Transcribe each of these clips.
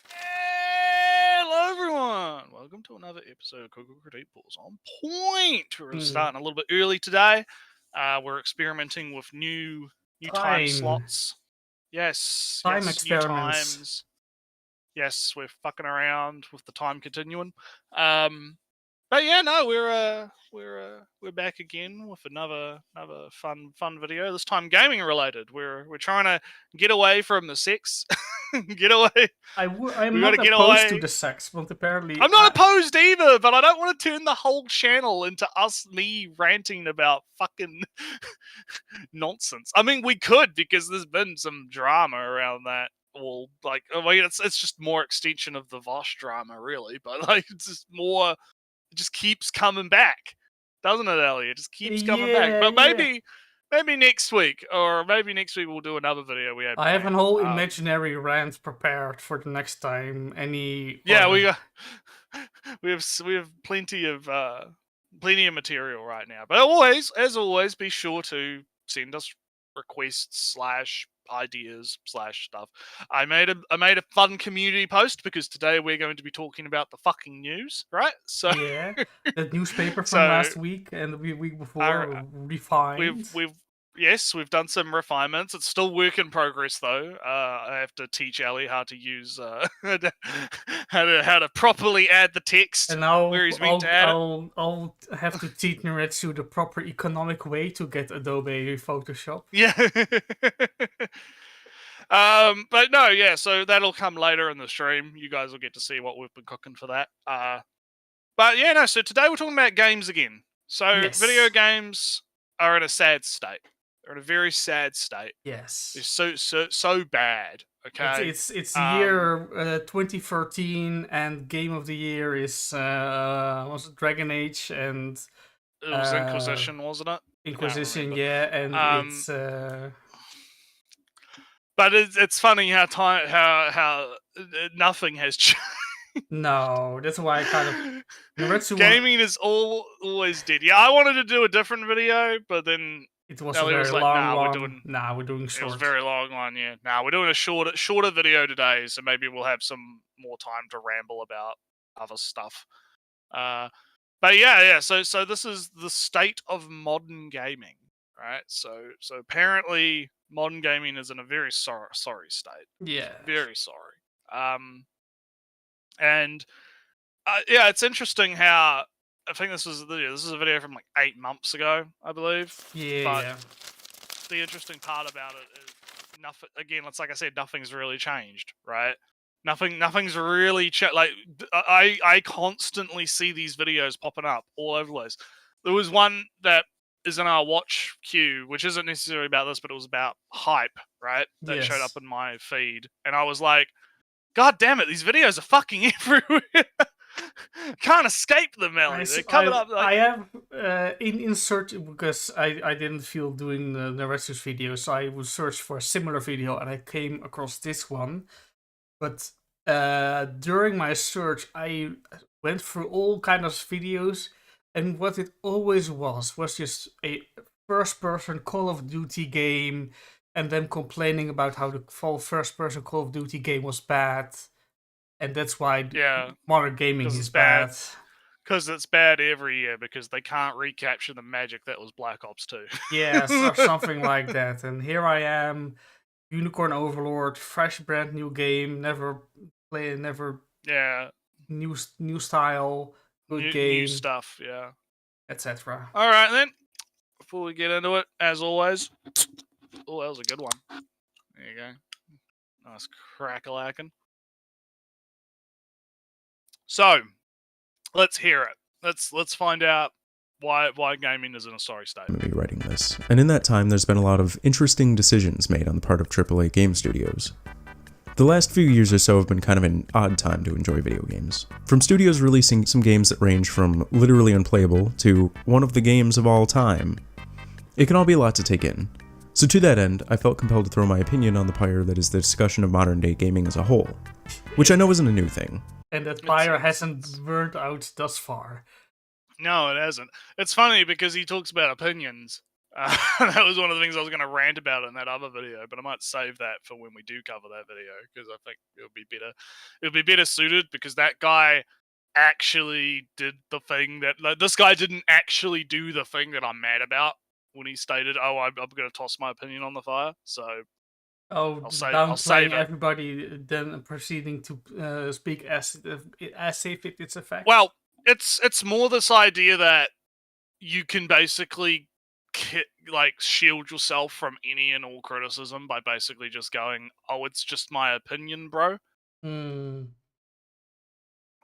Hello, everyone. Welcome to another episode of Coco Critique Pulls on Point. We're starting a little bit early today. We're experimenting with new time slots. Yes, time yes, experiments. New times. Yes, we're fucking around with the time continuum. But yeah, no, we're back again with another fun video. This time gaming related. We're trying to get away from the sex. Get away. I'm not opposed to the sex, but apparently I'm not opposed either. But I don't want to turn the whole channel into me ranting about fucking nonsense. I mean, we could, because there's been some drama around that. Well, like, I mean, it's just more extension of the Vosh drama, really. But like, it's just more. It just keeps coming back, doesn't it, Ellie? It just keeps coming back. But maybe next week, or maybe next week we'll do another video we had. I have a whole imaginary rant prepared for the next time. We have plenty of material right now. But as always, be sure to send us requests / ideas / stuff. I made a fun community post because today we're going to be talking about the fucking news, right? So yeah, the newspaper from last week and the week before refined. We've done some refinements. It's still work in progress, though. I have to teach Ellie how to use how to properly add the text. And now where he's meant to add I'll have to teach Naretsu the proper economic way to get Adobe Photoshop. Yeah. But no, yeah. So that'll come later in the stream. You guys will get to see what we've been cooking for that. But yeah, no. So today we're talking about games again. So video games are in a sad state. They're in a very sad state. Yes. It's so bad. Okay. It's year 2013, and game of the year is was it Dragon Age, and it was Inquisition, wasn't it? Inquisition, yeah, and it's. But it's funny how nothing has changed. No, that's why I kind of gaming is always dead. Yeah, I wanted to do a different video, but then it was a very long one. We're doing short. It was a very long one. Yeah, we're doing a shorter video today, so maybe we'll have some more time to ramble about other stuff. But yeah. So this is the state of modern gaming, right? So apparently modern gaming is in a very sorry state. Yeah, very sorry. And yeah, it's interesting how I think this is a video from like 8 months ago, I believe. Yeah. But the interesting part about it is nothing. Again, it's like I said, nothing's really changed, right? Nothing's really like I constantly see these videos popping up all over the place. There was one that is in our watch queue, which isn't necessarily about this, but it was about hype, right? That showed up in my feed, and I was like, God damn it, these videos are fucking everywhere. Can't escape them, Ellie. They're coming up. Like... I have in search, because I didn't feel doing the rest of the videos, so I would search for a similar video, and I came across this one. But during my search, I went through all kinds of videos, and what it always was just a first-person Call of Duty game, and them complaining about how the first-person Call of Duty game was bad, and that's why modern gaming is bad. Because it's bad every year, because they can't recapture the magic that was Black Ops 2. Yes, or something like that. And here I am, Unicorn Overlord, fresh, brand new game, never new style, good game, new stuff, yeah, etc. All right, then. Before we get into it, as always. Oh, that was a good one. There you go. Nice crack-a-lackin'. So, let's hear it. Let's find out why gaming is in a sorry state. I'm writing this, and in that time, there's been a lot of interesting decisions made on the part of AAA game studios. The last few years or so have been kind of an odd time to enjoy video games. From studios releasing some games that range from literally unplayable to one of the games of all time. It can all be a lot to take in. So to that end, I felt compelled to throw my opinion on the pyre that is the discussion of modern day gaming as a whole, which I know isn't a new thing. And that pyre hasn't burned out thus far. No, it hasn't. It's funny because he talks about opinions, That was one of the things I was going to rant about in that other video, but I might save that for when we do cover that video, because I think it'll be better. It'll be better suited, because that guy actually did the thing that, like, this guy didn't actually do the thing that I'm mad about when he stated, "Oh, I'm going to toss my opinion on the fire." So Oh, I'll save downplaying it. everybody, then proceeding to speak as if it's a fact. Well, it's more this idea that you can basically like shield yourself from any and all criticism by basically just going, "Oh, it's just my opinion, bro." Hmm.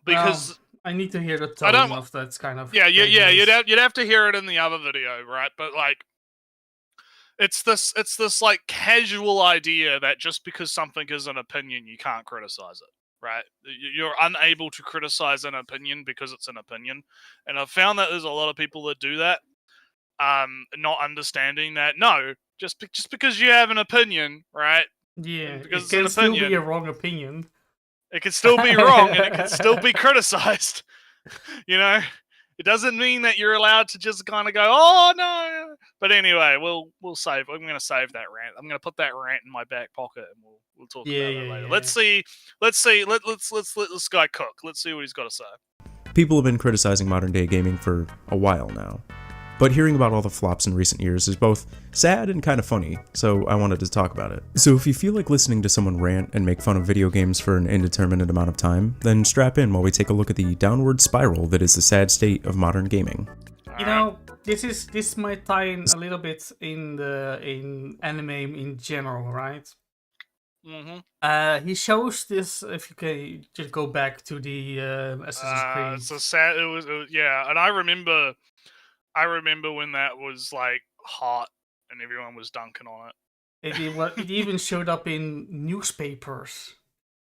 Because Well, I need to hear the I don't. tone of that kind of. Yeah, statement. you'd have to hear it in the other video, right? But like, it's this like casual idea that just because something is an opinion, you can't criticize it, right? You're unable to criticize an opinion because it's an opinion, and I've found that there's a lot of people that do that, not understanding that just because you have an opinion, right? Yeah, Because it it's an can still be opinion, a wrong opinion. it can still be wrong and it can still be criticized. You know, it doesn't mean that you're allowed to just kind of go, "Oh no." But anyway, we'll save. I'm going to save that rant. I'm going to put that rant in my back pocket, and we'll talk about it later. Yeah. Let's see. Let's let this guy cook. Let's see what he's got to say. People have been criticizing modern day gaming for a while now, but hearing about all the flops in recent years is both sad and kind of funny, so I wanted to talk about it. So if you feel like listening to someone rant and make fun of video games for an indeterminate amount of time, then strap in while we take a look at the downward spiral that is the sad state of modern gaming. You know, this might tie in a little bit in anime in general, right? Mm-hmm. He shows this. If you can just go back to the Assassin's Creed. It's a sad. It was yeah, and I remember when that was like hot and everyone was dunking on it. It even showed up in newspapers,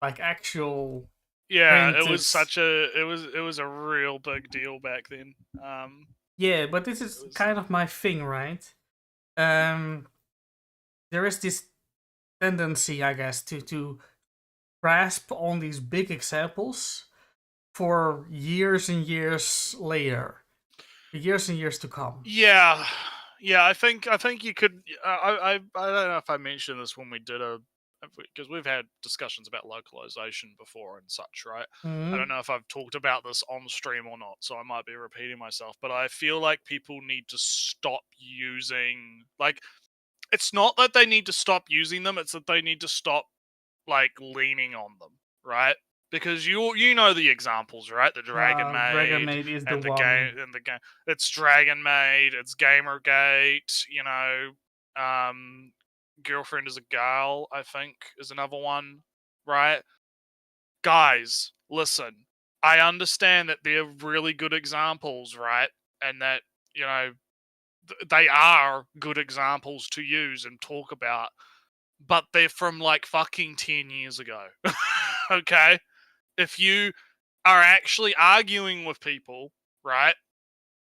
like actual. Yeah, printed. it was such a it was a real big deal back then. Yeah, but this is kind of my thing, right? There is this tendency, I guess, to grasp on these big examples for years and years later, years and years to come. Yeah, I think you could. I don't know if I mentioned this when we did because we've had discussions about localization before and such, right? I don't know if I've talked about this on stream or not, so I might be repeating myself. But I feel like people need to stop using, like, it's not that they need to stop using them; it's that they need to stop like leaning on them, right? Because you know the examples, right? The Dragon Maid is and the one. the game. It's Dragon Maid. It's Gamergate. You know, Girlfriend is a Girl, I think, is another one, right? Guys, listen. I understand that they're really good examples, right? And that, you know, they are good examples to use and talk about, but they're from like fucking 10 years ago. Okay? If you are actually arguing with people, right?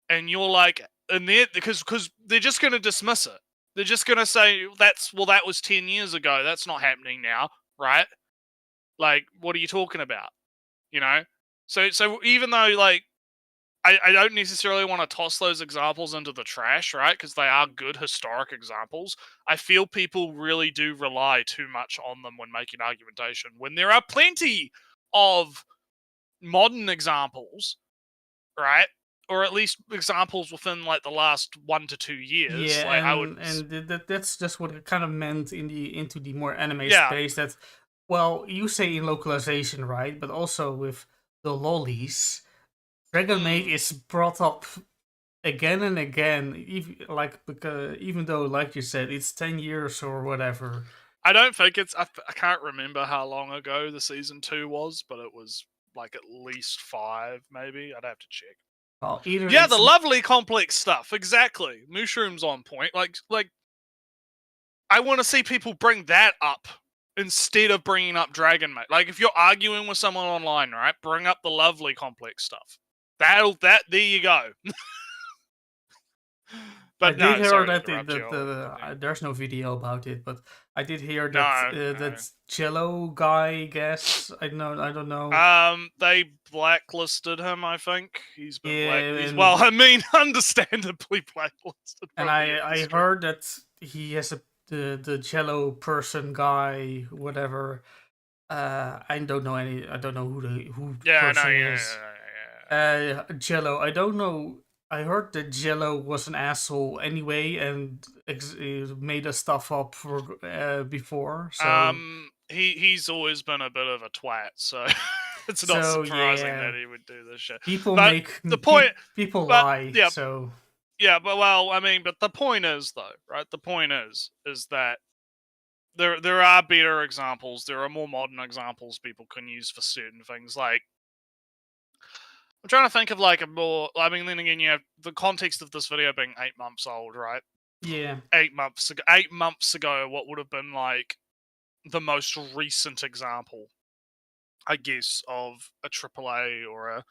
And you're like, and they're because they're just going to dismiss it. They're just going to say that was 10 years ago. That's not happening now, right? Like, what are you talking about? You know? So even though, like, I don't necessarily want to toss those examples into the trash, right? Because they are good historic examples. I feel people really do rely too much on them when making argumentation, when there are plenty of modern examples, right? Or at least examples within like the last 1 to 2 years. Yeah, like, that's just what it kind of meant into the more anime Yeah. space. That, well, you say in localization, right? But also with the lollies, Dragon Maid is brought up again and again, even though, like you said, it's 10 years or whatever. I don't think it's. I can't remember how long ago the season 2 was, but it was like at least 5, maybe. I'd have to check. Well, either Yeah, the lovely complex stuff. Exactly. Mushroom's on point. Like I want to see people bring that up instead of bringing up Dragon Maid. Like, if you're arguing with someone online, right, bring up the lovely complex stuff. There you go. I But did no, hear sorry to that interrupt you. I'll continue. there's no video about it, but I did hear that No. that Jello guy, I guess. I don't know. They blacklisted him. I think he's been Yeah, well, I mean, understandably blacklisted and from the I industry. heard that he has the Jello person guy, whatever. I don't know I don't know who the Yeah, no, person yeah, is. yeah. Jello. I don't know. I heard that Jello was an asshole anyway, and made us stuff up for before. So He's always been a bit of a twat, so it's not so surprising yeah, that he would do this shit. people But make the point, people but lie. yeah, So yeah, but well, I mean, but the point is though, right? The point is that there are better examples. There are more modern examples people can use for certain things. Like I'm trying to think of like a more. I mean, then again, you have the context of this video being 8 months old, right? yeah. 8 months ago. 8 months ago, what would have been like the most recent example, I guess, of a AAA or a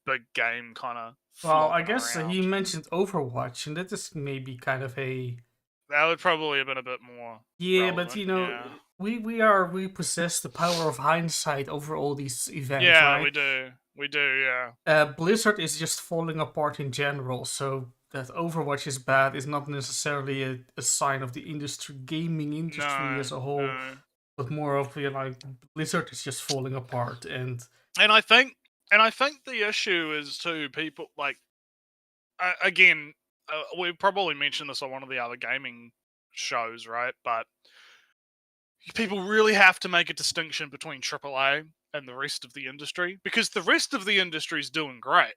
big game kind of Well, I flopping guess he around. mentioned Overwatch, and that is maybe kind of a That would probably have been a bit more yeah, but relevant. Yeah. we possess the power of hindsight over all these events, Yeah, right? we do. We do, yeah. Blizzard is just falling apart in general, so that Overwatch is bad is not necessarily a sign of the industry, gaming industry No, as a whole, no. but more of like Blizzard is just falling apart, and And I think the issue is too people like again, we probably mentioned this on one of the other gaming shows, right? But people really have to make a distinction between AAA and the rest of the industry because the rest of the industry is doing great.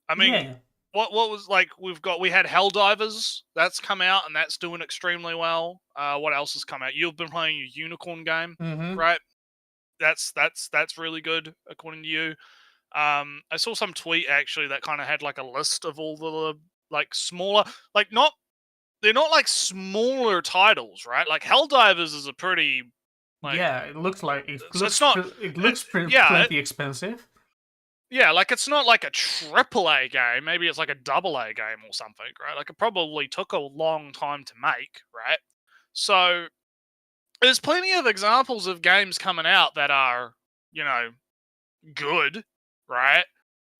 I mean, yeah, what was like we had Helldivers that's come out and that's doing extremely well. What else has come out? You've been playing your Unicorn game, mm-hmm. right? That's really good according to you. I saw some tweet actually that kind of had like a list of all the like smaller, like not they're not like smaller titles, right? Like Helldivers is a pretty like Yeah, it looks like so it's not it looks yeah plenty expensive. yeah, like it's not like a triple A game. Maybe it's like a double A game or something, right? Like it probably took a long time to make, right? So there's plenty of examples of games coming out that are, you know, good, right?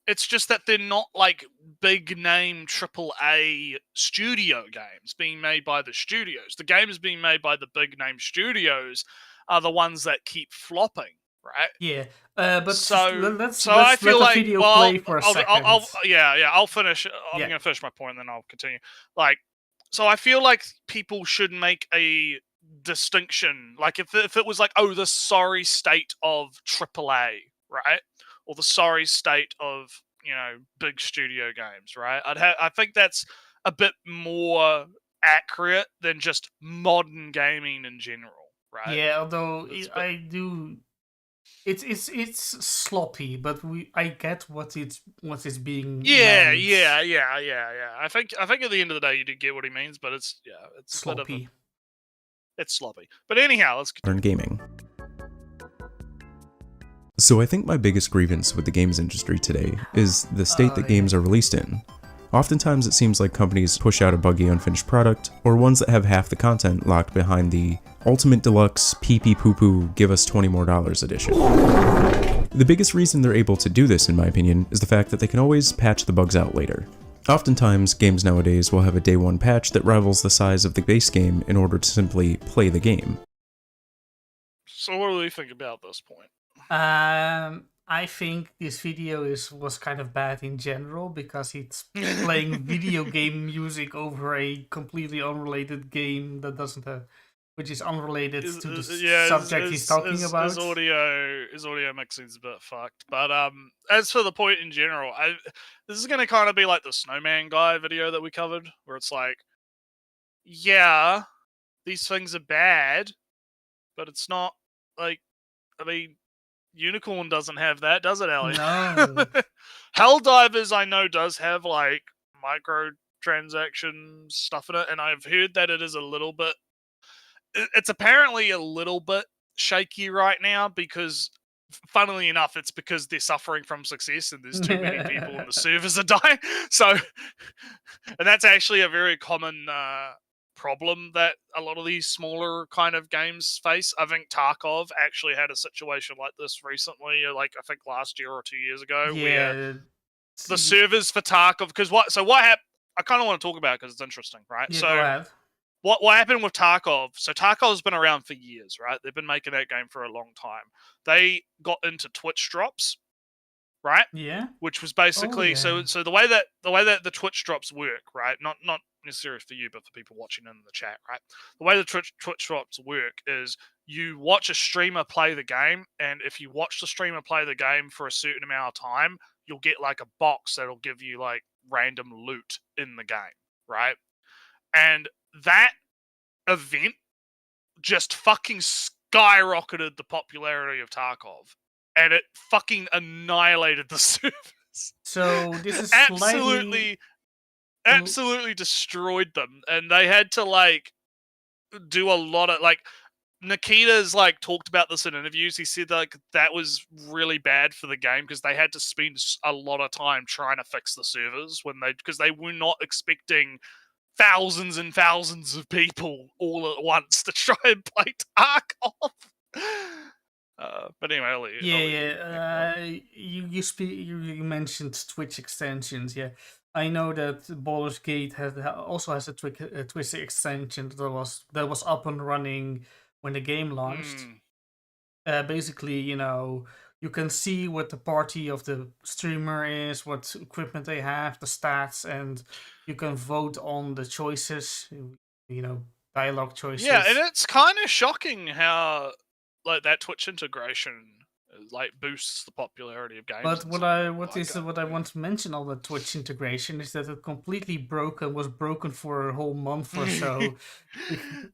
It's just that they're not like big name triple A studio games being made by the studios. The games being made by the big name studios are the ones that keep flopping, right? Yeah, but So, let's I feel let the like, video well, play for a I'll second. yeah, I'll finish. I'm Yeah, gonna finish my point, and then I'll continue. Like, so I feel like people should make a distinction. Like, if it was like, oh, the sorry state of AAA, right, or the sorry state of big studio games, right? I think that's a bit more accurate than just modern gaming in general, right? yeah. Although It's a bit, I do. It's sloppy, but I get what is being yeah, meant. yeah, yeah, yeah, yeah. I think at the end of the day, you do get what he means, but it's it's a bit of Sloppy. it's sloppy. But anyhow, let's Modern continue. gaming. So I think my biggest grievance with the games industry today is the state that yeah. games are released in. Oftentimes it seems like companies push out a buggy unfinished product, or ones that have half the content locked behind the Ultimate Deluxe pee-pee poo-poo give us $20 more edition. The biggest reason they're able to do this, in my opinion, is the fact that they can always patch the bugs out later. Oftentimes, games nowadays will have a day one patch that rivals the size of the base game in order to simply play the game. So, what do you think about this point? I think this video was kind of bad in general because it's playing video game music over a completely unrelated game that doesn't have, which is unrelated to the subject he's talking about. His audio mixing's a bit fucked. But as for the point in general, this is gonna kind of be like the Snowman Guy video that we covered, where it's like, yeah, these things are bad, but it's not like, I mean, Unicorn doesn't have that, does it, Ellie? No. Helldivers, I know, does have like microtransaction stuff in it, and I've heard that it is a little bit. It's apparently a little bit shaky right now because, funnily enough, it's because they're suffering from success and there's too many people and the servers are dying. So And that's actually a very common problem that a lot of these smaller kind of games face. I think Tarkov actually had a situation like this recently, like I think last year or 2 years ago, where Yeah. the servers for Tarkov, because what happened, I kind of want to talk about it because it's interesting, right? Yeah, So go ahead. what happened with Tarkov? So Tarkov's been around for years, right? They've been making that game for a long time. They got into Twitch drops, right? Yeah. Which was Oh, basically yeah. so the way that the Twitch drops work, right? Not necessarily for you, but for people watching in the chat, right? The way the Twitch drops work is you watch a streamer play the game, and if you watch the streamer play the game for a certain amount of time, you'll get like a box that'll give you like random loot in the game, right? And that event just fucking skyrocketed the popularity of Tarkov, and it fucking annihilated the servers. So this is slightly... absolutely destroyed them, and they had to like do a lot of like. Nikita's like talked about this in interviews. He said like that was really bad for the game because they had to spend a lot of time trying to fix the servers because they were not expecting thousands and thousands of people all at once to try and play Tarkov. But anyway, I'll let you. You mentioned Twitch extensions. Yeah, I know that Baldur's Gate also has a Twitch extension that was up and running when the game launched. Basically, you can see what the party of the streamer is, what equipment they have, the stats, and you can vote on the choices, dialogue choices. Yeah, and it's kind of shocking how like that Twitch integration like boosts the popularity of games. But what I want to mention on the Twitch integration is that it completely was broken for a whole month or so.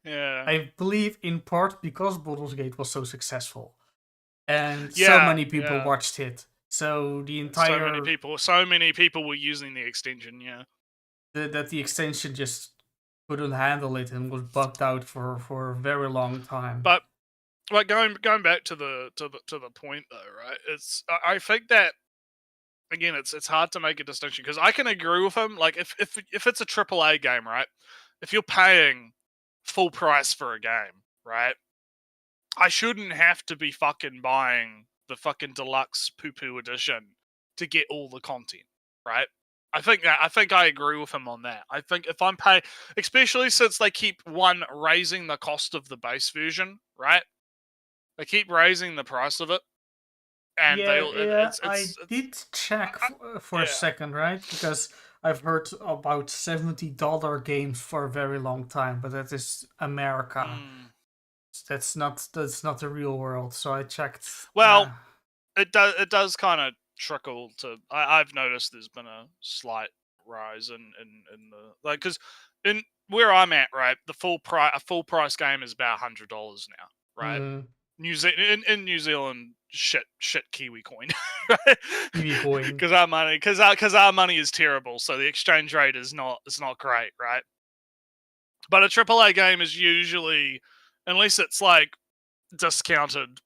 Yeah, I believe in part because Baldur's Gate was so successful, and so many people watched it. So the entire so many people were using the extension. Yeah, that the extension just couldn't handle it and was bugged out for a very long time. But like going back to the point though, right? I think that again, it's hard to make a distinction because I can agree with him. Like if it's a AAA game, right? If you're paying full price for a game, right? I shouldn't have to be fucking buying the fucking deluxe poo-poo edition to get all the content, right? I think I agree with him on that. I think if I'm paying, especially since they keep raising the cost of the base version, right? They keep raising the price of it, and I did check for a second, right? Because I've heard about $70 games for a very long time, but that is America. That's not the real world. So I checked. Well, it does kind of trickle to. I've noticed there's been a slight rise in the like because in where I'm at, right, a full price game is about $100 now, right? Mm. In New Zealand, shit Kiwi coin, right? Kiwi coin, because our money is terrible, so the exchange rate is not great, right? But a AAA game is usually, unless it's like discounted,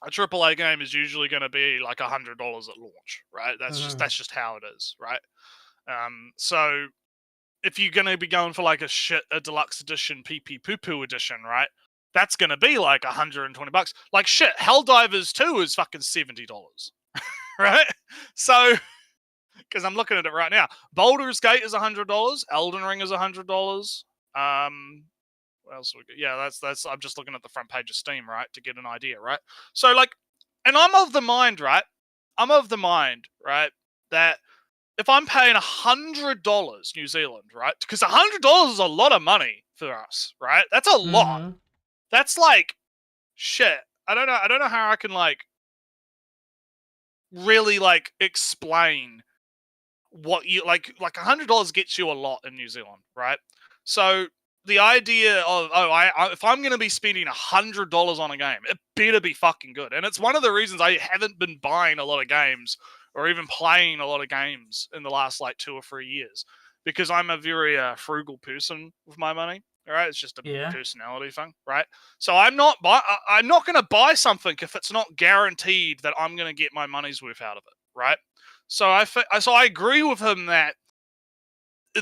a AAA game is usually going to be like $100 at launch, right? That's just how it is, right? So if you're going to be going for like a deluxe edition PP poo poo edition, right? That's going to be like $120. Like shit, Helldivers 2 is fucking $70, right? So, because I'm looking at it right now, Baldur's Gate is $100, Elden Ring is $100. What else we got? Yeah, that's. I'm just looking at the front page of Steam, right, to get an idea, right? So like, and I'm of the mind, right, that if I'm paying $100 New Zealand, right, because $100 is a lot of money for us, right? That's a lot. That's like shit. I don't know how I can like really like explain what you like $100 gets you a lot in New Zealand, right? So the idea of if I'm going to be spending $100 on a game, it better be fucking good. And it's one of the reasons I haven't been buying a lot of games or even playing a lot of games in the last like 2 or 3 years, because I'm a very frugal person with my money. All right, it's just a personality thing, right? So I'm not going to buy something if it's not guaranteed that I'm going to get my money's worth out of it, right? So I agree with him that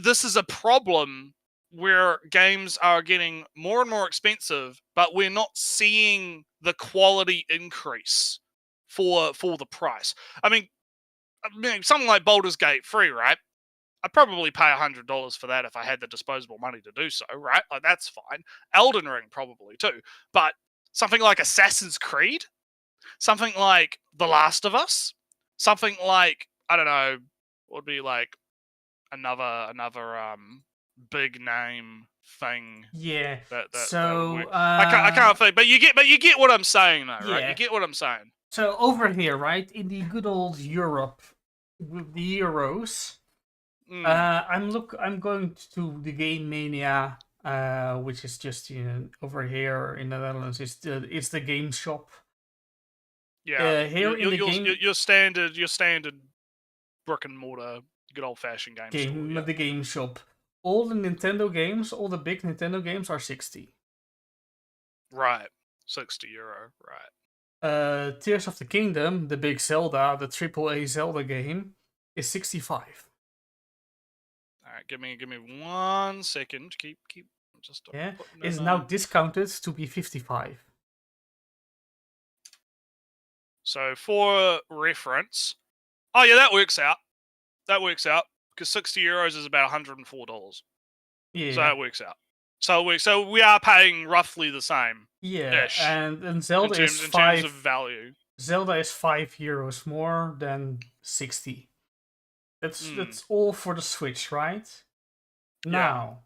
this is a problem where games are getting more and more expensive, but we're not seeing the quality increase for the price. I mean, something like Baldur's Gate 3, right? I'd probably pay $100 for that if I had the disposable money to do so, right? Like, that's fine. Elden Ring probably too. But something like Assassin's Creed, something like The Last of Us, something like, I don't know, what would be like another big name thing Yeah. that would So work. I can't think, but you get what I'm saying though, right? yeah. You get what I'm saying. So over here, right, in the good old Europe with the Euros, I'm going to the Game Mania, which is just over here in the Netherlands. It's the game shop. Yeah, here in the game, your standard brick and mortar, good old fashioned game store. Yeah. The game shop. All the Nintendo games, all the big Nintendo games are 60. Right, €60. Right. Tears of the Kingdom, the big Zelda, the AAA Zelda game, is 65. All right, give me 1 second. Keep just is now discounted to be 55. So for reference, oh yeah, that works out. That works out because €60 is about $104. Yeah. So that works out. So we are paying roughly the same. Yeah, and Zelda in terms of value. Zelda is €5 more than 60. That's all for the Switch, right? Now,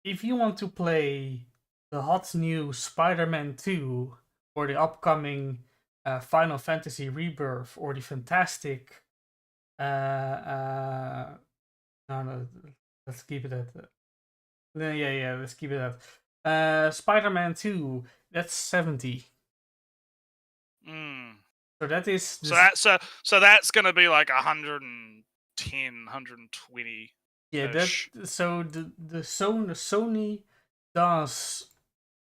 if you want to play the hot new Spider-Man 2 or the upcoming Final Fantasy Rebirth or the fantastic no, let's keep it at let's keep it at Spider-Man 2, that's 70. So that is so that's gonna be like 110, 120. Yeah, so the Sony does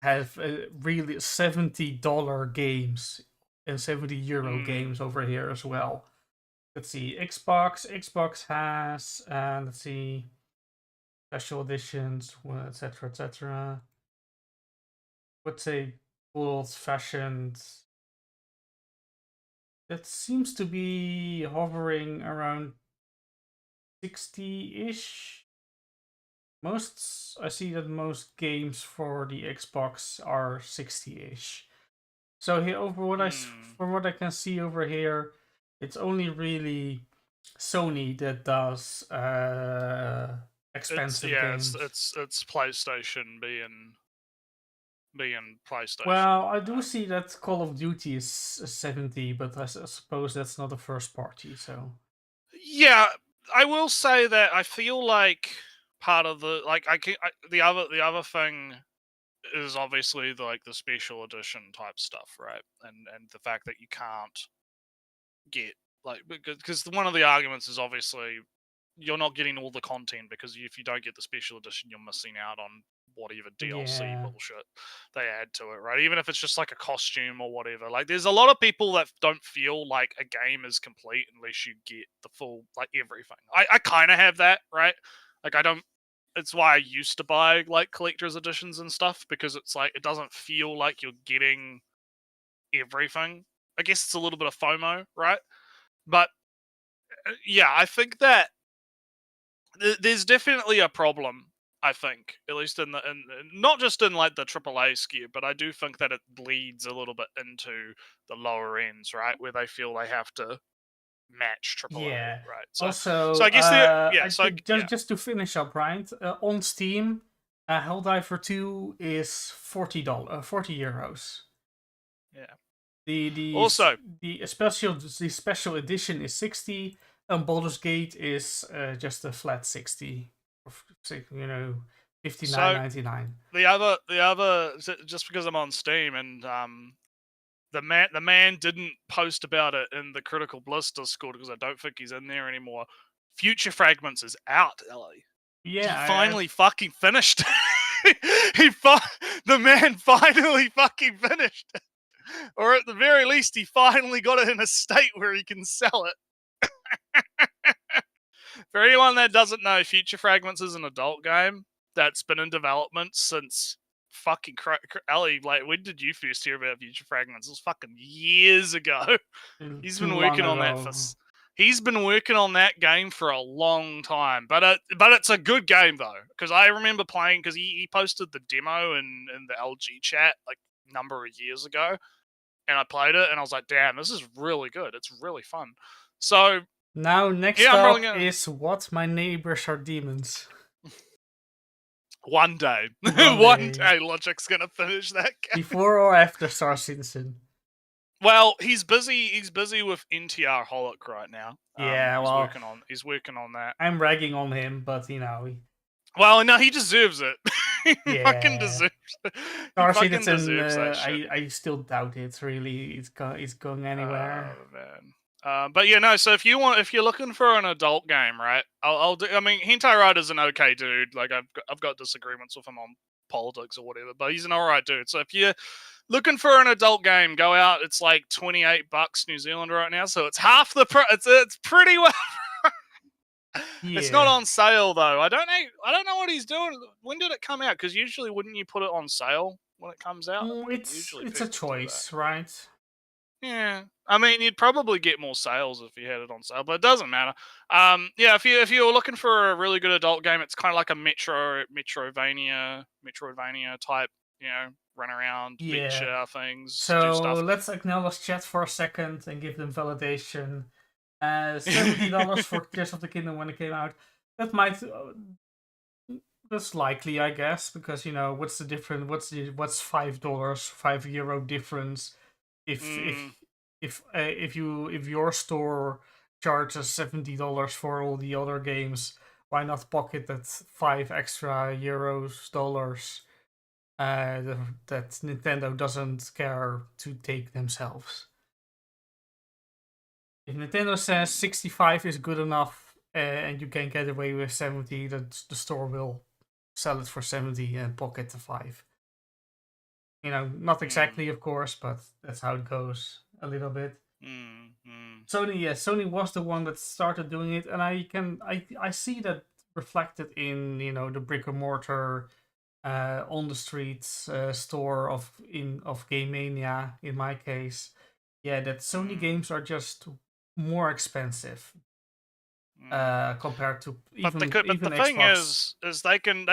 have really $70 games and €70 games over here as well. Let's see, Xbox has let's see, special editions, etc., etc. Let's say old-fashioned. That seems to be hovering around 60-ish. I see that most games for the Xbox are 60-ish. So here, from what I can see over here, it's only really Sony that does expensive games. It's PlayStation being PlayStation. Well, I do see that Call of Duty is 70, but I suppose that's not a first party. So yeah, I will say that I feel like part of the the other thing is obviously the special edition type stuff, right? And the fact that you can't get because one of the arguments is obviously you're not getting all the content because if you don't get the special edition, you're missing out on whatever DLC bullshit they add to it, right? Even if it's just like a costume or whatever. Like, there's a lot of people that don't feel like a game is complete unless you get the full, everything. I kind of have that, right? Like, I don't. It's why I used to buy collector's editions and stuff, because it's it doesn't feel like you're getting everything. I guess it's a little bit of FOMO, right? But yeah, I think that there's definitely a problem. I think, at least in not just in the AAA skew, but I do think that it bleeds a little bit into the lower ends, right, where they feel they have to match AAA, right? So I guess just to finish up, right? On Steam, Helldiver 2 is €40. Yeah. The special edition is 60, and Baldur's Gate is just a flat 60. $59.99. The other, just because I'm on Steam and the man didn't post about it in the Critical Bliss Discord because I don't think he's in there anymore. Future Fragments is out, Ellie. Yeah, he finally fucking finished. The man finally fucking finished it. Or at the very least, he finally got it in a state where he can sell it. For anyone that doesn't know, Future Fragments is an adult game that's been in development since fucking Ellie. Like, when did you first hear about Future Fragments? It was fucking years ago. He's been working on that for. He's been working on that game for a long time, but it's a good game though, because I remember playing, because he posted the demo in the LG chat like a number of years ago, and I played it and I was like, damn, this is really good. It's really fun. So now next up is What My Neighbors Are Demons. One day, one day, Logic's gonna finish that game. Before or after Star Citizen? Well, he's busy. He's busy with NTR Holic right now. Yeah, he's working on that. I'm ragging on him, but Well, no, he deserves it. He yeah. fucking deserves it. Star Citizen, I still doubt it's really it's going anywhere. Oh man. But yeah, no. So if you're looking for an adult game, right? I'll do. I mean, Hentai Rider's an okay dude. Like I've got disagreements with him on politics or whatever, but he's an alright dude. So if you're looking for an adult game, go out. It's like $28 New Zealand right now, so it's half the price. It's pretty well. Yeah. It's not on sale though. I don't know what he's doing. When did it come out? Because usually, wouldn't you put it on sale when it comes out? It's a choice, right? Yeah, I mean, you'd probably get more sales if you had it on sale, but it doesn't matter. Yeah, if you're looking for a really good adult game, it's kind of like a Metroidvania type, run around, beat things. So do stuff. Let's acknowledge chat for a second and give them validation. $70 for Tears of the Kingdom when it came out. That might that's likely, I guess, because what's the difference? What's $5, €5 difference? If your store charges $70 for all the other games, why not pocket that $5 extra dollars that Nintendo doesn't care to take themselves? If Nintendo says 65 is good enough and you can get away with 70, the store will sell it for 70 and pocket the 5. Not exactly, of course, but that's how it goes a little bit. Sony was the one that started doing it, and I see that reflected in the brick and mortar on the streets store of Game Mania in my case. Yeah, that Sony games are just more expensive compared to even. But the Xbox. thing is they can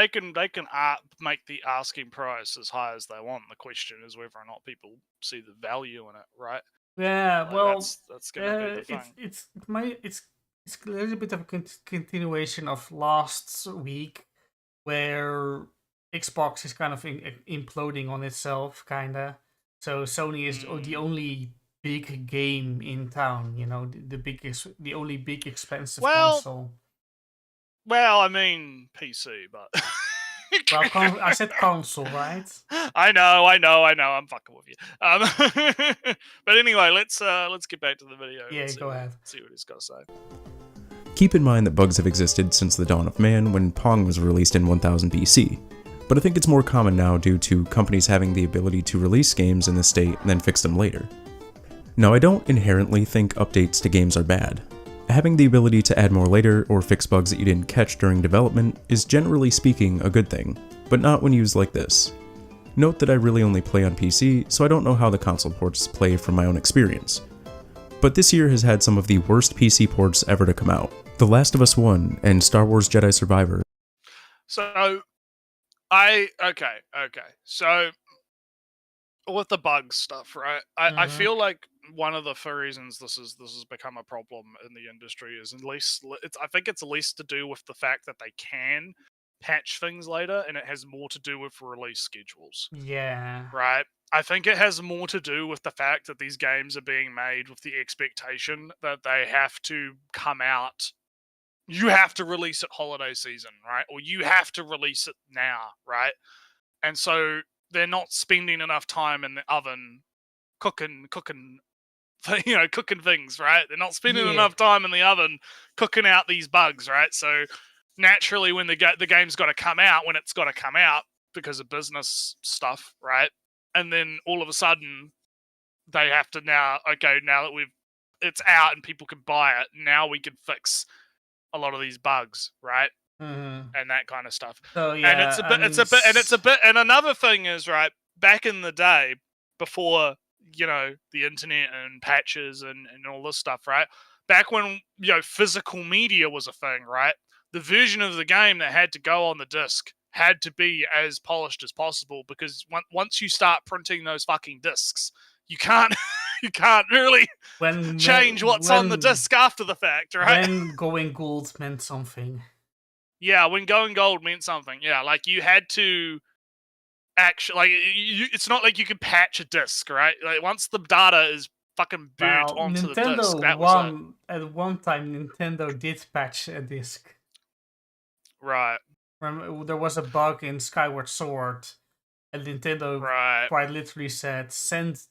make the asking price as high as they want. The question is whether or not people see the value in it, right? Yeah, well, that's gonna be the thing. It's a little bit of a continuation of last week, where Xbox is kind of imploding on itself, kinda. So Sony is the only big game in town, the only big expensive console. Well, I mean PC, but well, I said console, right? I know. I'm fucking with you. But anyway, let's get back to the video. Yeah, go ahead. See what he's got to say. Keep in mind that bugs have existed since the dawn of man when Pong was released in 1000 BC. But I think it's more common now due to companies having the ability to release games in this state and then fix them later. Now, I don't inherently think updates to games are bad. Having the ability to add more later or fix bugs that you didn't catch during development is generally speaking a good thing, but not when used like this. Note that I really only play on PC, so I don't know how the console ports play from my own experience. But this year has had some of the worst PC ports ever to come out. The Last of Us 1 and Star Wars Jedi Survivor. So, So, with the bug stuff, right? I feel like one of the reasons this has become a problem in the industry is I think it's at least to do with the fact that they can patch things later, and it has more to do with release schedules. Yeah. Right? I think it has more to do with the fact that these games are being made with the expectation that they have to come out. You have to release it holiday season, right? Or you have to release it now, right? And so they're not spending enough time in the oven cooking things, right? They're not spending enough time in the oven cooking out these bugs, right? So naturally, when the game's got to come out, when it's got to come out because of business stuff, right? And then all of a sudden, they have to now that it's out and people can buy it, now we can fix a lot of these bugs, right? Mhm. And that kind of stuff. So And yeah, it's a I bit, mean, and another thing is, right, back in the day, before, the internet and patches and all this stuff, right? Back when, physical media was a thing, right? The version of the game that had to go on the disc had to be as polished as possible, because once you start printing those fucking discs, you can't you can't really when change what's on the disc after the fact, right? when going gold meant something. Yeah, when going gold meant something. Yeah, like you had to actually, like, it's not like you could patch a disc, right? Like, once the data is fucking burnt Well, onto the disc, Nintendo that was it. at one time Nintendo did patch a disc. Right, Remember, there was a bug in Skyward Sword, and Nintendo right. quite literally said, "Send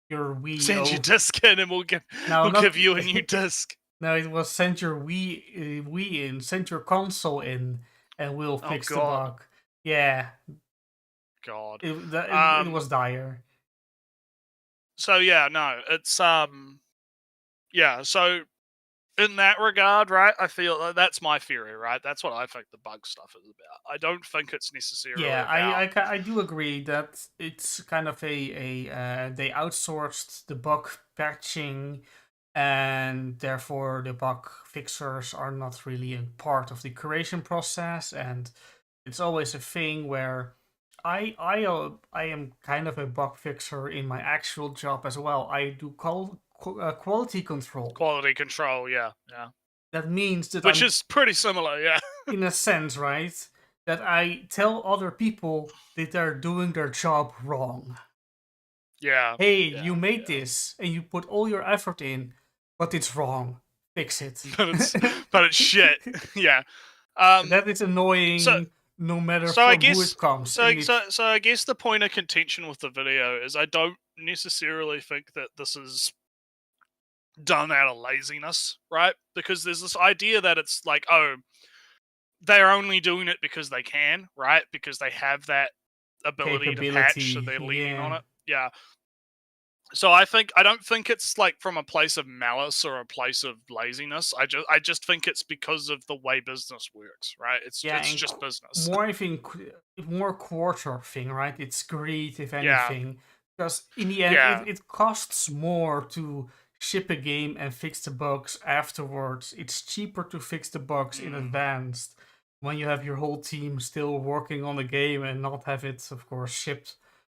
your Wii Send your over." disc in, and we'll No, give not you a new disc. no. It was send your Wii in, send your console in, and we'll Oh fix the god, bug. Yeah, god. it was dire. So yeah, no, it's yeah. So in that regard, right, I feel that's my theory, right? That's what I think the bug stuff is about. I don't think it's necessarily Yeah, about. I do agree that it's kind of they outsourced the bug patching, and therefore the bug fixers are not really a part of the creation process, and it's always a thing where I am kind of a bug fixer in my actual job as well. I do quality control. Quality control, yeah, yeah. That means that Which I'm, is pretty similar, yeah. in a sense, right, that I tell other people that they're doing their job wrong. Yeah. Hey, Yeah, you made yeah. this and you put all your effort in, but it's wrong. Fix it. But it's shit. Yeah. That is annoying, So no matter so I from who guess it comes. so And it, so I guess the point of contention with the video is I don't necessarily think that this is done out of laziness, right? Because there's this idea that it's like, oh, they're only doing it because they can, right? Because they have that ability to patch, so capability, they're leaning on yeah. it. Yeah. So I don't think it's like from a place of malice or a place of laziness. I just think it's because of the way business works, right? Yeah, It's and just business. more, I think, more quarter thing, right? It's greed, if Yeah. anything. Because in the end, Yeah. it costs more to ship a game and fix the bugs afterwards. It's cheaper to fix the bugs in advance when you have your whole team still working on the game and not have it, of course, shipped.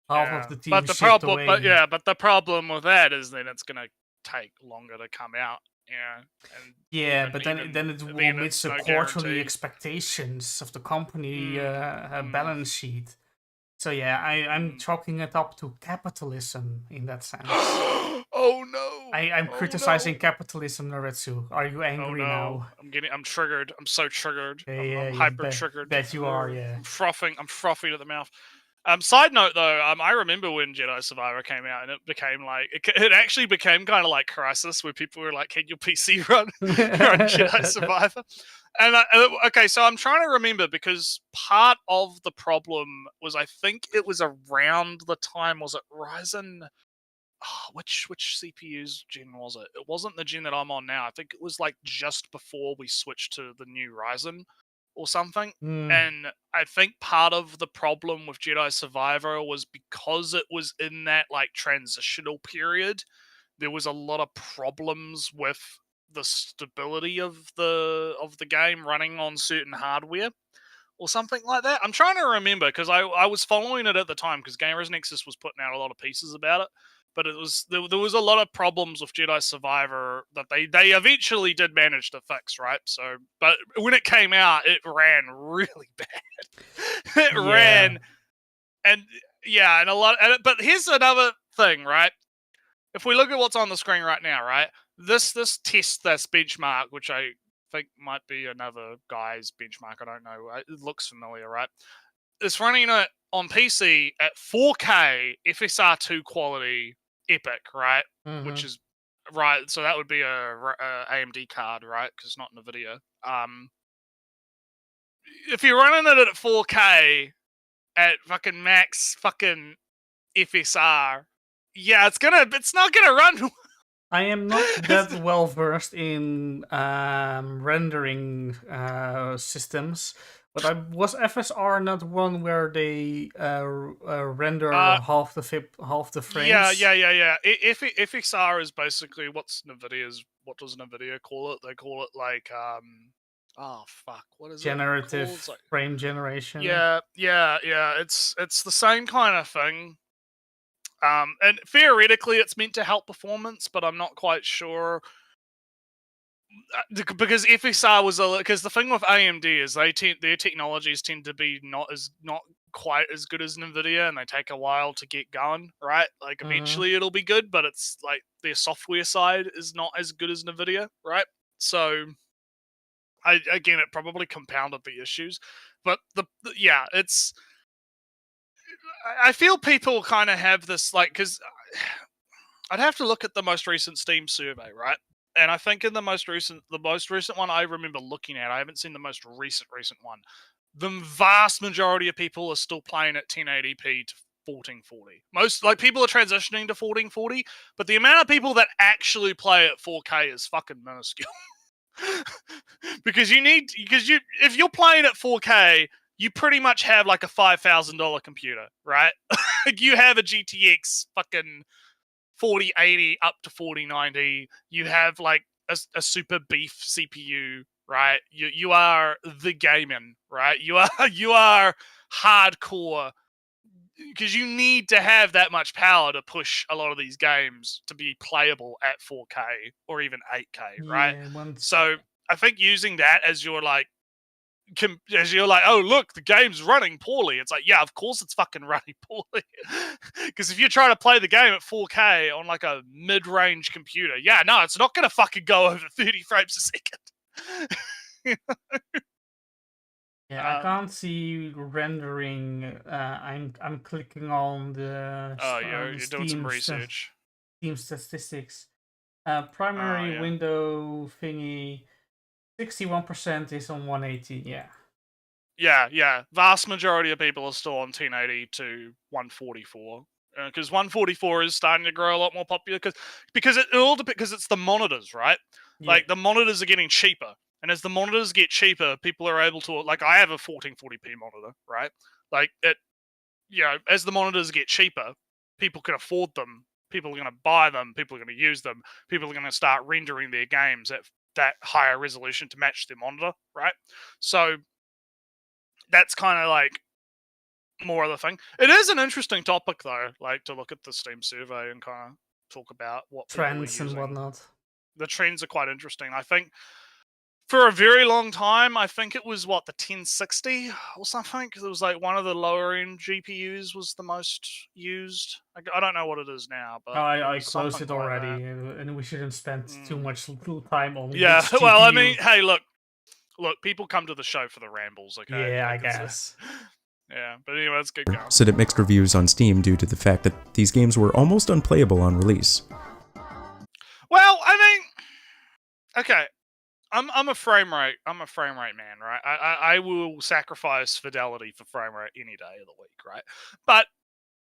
Half of the team shipped away. But the problem with that is then it's gonna take longer to come out. Yeah. And Yeah, but then it will then miss it's the no quarterly guarantee. expectations of the company Mm. balance sheet. So yeah, I'm chalking it up to capitalism in that sense. Oh no! I'm Oh, criticizing no. capitalism, Naretsu. Are you Oh angry no! now? I'm triggered. I'm so triggered. Yeah, I'm hyper triggered. bet you are, yeah. I'm frothing. I'm frothy to the mouth. Side note though, I remember when Jedi Survivor came out, and it became like it actually became kind of like Crisis, where people were like, "Can your PC run Jedi Survivor?" And okay, so I'm trying to remember, because part of the problem was, I think it was around the time, was it Ryzen? Oh, which CPU's gen was it? It wasn't the gen that I'm on now. I think it was like just before we switched to the new Ryzen or something. And I think part of the problem with Jedi Survivor was because it was in that like transitional period. There was a lot of problems with the stability of the game running on certain hardware or something like that. I'm trying to remember, because I was following it at the time, because Gamers Nexus was putting out a lot of pieces about it. But it was there was a lot of problems with Jedi Survivor that they eventually did manage to fix, right? So, but when it came out, it ran really bad. It ran, and yeah, and a lot. But here's another thing, right? If we look at what's on the screen right now, right? This test, this benchmark, which I think might be another guy's benchmark. I don't know. It looks familiar, right? It's running it on PC at 4K FSR2 quality, epic, right? Which is right. So that would be a AMD card, right? Because it's not NVIDIA. If you're running it at 4K at fucking max fucking FSR, yeah, it's not gonna run. I am not that well versed in rendering systems, but was FSR not one where they render half the frames? Yeah. FXR is basically what does Nvidia call it? They call it like oh fuck, what is it Generative called? It's like, frame generation. yeah. It's the same kind of thing. And theoretically, it's meant to help performance, but I'm not quite sure. Because FSR was because the thing with AMD is their technologies tend to be not quite as good as Nvidia, and they take a while to get going, right? Like eventually it'll be good, but it's like their software side is not as good as Nvidia, right? So again, it probably compounded the issues, but it's. I feel people kind of have this like because I'd have to look at the most recent Steam survey, right? And I think in the most recent one I remember looking at, I haven't seen the most recent one. The vast majority of people are still playing at 1080p to 1440. Most like people are transitioning to 1440, but the amount of people that actually play at 4K is fucking minuscule. because if you're playing at 4K, you pretty much have like a $5,000 computer, right? Like you have a GTX fucking 4080 up to 4090. You have like a super beef CPU, right? You are the gaming, right? You are hardcore because you need to have that much power to push a lot of these games to be playable at 4K or even 8K, right? So I think using that as your like oh look, the game's running poorly. It's like, yeah, of course it's fucking running poorly. Because if you're trying to play the game at 4K on like a mid-range computer, yeah, no, it's not gonna fucking go over 30 frames a second. Yeah, I can't see rendering. I'm clicking on the you're doing some research. Steam statistics. Primary window thingy. 61% is on 180. Yeah. Yeah. Vast majority of people are still on 1080 to 144. Because 144 is starting to grow a lot more popular because it's the monitors, right? Yeah. Like the monitors are getting cheaper, and as the monitors get cheaper, people are able to like I have a 1440p monitor, right? Like it, as the monitors get cheaper, people can afford them. People are going to buy them. People are going to use them. People are going to start rendering their games at that higher resolution to match their monitor, right? So that's kind of like more of the thing. It is an interesting topic though, like to look at the Steam survey and kind of talk about what trends and whatnot. The trends are quite interesting. I think for a very long time, I think it was the 1060 or something. It was like one of the lower end GPUs was the most used. I don't know what it is now, but I closed it already, and we shouldn't spend too much time on. Yeah, well, I mean, hey, look, people come to the show for the rambles, okay? Yeah, I guess. Yeah, but anyway, let's get going. Sit at mixed reviews on Steam due to the fact that these games were almost unplayable on release. Well, I mean, okay, I'm a frame rate man, right? I will sacrifice fidelity for frame rate any day of the week, right? But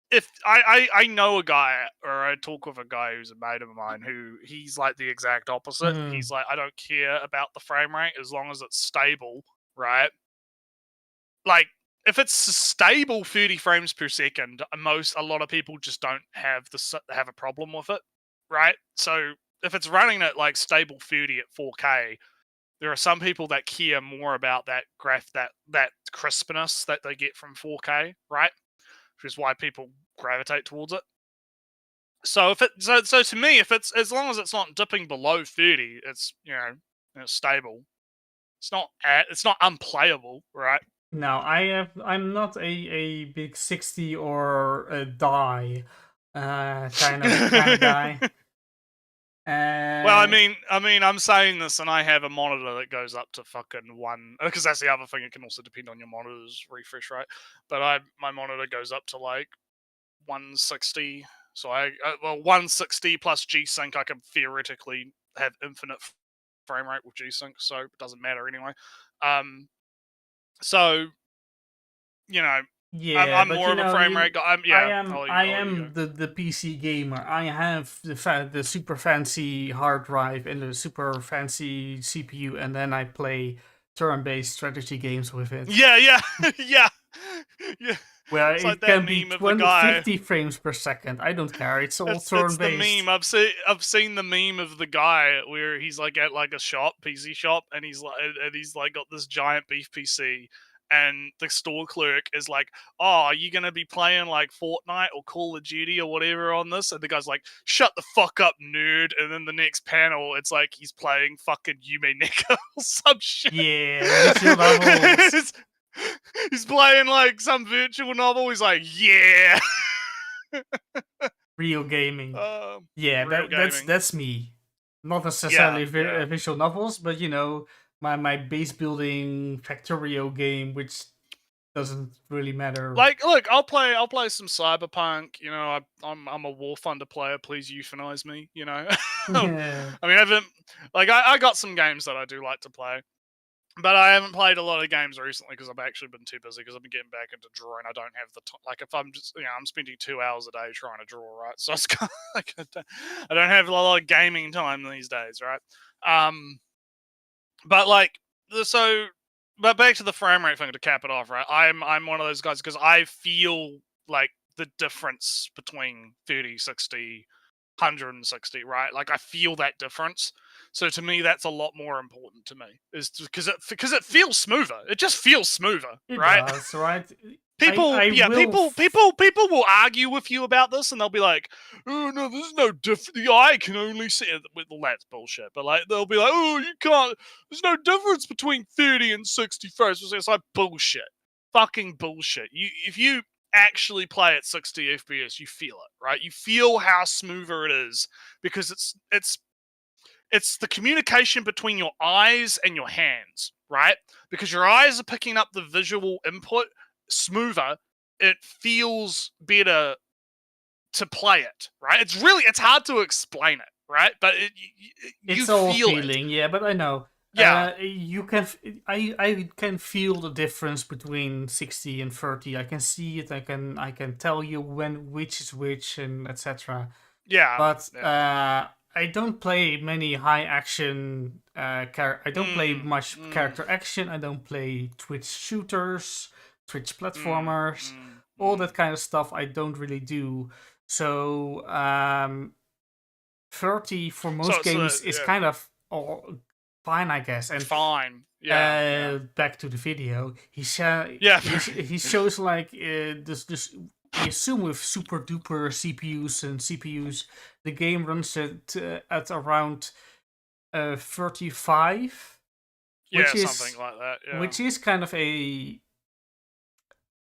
if I know a guy, or I talk with a guy who's a mate of mine who he's like the exact opposite. He's like, I don't care about the frame rate as long as it's stable, right? Like if it's stable 30 frames per second, a lot of people just don't have a problem with it, right? So if it's running at like stable 30 at 4K, there are some people that care more about that that crispness that they get from 4K, right? Which is why people gravitate towards it. So so to me, if it's as long as it's not dipping below 30, it's it's stable. It's not unplayable, right? No, I'm not a big 60 or a die kind of guy. Well, I mean, I'm saying this, and I have a monitor that goes up to fucking one, because that's the other thing. It can also depend on your monitor's refresh rate. But my monitor goes up to like 160. So 160 plus G-Sync, I can theoretically have infinite frame rate with G-Sync, so it doesn't matter anyway. So Yeah, I'm but more you of a know, frame rate guy. I'll let I you am go. the PC gamer. I have the super fancy hard drive and the super fancy CPU, and then I play turn-based strategy games with it, Yeah, yeah, yeah, yeah. where It's like it that can be meme of the guy. 50 frames per second. I don't care. It's all It's the turn-based. meme. I've seen the meme of the guy where he's like at like a shop, PC shop, and he's like got this giant beef PC, and the store clerk is like, "Oh, are you gonna be playing like Fortnite or Call of Duty or whatever on this?" And the guy's like, "Shut the fuck up, nerd!" And then the next panel, it's like he's playing fucking Yume Neko or some shit. Yeah, visual novels. He's playing like some virtual novel. He's like, "Yeah." Real gaming. Yeah, Real gaming. that's me. Not Yeah, necessarily yeah. visual novels, but you know, my base building Factorio game, which doesn't really matter. Like, look, I'll play some Cyberpunk. You know, I'm a War Thunder player. Please euthanize me. You know, I Yeah. mean, I haven't like I got some games that I do like to play, but I haven't played a lot of games recently because I've actually been too busy because I've been getting back into drawing. I don't have the time. Like, if I'm just, I'm spending 2 hours a day trying to draw, right? So it's kind of like I don't have a lot of gaming time these days, right? But like, so, but back to the frame rate thing to cap it off, right? I'm one of those guys because I feel like the difference between 30, 60, 160, right? Like I feel that difference. So to me, that's a lot more important to me, is because it feels smoother. It just feels smoother, It right? does, right? People, people will argue with you about this, and they'll be like, "Oh no, there's no difference. The eye can only see it." Well, that's bullshit. But like, they'll be like, "Oh, you can't. There's no difference between 30 and 60 frames." It's like bullshit, fucking bullshit. If you actually play at 60 FPS, you feel it, right? You feel how smoother it is because it's the communication between your eyes and your hands, right? Because your eyes are picking up the visual input smoother, it feels better to play it, right? It's hard to explain it, right? But you it's all feel feeling, it. yeah, but I know. Yeah. You can I can feel the difference between 60 and 30. I can see it. I can tell you which is which and etc. Yeah. But yeah. I don't play many high action I don't play much character action. I don't play Twitch shooters, Twitch platformers, all that kind of stuff. I don't really do. So 30 for most games is kind of fine, I guess. And fine. Yeah. Back to the video. He shows like this. We assume with super duper CPUs and CPUs, the game runs at around 35. Yeah, which is, something like that. Yeah. Which is kind of a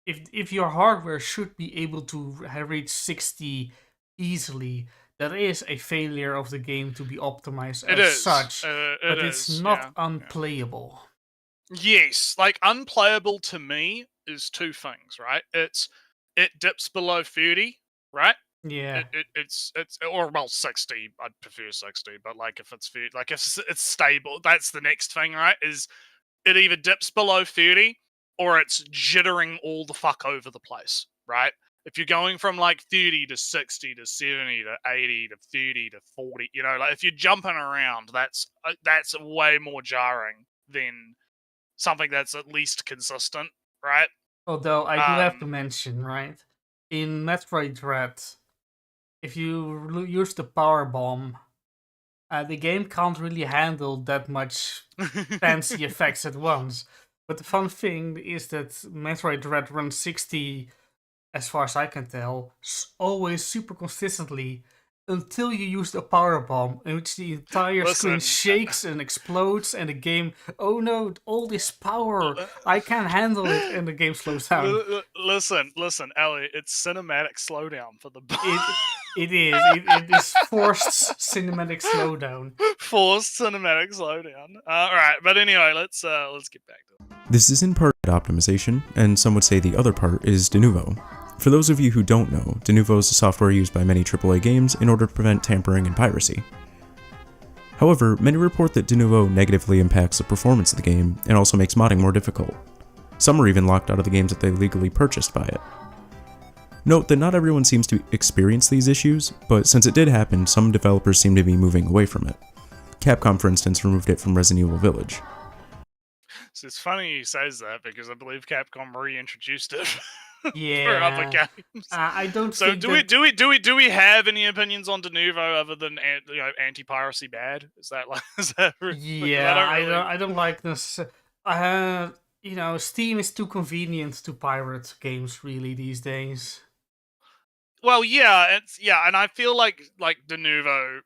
if your hardware should be able to reach 60 easily, that is a failure of the game to be optimized as such. But it's not unplayable. Yes, like unplayable to me is two things, right? It dips below 30, right? Yeah. It's or well 60. I'd prefer 60, but like if it's like if it's stable, that's the next thing, right? Is it either dips below 30 or it's jittering all the fuck over the place, right? If you're going from like 30 to 60 to 70 to 80 to 30 to 40, you know, like if you're jumping around, that's way more jarring than something that's at least consistent, right? Although I do have to mention, right, in Metroid Dread, if you use the power bomb, the game can't really handle that much fancy effects at once. But the fun thing is that Metroid Dread runs 60, as far as I can tell, always super consistently, until you use the power bomb, in which the entire screen shakes and explodes, and the game, oh no, all this power, I can't handle it, and the game slows down. Listen, Ellie, it's cinematic slowdown for the. It is forced cinematic slowdown. Forced cinematic slowdown. All right, but anyway, let's get back to it. This is in part optimization, and some would say the other part is Denovo. For those of you who don't know, Denovo is a software used by many AAA games in order to prevent tampering and piracy. However, many report that Denovo negatively impacts the performance of the game and also makes modding more difficult. Some are even locked out of the games that they legally purchased by it. Note that not everyone seems to experience these issues, but since it did happen, some developers seem to be moving away from it. Capcom, for instance, removed it from Resident Evil Village. So it's funny he says that because I believe Capcom reintroduced it for other Yeah. games. I don't So think do we have any opinions on Denuvo other than anti-piracy bad? Is that like Yeah, really... I don't like this. Steam is too convenient to pirate games really these days. Well, yeah, and I feel like Denuvo.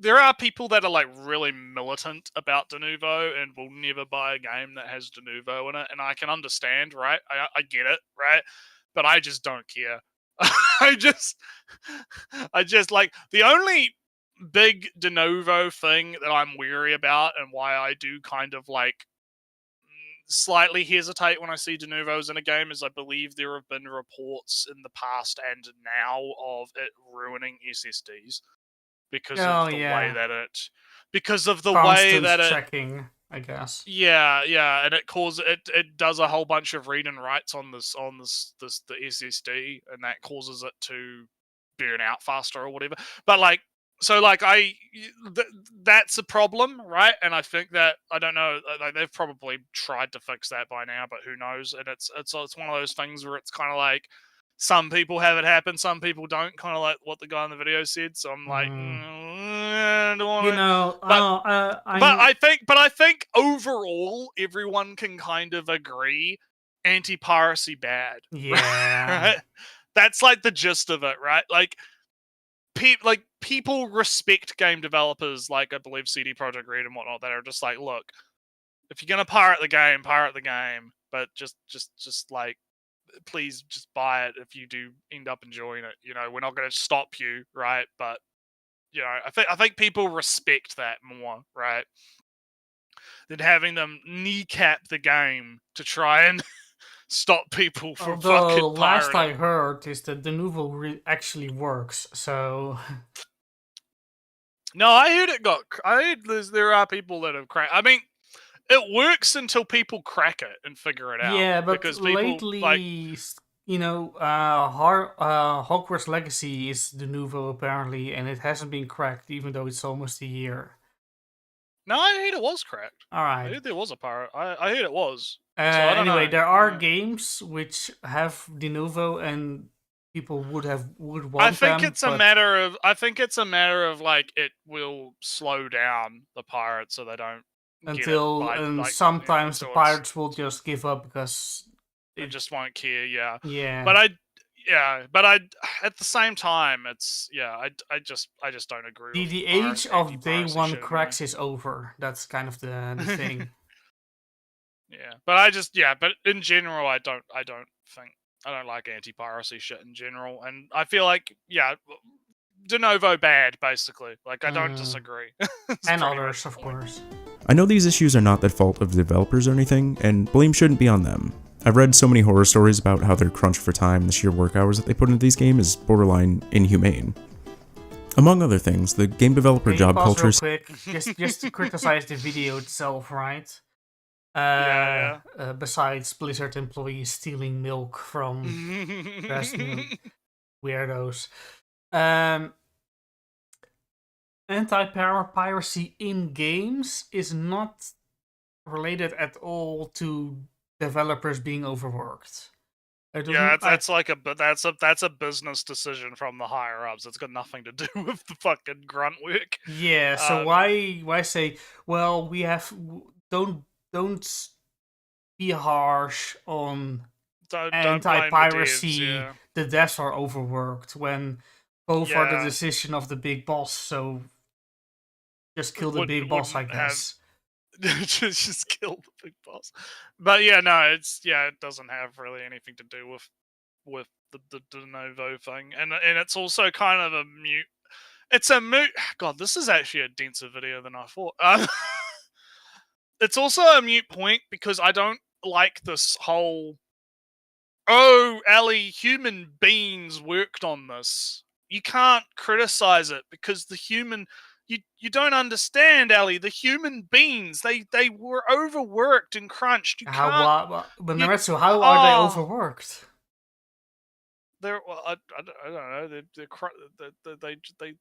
There are people that are like really militant about Denuvo and will never buy a game that has Denuvo in it, and I can understand, right? I get it, right? But I just don't care. I just like the only big Denovo thing that I'm weary about, and why I do kind of like slightly hesitate when I see Denovos in a game, is I believe there have been reports in the past and now of it ruining SSDs because of the way that Constant it checking, I guess. yeah, and it does a whole bunch of read and writes on the SSD, and that causes it to burn out faster or whatever. But like, so like that's a problem, right? And I think that, I don't know, like they've probably tried to fix that by now, but who knows? And it's one of those things where it's kind of like, some people have it happen, some people don't, kind of like what the guy in the video said. So I'm like, I don't want to. But I think overall everyone can kind of agree anti-piracy bad. Yeah. Right? That's like the gist of it, right? Like people respect game developers, like I believe CD Projekt Red and whatnot, that are just like, look, if you're gonna pirate the game, but just like, please just buy it if you do end up enjoying it. You know, we're not going to stop you, right? But you know, I think people respect that more, right, than having them kneecap the game to try and stop people from fucking Although last I pirating. heard is that Denuvo actually works, so No, I heard there are people that have cracked. I mean, it works until people crack it and figure it out. yeah, but Because people like, lately, Hogwarts Legacy is Denuvo apparently, and it hasn't been cracked, even though it's almost a year. no, I heard it was cracked. All I right. heard there was a pirate. I heard it was. So I don't Anyway, know. there are games which have Denuvo, and people would want I think them. it's a matter of like, it will slow down the pirates so they don't Sometimes the until pirates will just give up because they just won't care. Yeah, yeah. but at the same time, it's I just don't agree. The age of day one cracks is over. That's kind of the thing. Yeah, but in general, I don't like anti-piracy shit in general, and I feel like Denovo bad, basically. Like, I don't disagree. And others, of course. I know these issues are not the fault of the developers or anything, and blame shouldn't be on them. I've read so many horror stories about how they're crunched for time, and the sheer work hours that they put into these games is borderline inhumane. Among other things, the game developer job culture... Real quick, just to criticize the video itself, right? Besides Blizzard employees stealing milk from weirdos. Anti-piracy in games is not related at all to developers being overworked. That's a business decision from the higher ups. It's got nothing to do with the fucking grunt work. Yeah, so why say, well, we have don't be harsh on anti-piracy. The devs are overworked when both are the decision of the big boss. So just kill the big boss, I guess. Just kill the big boss. But it doesn't have really anything to do with the Denovo thing, and it's also kind of a mute. It's a moot. God, this is actually a denser video than I thought. It's also a mute point because I don't like this whole, oh, Ellie, human beings worked on this. You can't criticize it because you don't understand, Ali. The human beings, they were overworked and crunched. You can't. But you- Naretsu, how are they overworked? They're well, I don't know.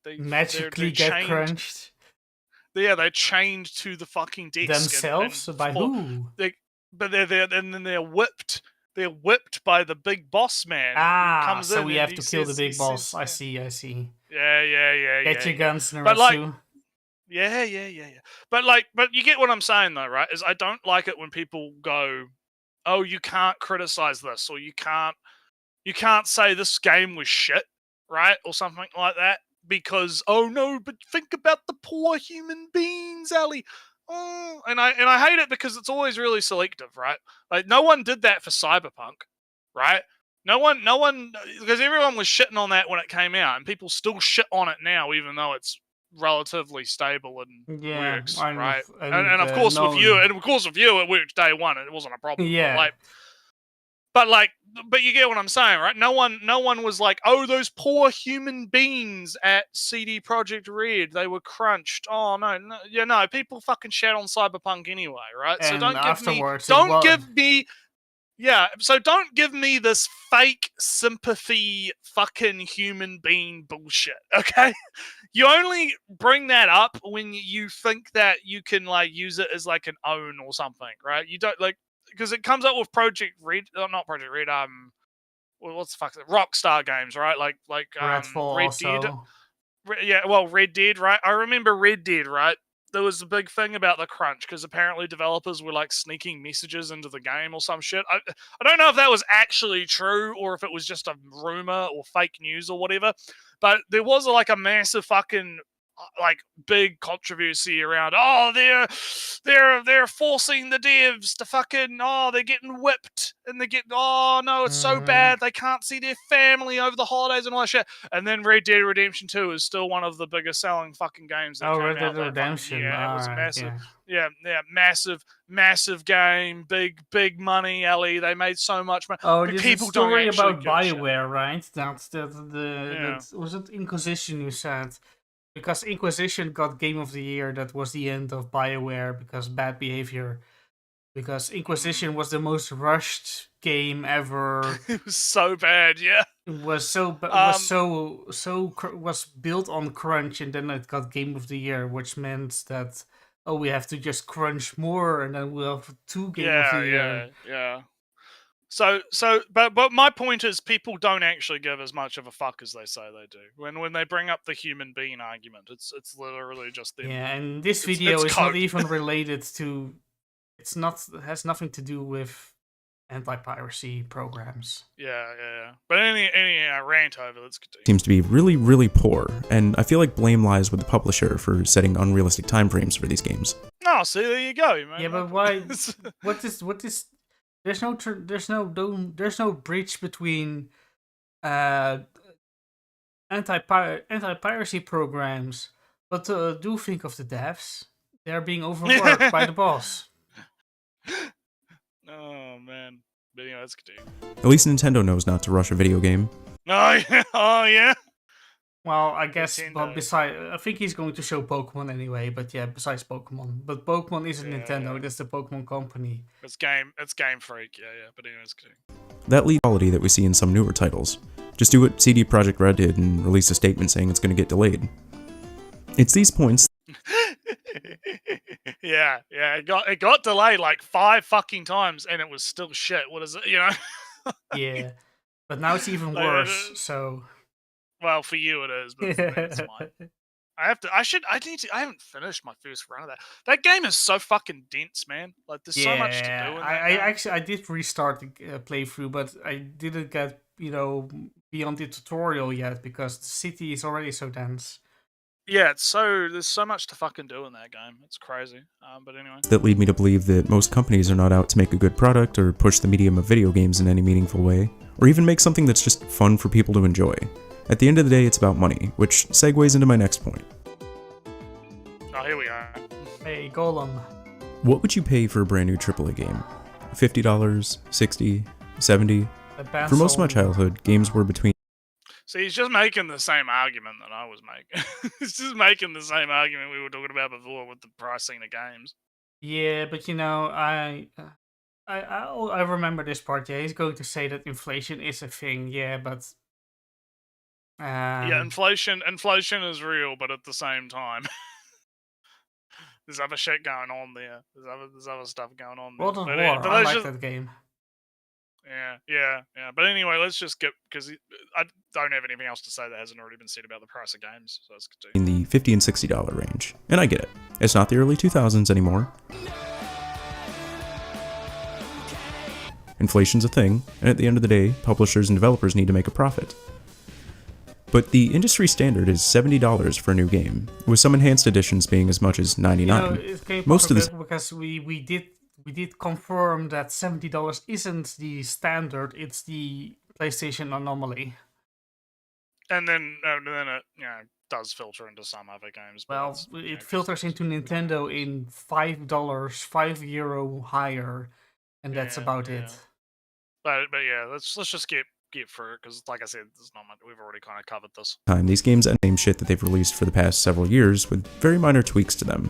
They Magically get chained. crunched Yeah, they're chained to the fucking desk themselves? and By who? But they're whipped. They're whipped by the big boss man. Who comes So in we and have he to kill the says- big he boss. says, I see. Yeah. Get your guns, Naretsu. But like, yeah. But you get what I'm saying though, right? Is I don't like it when people go, "Oh, you can't criticize this," or you can't say this game was shit, right? Or something like that. Because, oh no, but think about the poor human beings, Ali. Oh, and I hate it because it's always really selective, right? Like no one did that for Cyberpunk, right? No one, because everyone was shitting on that when it came out, and people still shit on it now, even though it's relatively stable and works, right? And of course with you, it worked day one, and it wasn't a problem. Yeah. But you get what I'm saying, right? No one was like, oh, those poor human beings at CD Projekt Red, they were crunched. Oh no, people fucking shat on Cyberpunk anyway, right? So And don't give me this fake sympathy fucking human being bullshit, okay? You only bring that up when you think that you can like use it as like an own or something, right? You don't like because it comes up with Project Red, not Project Red. What's the fuck? Rockstar games, right? Like Redfall Red also. Dead. Red Dead, right? I remember Red Dead, right? There was a big thing about the crunch because apparently developers were like sneaking messages into the game or some shit. I don't know if that was actually true or if it was just a rumor or fake news or whatever. But there was like a massive fucking like big controversy around they're forcing the devs to fucking they're getting whipped and it's so bad they can't see their family over the holidays and all that shit. And then Red Dead Redemption 2 is still one of the biggest selling fucking games that came Red out Dead that Redemption. year. It was massive. Yeah. Massive game, big money, Ellie. They made so much money. Oh, but this people is a story don't actually about give a shit. BioWare, right? That was it Inquisition you said? Because Inquisition got Game of the Year, that was the end of BioWare because bad behavior. Because Inquisition was the most rushed game ever. It was so bad, yeah. It was was built on crunch, and then it got Game of the Year, which meant that we have to just crunch more, and then we'll have 2 Game of the Year. Yeah. But my point is, people don't actually give as much of a fuck as they say they do. When they bring up the human being argument, it's literally just them. Yeah, and this video is not even related to. Has nothing to do with anti-piracy programs. Yeah. But any rant over, let's continue. Seems to be really, really poor, and I feel like blame lies with the publisher for setting unrealistic time frames for these games. Oh, see, there you go, man. Yeah, but why? What is? There's no breach between anti-piracy programs, but do think of the devs. They're being overworked by the boss. Oh man, but anyway, let's continue. At least Nintendo knows not to rush a video game. Oh yeah. Well, I guess. Nintendo. Well, I think he's going to show Pokemon anyway. But yeah, besides Pokemon, but Pokemon isn't Nintendo. That's the Pokemon company. It's Game Freak. Yeah. But anyway, let's continue. That lead quality that we see in some newer titles. Just do what CD Projekt Red did and release a statement saying it's going to get delayed. It's these points. Yeah. It got delayed like 5 fucking times, and it was still shit. What is it? Yeah, but now it's even worse. So. Well, for you it is, but for me it's fine. I haven't finished my first run of that. That game is so fucking dense, man. Like there's so much to do in that game. I did restart the playthrough, but I didn't get beyond the tutorial yet because the city is already so dense. Yeah, there's so much to fucking do in that game. It's crazy. But anyway. That lead me to believe that most companies are not out to make a good product or push the medium of video games in any meaningful way, or even make something that's just fun for people to enjoy. At the end of the day, it's about money, which segues into my next point. Oh, here we are. Hey, Golem. What would you pay for a brand new AAA game? $50, $60, $70? For most of my childhood, games were between See, he's just making the same argument that I was making. He's just making the same argument we were talking about before with the pricing of games. Yeah, but you know, I remember this part. Yeah, he's going to say that inflation is a thing. Yeah, but Yeah, inflation is real, but at the same time, there's other shit going on there. There's other stuff going on there. World of But, War. but I let's like just that game. yeah. But anyway, let's just get, because I don't have anything else to say that hasn't already been said about the price of games. So let's continue. In the $50 and $60 range. And I get it. It's not the early 2000s anymore. Inflation's a thing, and at the end of the day, publishers and developers need to make a profit. But the industry standard is $70 for a new game, with some enhanced editions being as much as $99. You know, it came Most of this because we did confirm that $70 isn't the standard; it's the PlayStation anomaly. And then it does filter into some other games. But Well, it filters into Nintendo in $5, €5 higher, and that's about it. But yeah, let's just get through it, because like I said, there's not much. We've already kind of covered this. These games end same shit that they've released for the past several years, with very minor tweaks to them.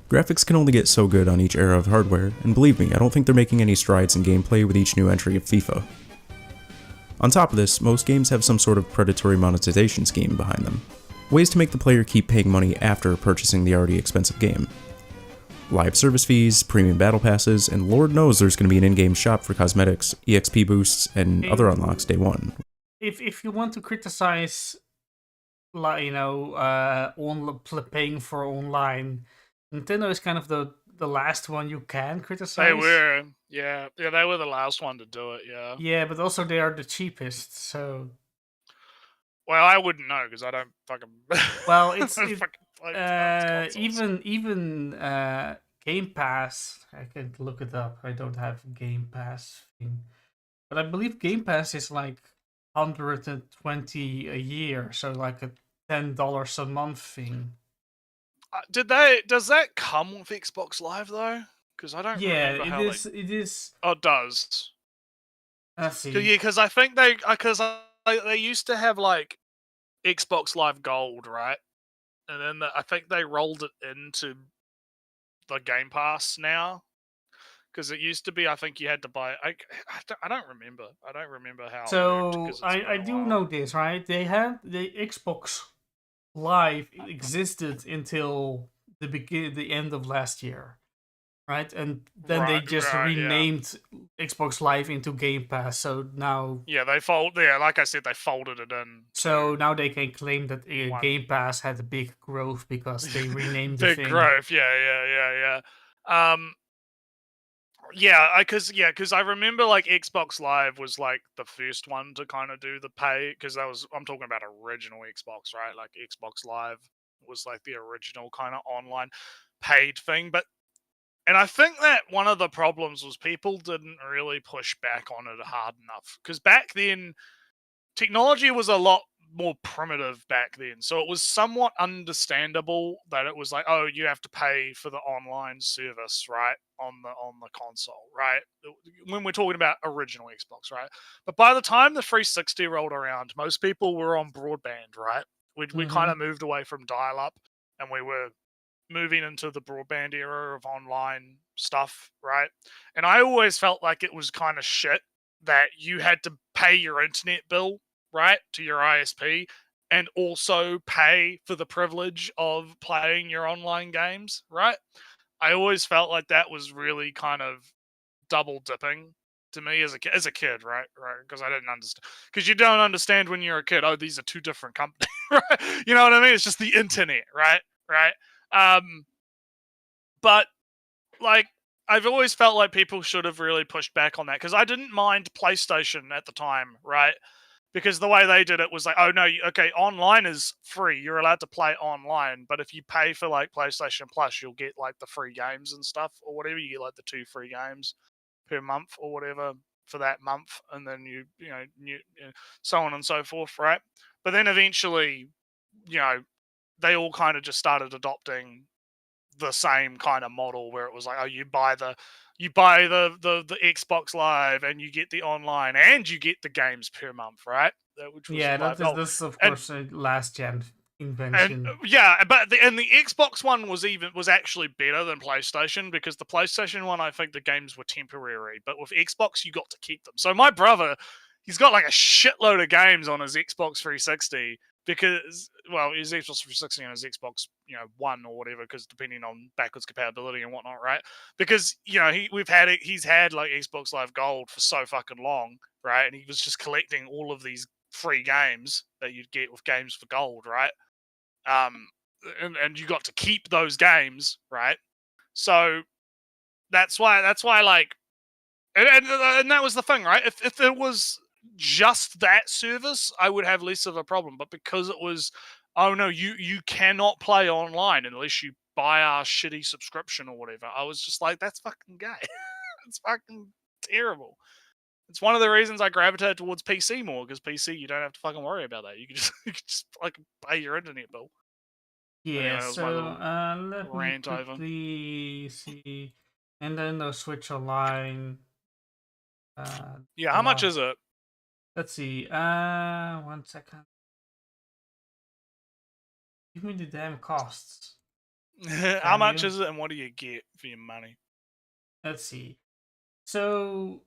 Graphics can only get so good on each era of hardware, and believe me, I don't think they're making any strides in gameplay with each new entry of FIFA. On top of this, most games have some sort of predatory monetization scheme behind them. Ways to make the player keep paying money after purchasing the already expensive game. Live service fees, premium battle passes, and Lord knows there's going to be an in-game shop for cosmetics, EXP boosts, and other unlocks day one. If you want to criticize, like, you know, paying for online, Nintendo is kind of the last one you can criticize. They were, yeah, they were the last one to do it, yeah. Yeah, but also they are the cheapest, so. Well, I wouldn't know because I don't fucking. Well, it's even Game Pass. I can look it up. I don't have Game Pass thing, but I believe Game Pass is like $120 a year, so like a $10 a month thing. Does that come with Xbox Live though? Because I don't. Yeah, remember how it is. Oh, it does. Let's see. Yeah, because I think they used to have like Xbox Live Gold, right? And then I think they rolled it into the Game Pass now. Because it used to be, I think you had to buy. I don't remember. I don't remember how. So it worked, I do know this, right? They had the Xbox Live existed until the end of last year, right? And then they just renamed Xbox Live into Game Pass. So now, yeah, like I said, they folded it in. So now they can claim that Game Pass had a big growth because they renamed the thing. Big growth, yeah. Because I remember like Xbox Live was like the first one to kind of do the pay, because I'm talking about original Xbox, right? Like Xbox Live was like the original kind of online paid thing, and I think that one of the problems was people didn't really push back on it hard enough, because back then technology was a lot more primitive back then, so it was somewhat understandable that it was like, oh, you have to pay for the online service, right, on the console, right, when we're talking about original Xbox, right? But by the time the 360 rolled around, most people were on broadband, right? We kind of moved away from dial-up, and we were moving into the broadband era of online stuff, right? And I always felt like it was kind of shit that you had to pay your internet bill, right, to your ISP, and also pay for the privilege of playing your online games, right? I always felt like that was really kind of double dipping to me as a kid, right? Because I didn't understand. Because you don't understand when you're a kid. Oh, these are two different companies, right? You know what I mean? It's just the internet, right? But like, I've always felt like people should have really pushed back on that, because I didn't mind PlayStation at the time, right? Because the way they did it was like, oh no, okay, online is free. You're allowed to play online, but if you pay for like PlayStation Plus, you'll get like the free games and stuff or whatever. You get like the 2 free games per month or whatever for that month, and then you know, so on and so forth, right? But then eventually, they all kind of just started adopting the same kind of model where it was like, oh, you buy the Xbox Live and you get the online and you get the games per month, right? Which was Yeah, like, that's of course a last gen invention. yeah, but the Xbox one was actually better than PlayStation, because the PlayStation one, I think the games were temporary, but with Xbox you got to keep them. So my brother, he's got like a shitload of games on his Xbox 360 because, well, his Xbox 360 and his Xbox, One or whatever, because depending on backwards compatibility and whatnot, right? Because he's had like Xbox Live Gold for so fucking long, right? And he was just collecting all of these free games that you'd get with games for gold, right? And you got to keep those games, right? So that's why like, and that was the thing, right? If it was just that service, I would have less of a problem. But because it was, oh no, you cannot play online unless you buy our shitty subscription or whatever, I was just like, that's fucking gay. It's fucking terrible. It's one of the reasons I gravitated towards PC more, because PC, you don't have to fucking worry about that. You can just like pay your internet bill. Yeah, anyway, that was my so little let me rant over. quickly see. And then the Switch Online. Yeah, how much is it? Let's see. 1 second. Give me the damn costs. How much is it, and what do you get for your money? Let's see. So,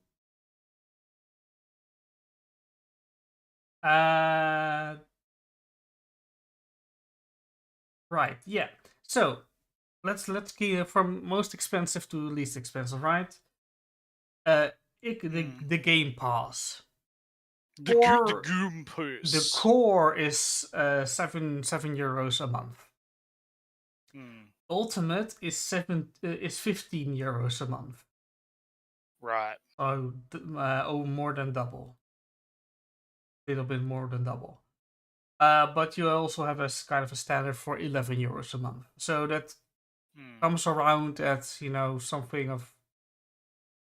right, yeah. So, let's go from most expensive to least expensive, right? The Game Pass. The Goom Pass. The core is seven euros a month. Ultimate is 15 euros a month. Right. Oh, more than double. A little bit more than double. But you also have a kind of a standard for 11 euros a month. So that comes around at, something of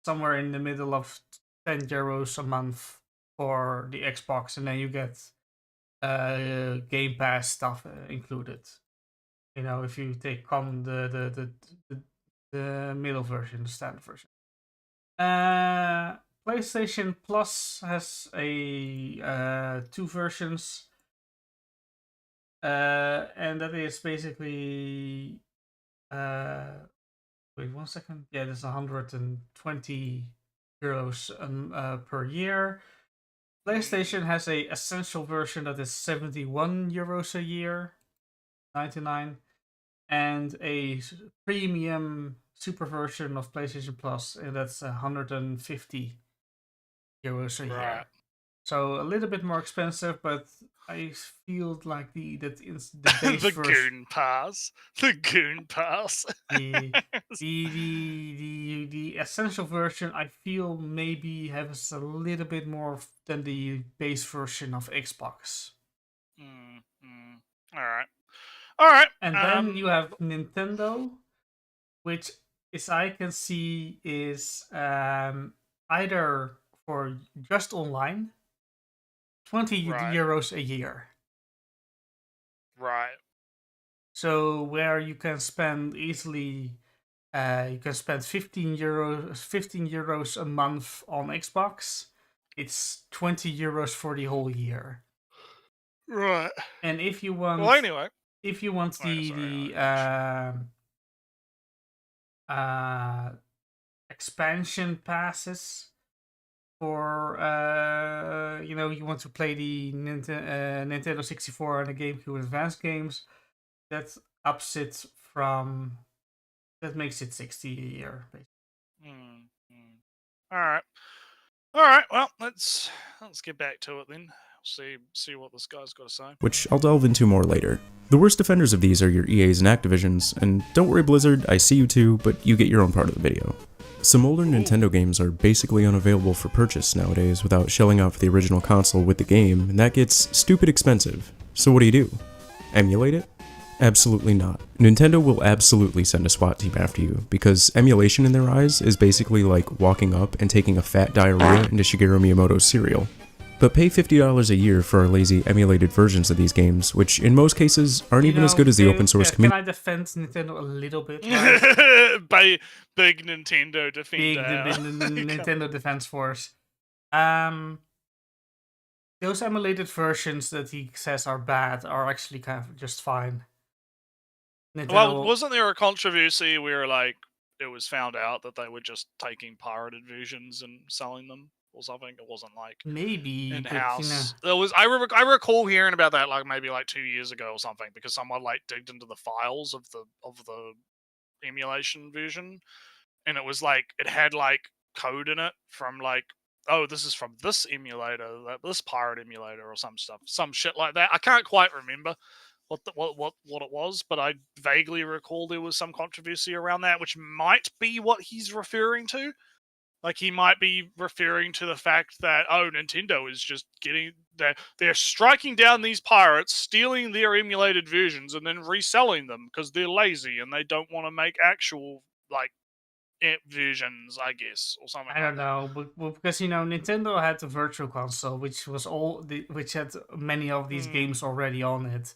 somewhere in the middle of 10 euros a month for the Xbox, and then you get Game Pass stuff included. If you take the middle version, the standard version. PlayStation Plus has a 2 versions, and that is basically wait 1 second. Yeah, there's 120 euros per year. PlayStation has a essential version that is 71 euros a year, 99, and a premium super version of PlayStation Plus, and that's 150 euros a year. So a little bit more expensive, but I feel like the base the version, Goon Pass, the essential version, I feel maybe has a little bit more than the base version of Xbox. All right. And then you have Nintendo, which, as I can see, is either for just online, 20 euros a year. Right. So where you can spend easily, you can spend 15 euros a month on Xbox. It's 20 euros for the whole year. Right. And if you want, if you want expansion passes for you want to play the Nintendo 64 and the GameCube Advance games, that ups it from, that makes it 60 a year basically. All right, well, let's get back to it then. See what this guy's got to say. Which I'll delve into more later. The worst offenders of these are your EAs and Activisions, and don't worry Blizzard, I see you too, but you get your own part of the video. Some older Nintendo games are basically unavailable for purchase nowadays without shelling out for the original console with the game, and that gets stupid expensive. So what do? Emulate it? Absolutely not. Nintendo will absolutely send a SWAT team after you, because emulation in their eyes is basically like walking up and taking a fat diarrhea into Shigeru Miyamoto's cereal. But pay $50 a year for lazy emulated versions of these games, which in most cases aren't even as good as the open source Can community. I defend Nintendo a little bit? Right? By big Nintendo defender. Big Nintendo Defense Force. Those emulated versions that he says are bad are actually kind of just fine. Nintendo... Well, wasn't there a controversy where like it was found out that they were just taking pirated versions and selling them or something? It wasn't like maybe in-house. But, you know... It was. I recall hearing about that like maybe like 2 years ago or something, because someone like digged into the files of the emulation version, and it was like it had like code in it from like, oh, this is from this emulator, this pirate emulator or some stuff, some shit like that. I can't quite remember what it was, but I vaguely recall there was some controversy around that, which might be what he's referring to. Like he might be referring to the fact that, oh, Nintendo is just they're striking down these pirates, stealing their emulated versions, and then reselling them because they're lazy and they don't want to make actual like versions, I guess, or something. I don't know, but because you know Nintendo had the Virtual Console, which was which had many of these games already on it.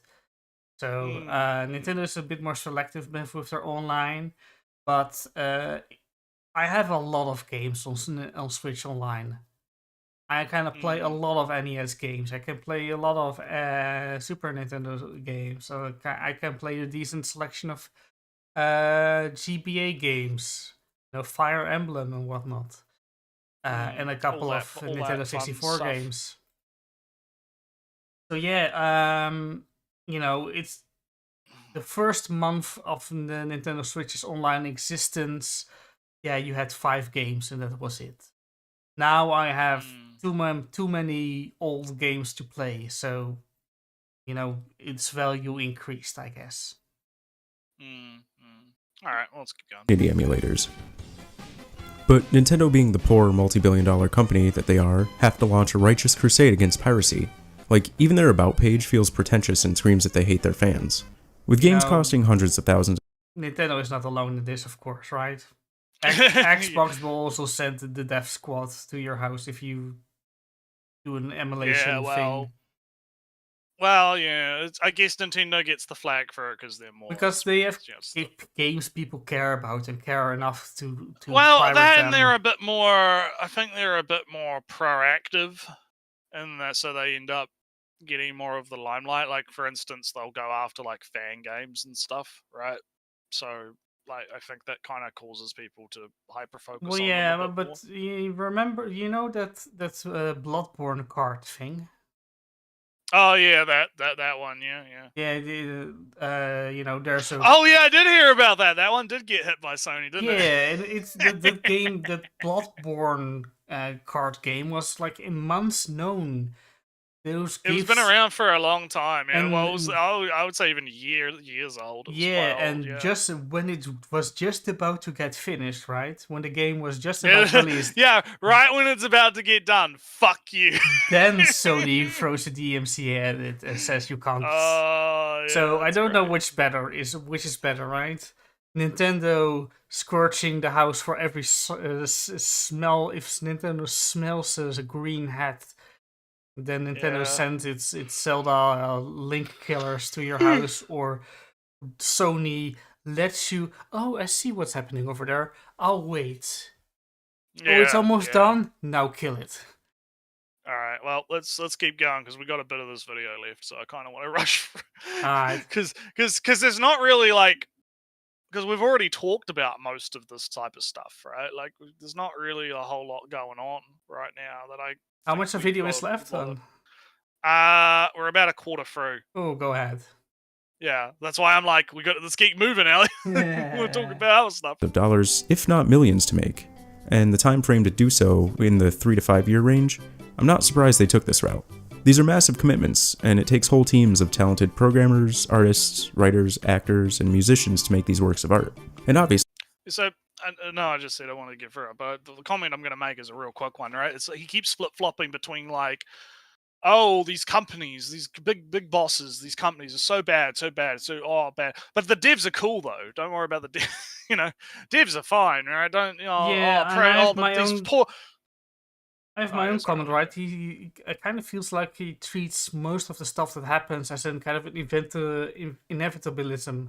So Nintendo is a bit more selective with their online, but I have a lot of games on Switch Online. I kind of play a lot of NES games. I can play a lot of Super Nintendo games. So I can play a decent selection of GBA games, you know, Fire Emblem and whatnot, and a couple of Nintendo 64 games. So yeah, you know, it's the first month of the Nintendo Switch's online existence. Yeah, you had 5 games and that was it. Now I have too many old games to play, so you know its value increased, I guess. All right, well, let's keep going. Emulators. But Nintendo, being the poor multi-billion-dollar company that they are, have to launch a righteous crusade against piracy. Like, even their About page feels pretentious and screams that they hate their fans. With games costing hundreds of thousands. Nintendo is not alone in this, of course, right? Xbox will also send the dev squad to your house if you do an emulation thing. Well, yeah, I guess Nintendo gets the flag for it because they're more... Because they have games people care about and care enough to well, then they're a bit more... I think they're a bit more proactive, and so they end up getting more of the limelight. Like, for instance, they'll go after, like, fan games and stuff, right? So... like, I think that kind of causes people to hyper-focus on them a bit more. You remember, you know that Bloodborne card thing? Oh yeah, that one, yeah. Yeah, you know, there's a... Oh yeah, I did hear about that. That one did get hit by Sony, didn't it? Yeah, and it's the game, the Bloodborne card game was like in months known. It's been around for a long time, yeah. And, well, it was, I would say even years old. Just when it was just about to get finished, right? When the game was just about released. Yeah, right when it's about to get done. Fuck you. Then Sony throws a DMCA at it and says you can't. So I don't know which is better, right? Nintendo scorching the house for every smell. If Nintendo smells a green hat, then Nintendo sends its Zelda Link killers to your house, or Sony lets you... oh, I see what's happening over there. I'll wait. Oh, it's almost done? Now kill it. Alright, well, let's keep going, because we got a bit of this video left, so I kind of want to rush. Alright. Because there's not really, like... because we've already talked about most of this type of stuff, right? Like, there's not really a whole lot going on right now that I... How much of video is left then? We're about a quarter through. Oh, go ahead. Yeah, that's why I'm like, let's keep moving, Ellie. We're talking about our stuff. Of dollars, if not millions, to make, and the time frame to do so in the 3 to 5 year range. I'm not surprised they took this route. These are massive commitments, and it takes whole teams of talented programmers, artists, writers, actors, and musicians to make these works of art. And obviously... So, no, I just said I wanted to get through it, but the comment I'm going to make is a real quick one, right? It's he keeps flip-flopping between, like, oh, these companies, these big bosses, these companies are so bad, bad. But the devs are cool, though. Don't worry about the devs. You know, devs are fine, right? Don't, you know, I have Oh, my yeah, own sorry, comment, I'll right? It kind of feels like he treats most of the stuff that happens as in kind of an inevitabilism.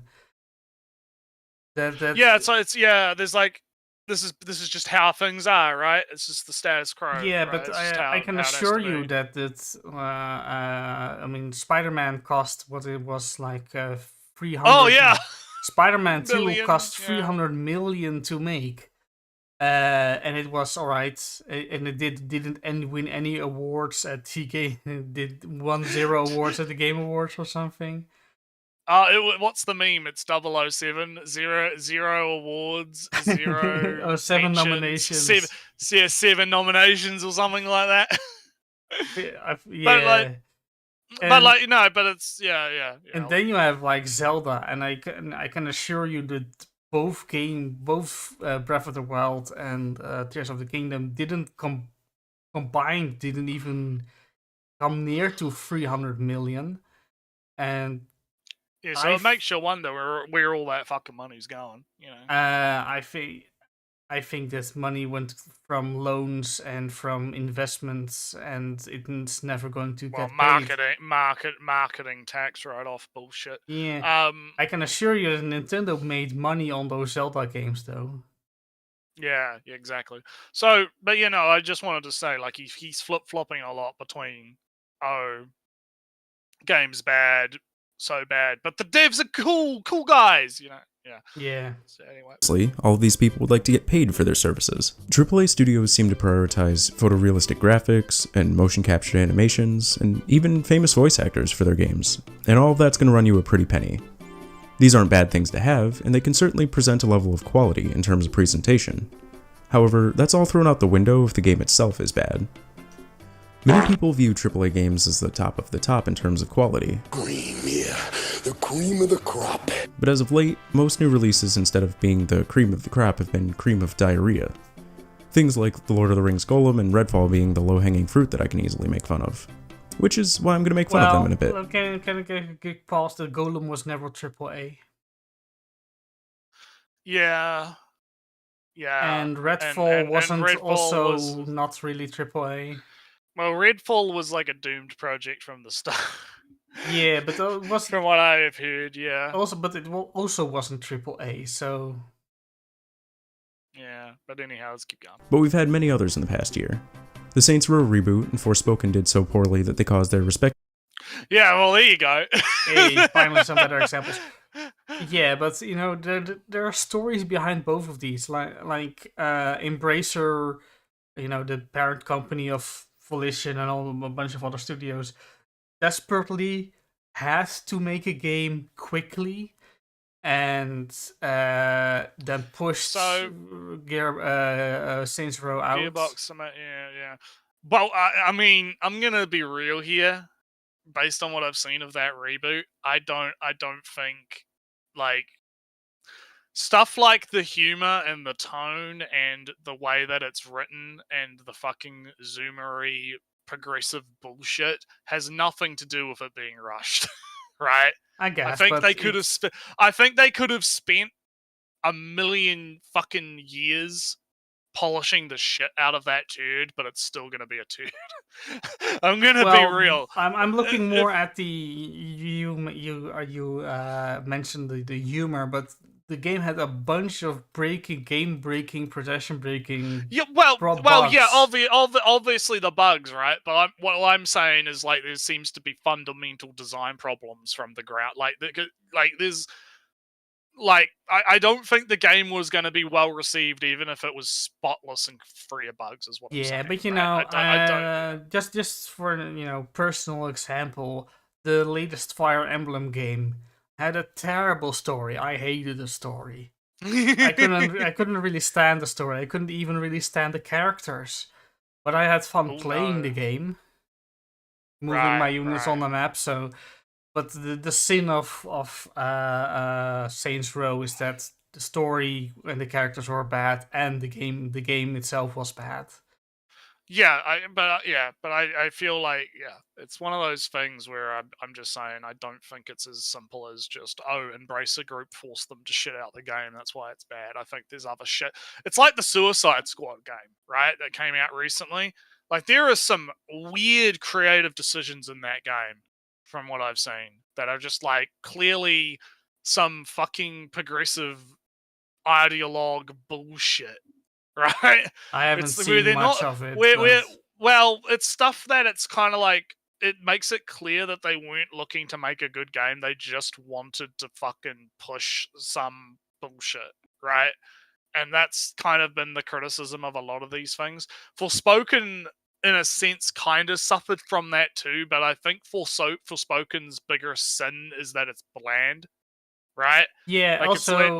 That Yeah, it's yeah. There's like this is just how things are, right? It's just the status quo, yeah, right? but It's just I can how it has assure to you be. that I mean, Spider-Man cost what it was like Oh 300. yeah, Spider-Man 2 million. cost Yeah. 300 million to make. And it was alright, and it didn't win any awards at TK. It did 0 awards at the Game Awards or something. What's the meme? It's 007, zero awards, zero Or 7 mentions, nominations. seven nominations or something like that. But like, Yeah. but And like, no, but it's yeah. and then you have like Zelda, and I can assure you that both Breath of the Wild and Tears of the Kingdom didn't combined didn't even come near to 300 million. And yeah. So it makes you wonder where all that fucking money's going. You know. I think this money went from loans and from investments, and it's never going to Well, get paid. marketing tax write-off bullshit. Yeah, I can assure you that Nintendo made money on those Zelda games, though. Yeah, exactly. So, but I just wanted to say, like, he's flip-flopping a lot between, oh, game's bad, so bad, but the devs are cool guys, Yeah. Yeah. So anyway. Honestly, all of these people would like to get paid for their services. AAA studios seem to prioritize photorealistic graphics and motion captured animations, and even famous voice actors for their games, and all of that's going to run you a pretty penny. These aren't bad things to have, and they can certainly present a level of quality in terms of presentation. However, that's all thrown out the window if the game itself is bad. Many people view AAA games as the top of the top in terms of quality. Cream, yeah. The cream of the crop. But as of late, most new releases instead of being the cream of the crop have been cream of diarrhea. Things like The Lord of the Rings Golem and Redfall being the low-hanging fruit that I can easily make fun of. Which is why I'm going to make fun of them in a bit. Can I get past the Golem was never AAA? Yeah. And Redfall wasn't Redfall also was, not really AAA. well, Redfall was like a doomed project from the start. Yeah, but it was from what I have heard, yeah. Also, but it also wasn't AAA, so Yeah, but anyhow, let's keep going. But we've had many others in the past year. The Saints Row reboot and Forspoken did so poorly that they caused their respective. Yeah, well, there you go. Hey, finally some better examples. Yeah, but there are stories behind both of these, like Embracer, the parent company of Volition and a bunch of other studios, desperately has to make a game quickly, and then pushed Saints Row out. Gearbox, yeah. Well, I mean, I'm gonna be real here. Based on what I've seen of that reboot, I don't think, like, stuff like the humor and the tone and the way that it's written and the fucking zoomery progressive bullshit has nothing to do with it being rushed, right? I guess. I think they could have. I think they could have spent a million fucking years polishing the shit out of that turd, but it's still gonna be a turd. I'm gonna be real. I'm looking more at the you mentioned the humor, but the game had a bunch of game breaking, possession breaking. Yeah, yeah, obviously the bugs, right? But what I'm saying is, like, there seems to be fundamental design problems from the ground. There's. Like, I don't think the game was going to be well received, even if it was spotless and free of bugs, is what I'm saying. Yeah, but I don't. Just for personal example, the latest Fire Emblem game had a terrible story. I hated the story. I couldn't really stand the story. I couldn't even really stand the characters, but I had fun playing the game, moving my units on the map. So. But the sin of Saints Row is that the story and the characters were bad, and the game itself was bad. Yeah, but I feel like it's one of those things where I'm just saying I don't think it's as simple as just Embracer Group forced them to shit out the game, that's why it's bad. I think there's other shit. It's like the Suicide Squad game, right? That came out recently. Like, there are some weird creative decisions in that game, from what I've seen, that are just like clearly some fucking progressive ideologue bullshit, right? I haven't It's where seen they're much not. of it, We're but well, it's stuff that it's kind of like it makes it clear that they weren't looking to make a good game. They just wanted to fucking push some bullshit, right? And that's kind of been the criticism of a lot of these things. Forspoken, in a sense, kind of suffered from that too, but I think Forspoken's bigger sin is that it's bland, right? yeah. Like it's Also,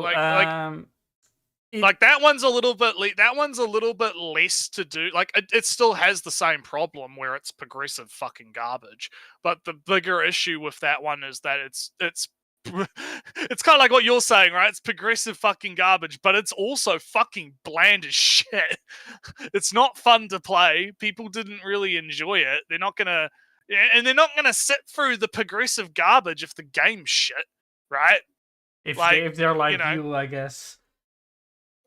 like that one's a little bit that one's a little bit less to do. Like it still has the same problem where it's progressive fucking garbage, but the bigger issue with that one is that it's it's kind of like what you're saying, right? It's progressive fucking garbage, but it's also fucking bland as shit. It's not fun to play. People didn't really enjoy it. They're not gonna, and they're not gonna sit through the progressive garbage if the game's shit, right? if they're like you know, you, I guess.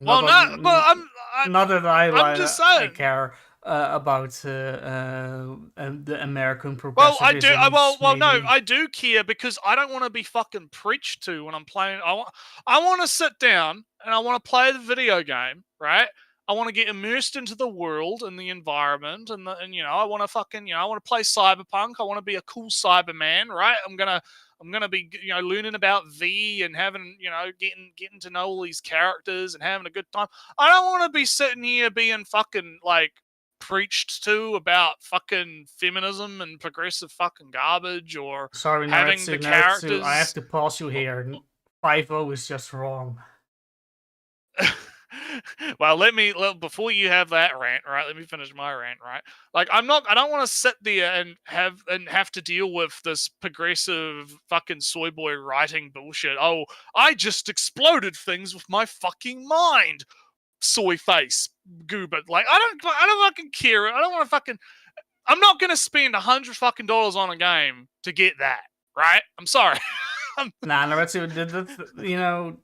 well, Not no, but not that I'm just saying. I care about and the American Well, I do. progressivism. No, I do care because I don't want to be fucking preached to when I'm playing. I want to sit down and I want to play the video game, right? I want to get immersed into the world and the environment, and I want to fucking I want to play Cyberpunk. I want to be a cool Cyberman, right? I'm gonna be learning about V and having getting to know all these characters and having a good time. I don't want to be sitting here being fucking like preached to about fucking feminism and progressive fucking garbage or Sorry, having the Naretsu, characters. I have to pause you here. 5-0 is just wrong. Well, before you have that rant, right? Let me finish my rant, right? Like, I don't want to sit there and have to deal with this progressive fucking soy boy writing bullshit. Oh, I just exploded things with my fucking mind, soy face goober. Like, I don't fucking care. I don't want to fucking. I'm not gonna spend $100 fucking on a game to get that, right? I'm sorry. Nah, Naretsu,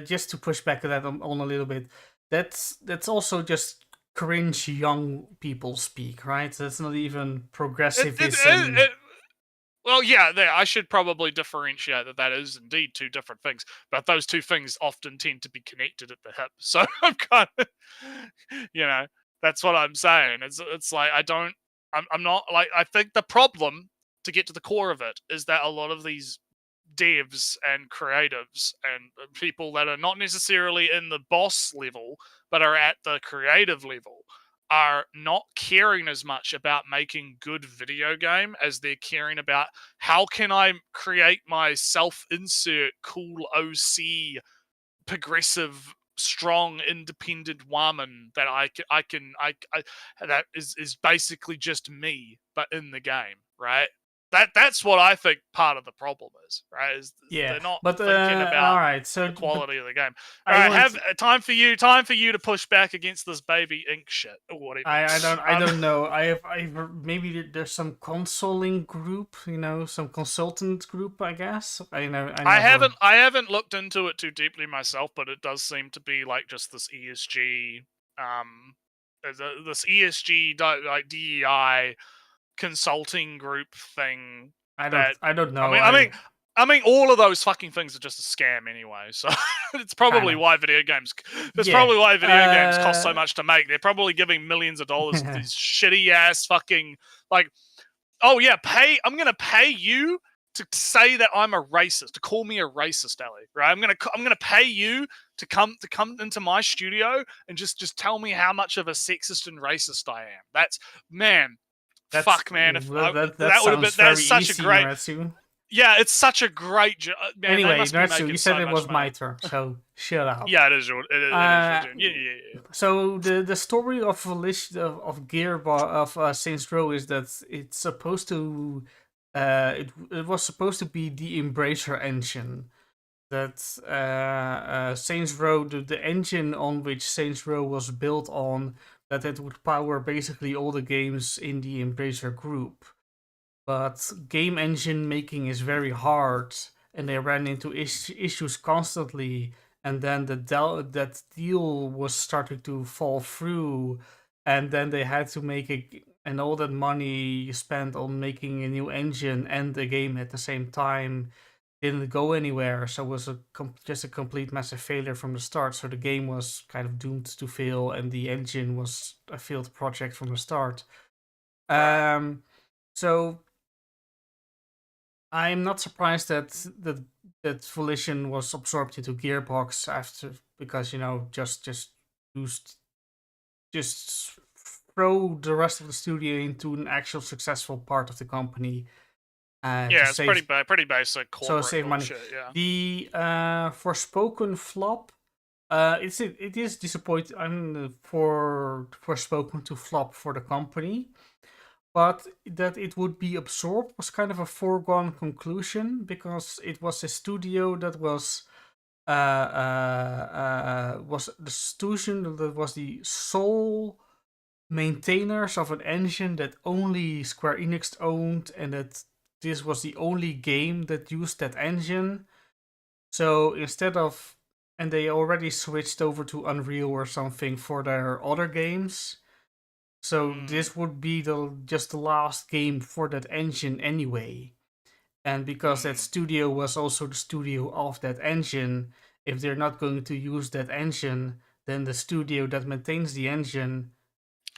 just to push back that on a little bit, that's also just cringe young people speak, right? That's not even progressivism. Well, yeah, I should probably differentiate that is indeed two different things, but those two things often tend to be connected at the hip. So I'm kind of, that's what I'm saying. It's like I'm not like, I think the problem, to get to the core of it, is that a lot of these devs and creatives and people that are not necessarily in the boss level but are at the creative level are not caring as much about making good video game as they're caring about how can I create my self-insert cool OC progressive strong independent woman that I that is basically just me but in the game, right? That's what I think part of the problem is, right? They're not thinking about all right, so the quality of the game. I All right, have time for you to push back against this baby ink shit or whatever. I don't know. I maybe there's some consoling group, some consultant group, I guess. I haven't looked into it too deeply myself, but it does seem to be like just this ESG, like DEI consulting group thing. I don't know. I mean, all of those fucking things are just a scam anyway. So it's probably why video games. That's probably why video games cost so much to make. They're probably giving millions of dollars to these shitty ass fucking like. Oh yeah, I'm gonna pay you to say that I'm a racist, to call me a racist, Ellie. Right? I'm gonna pay you to come into my studio and just tell me how much of a sexist and racist I am. That's man. Fuck, man! If that would have been, that's such a great. Naretsu. Yeah, it's such a great. Man, anyway, Naretsu, you said it was my turn, so shut up. Yeah, it is your. It is your turn. Yeah. So the story of Saints Row is that it's supposed to, it was supposed to be the Embracer engine. That Saints Row, the engine on which Saints Row was built on, that it would power basically all the games in the Embracer group. But game engine making is very hard, and they ran into issues constantly, and then that deal was starting to fall through, and then they had to make and all that money spent on making a new engine and the game at the same time didn't go anywhere. So it was just a complete massive failure from the start. So the game was kind of doomed to fail, and the engine was a failed project from the start. Right. So I'm not surprised that Volition was absorbed into Gearbox after, because just throw the rest of the studio into an actual successful part of the company. Yeah, To it's save, pretty basic corporate save money. bullshit. Yeah. The Forspoken flop. It is disappointing. I'm for Forspoken to flop for the company, but that it would be absorbed was kind of a foregone conclusion, because it was a studio that was the studio that was the sole maintainers of an engine that only Square Enix owned, and that this was the only game that used that engine. So and they already switched over to Unreal or something for their other games. So this would be just the last game for that engine anyway. And because that studio was also the studio of that engine, if they're not going to use that engine, then the studio that maintains the engine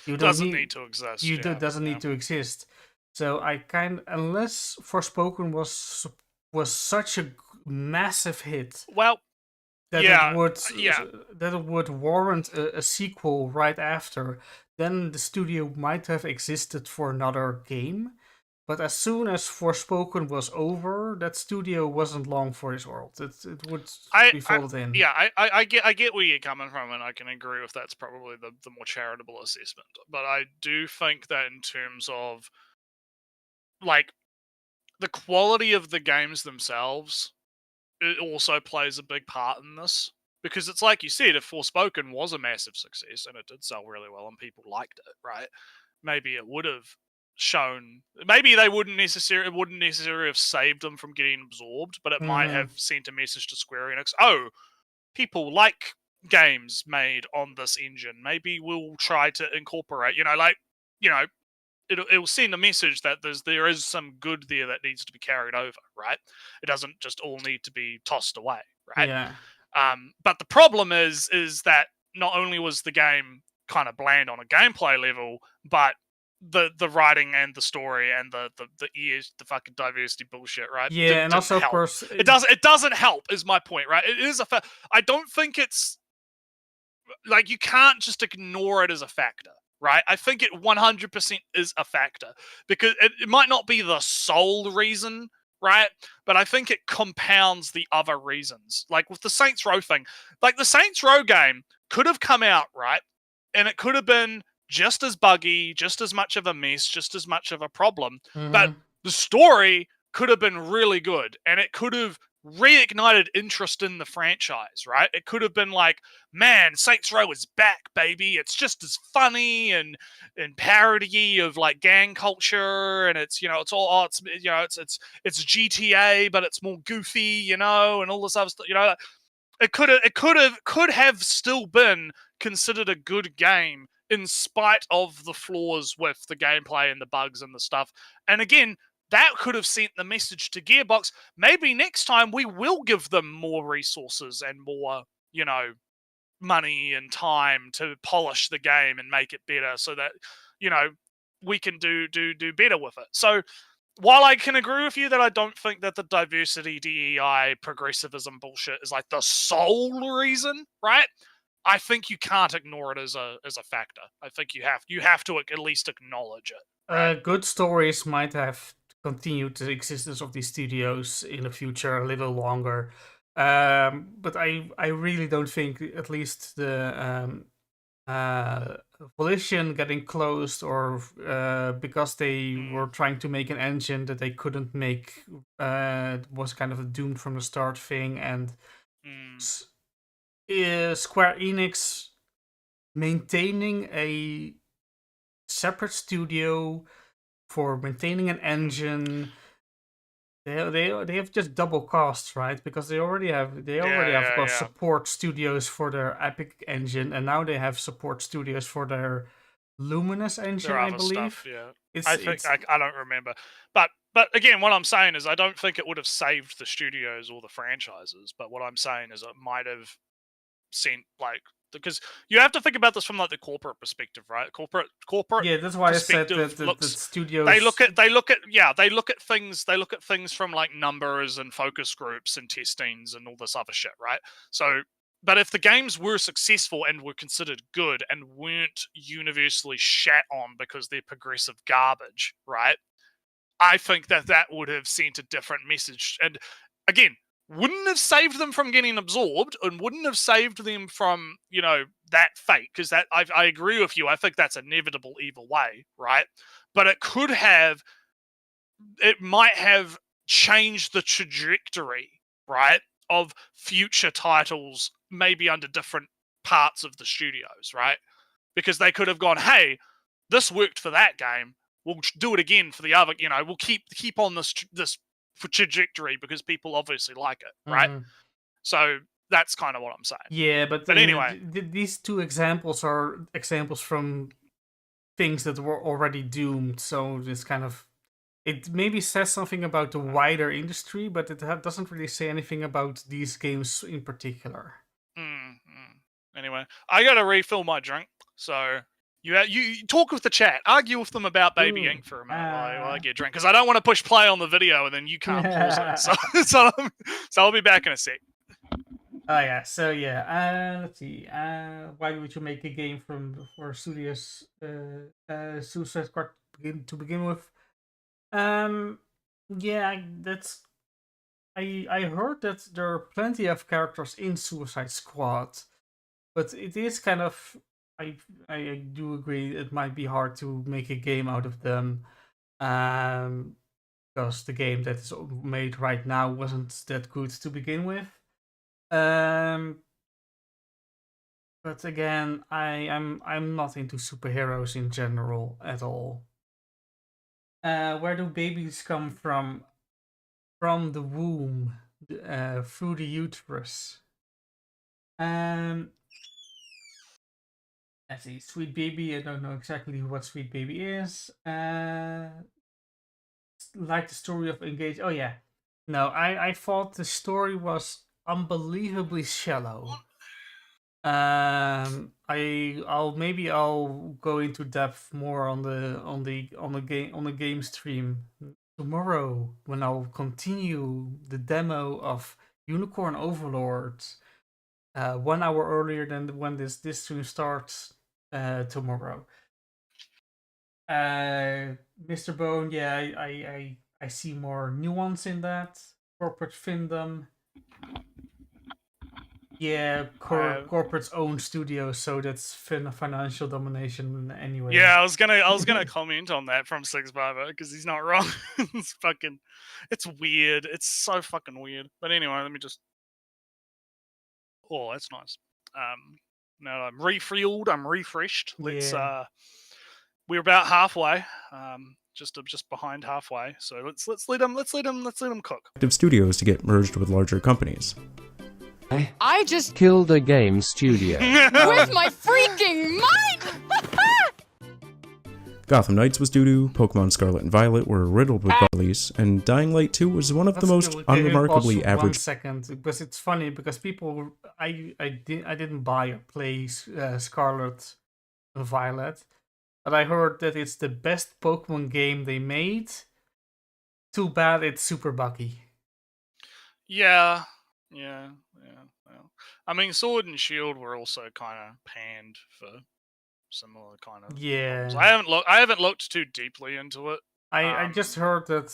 doesn't need to exist. Doesn't need to exist. So unless Forspoken was such a massive hit, well, that it would warrant a sequel right after, then the studio might have existed for another game. But as soon as Forspoken was over, that studio wasn't long for this world. It would be folded in. Yeah, I get where you're coming from, and I can agree with that's probably the more charitable assessment. But I do think that in terms of like the quality of the games themselves, it also plays a big part in this. Because it's like you said, if Forspoken was a massive success and it did sell really well and people liked it, right? Maybe it would have shown. Maybe they wouldn't necessarily have saved them from getting absorbed, but it might have sent a message to Square Enix. Oh, people like games made on this engine. Maybe we'll try to incorporate. It'll send a message that there is some good there that needs to be carried over, right? It doesn't just all need to be tossed away, right? Yeah. But the problem is that not only was the game kind of bland on a gameplay level, but the writing and the story and the fucking diversity bullshit, right? Yeah, and also help. Of course it doesn't help. Is my point, right? It is I don't think it's like you can't just ignore it as a factor. Right, I think it 100% is a factor, because it might not be the sole reason, right? But I think it compounds the other reasons. Like with the Saints Row thing, like the Saints Row game could have come out, right? And it could have been just as buggy, just as much of a mess, just as much of a problem. But the story could have been really good, and it could have reignited interest in the franchise, right? It could have been like, man, Saints Row is back, baby. It's just as funny and parody of like gang culture, and it's it's GTA, but it's more goofy, and all this other stuff. It could have still been considered a good game in spite of the flaws with the gameplay and the bugs and the stuff. And again, that could have sent the message to Gearbox. Maybe next time we will give them more resources and more, money and time to polish the game and make it better, so that, we can do better with it. So while I can agree with you that I don't think that the diversity, DEI, progressivism bullshit is like the sole reason, right? I think you can't ignore it as a factor. I think you have to at least acknowledge it. Right? Good stories might have continued the existence of these studios in the future a little longer, but I really don't think, at least the Volition getting closed, or because they were trying to make an engine that they couldn't make, was kind of a doomed from the start thing, and Square Enix maintaining a separate studio for maintaining an engine. They have just double costs, right? Because they already have of course support studios for their Epic engine, and now they have support studios for their Luminous engine, There are I other believe. stuff, yeah. It's I think I don't remember, but again, what I'm saying is I don't think it would have saved the studios or the franchises. But what I'm saying is it might have sent like because you have to think about this from like the corporate perspective, right? Corporate yeah. That's why I said perspective that looks. studios. They look at things from like numbers and focus groups and testings and all this other shit, right? So, but if the games were successful and were considered good and weren't universally shat on because they're progressive garbage, right? I think that would have sent a different message. And again, wouldn't have saved them from getting absorbed and wouldn't have saved them from, that fate. Because I agree with you. I think that's inevitable either way, right? But it might have changed the trajectory, right, of future titles, maybe under different parts of the studios, right? Because they could have gone, hey, this worked for that game. We'll do it again for the other. We'll keep on this trajectory because people obviously like it, right? Mhm. So that's kind of what I'm saying. Yeah, but anyway, these two examples are examples from things that were already doomed. So this kind of it maybe says something about the wider industry, but it doesn't really say anything about these games in particular. Anyway, I gotta refill my drink, so you talk with the chat, argue with them about Baby Ink for a minute while I get a drink, because I don't want to push play on the video and then you can't pause it. So I'll be back in a sec. Oh yeah, so yeah, let's see. Why would you make a game for Studios Suicide Squad to begin with? Yeah, that's I heard that there are plenty of characters in Suicide Squad, but it is kind of I do agree it might be hard to make a game out of them, because the game that is made right now wasn't that good to begin with. But again, I'm not into superheroes in general at all. Where do babies come from? From the womb, through the uterus. Let's see, Sweet Baby. I don't know exactly what Sweet Baby is. Like the story of Engage. Oh yeah, no, I thought the story was unbelievably shallow. I'll go into depth more on the game stream tomorrow when I'll continue the demo of Unicorn Overlord 1 hour earlier than when this stream starts tomorrow. Mr. Bone, yeah, I see more nuance in that. Corporate fandom. Yeah, corporate's own studios, so that's financial domination anyway. Yeah, I was gonna comment on that from Six Barber because he's not wrong. It's weird. It's so fucking weird. But anyway, let me just. Oh, that's nice. Now I'm refueled. I'm refreshed. Let's. We're about halfway. Just behind halfway. So let's let him cook. Studios to get merged with larger companies. I just killed a game studio. With my freaking mind! Gotham Knights was doo-doo, Pokemon Scarlet and Violet were riddled with release, and Dying Light 2 was one of the most unremarkably average. 1 second, because it's funny because people I didn't buy or play Scarlet and Violet, but I heard that it's the best Pokemon game they made. Too bad it's super buggy. Yeah. Well, I mean, Sword and Shield were also kind of panned for similar kind of. Yeah. Problems. I haven't looked too deeply into it. I just heard that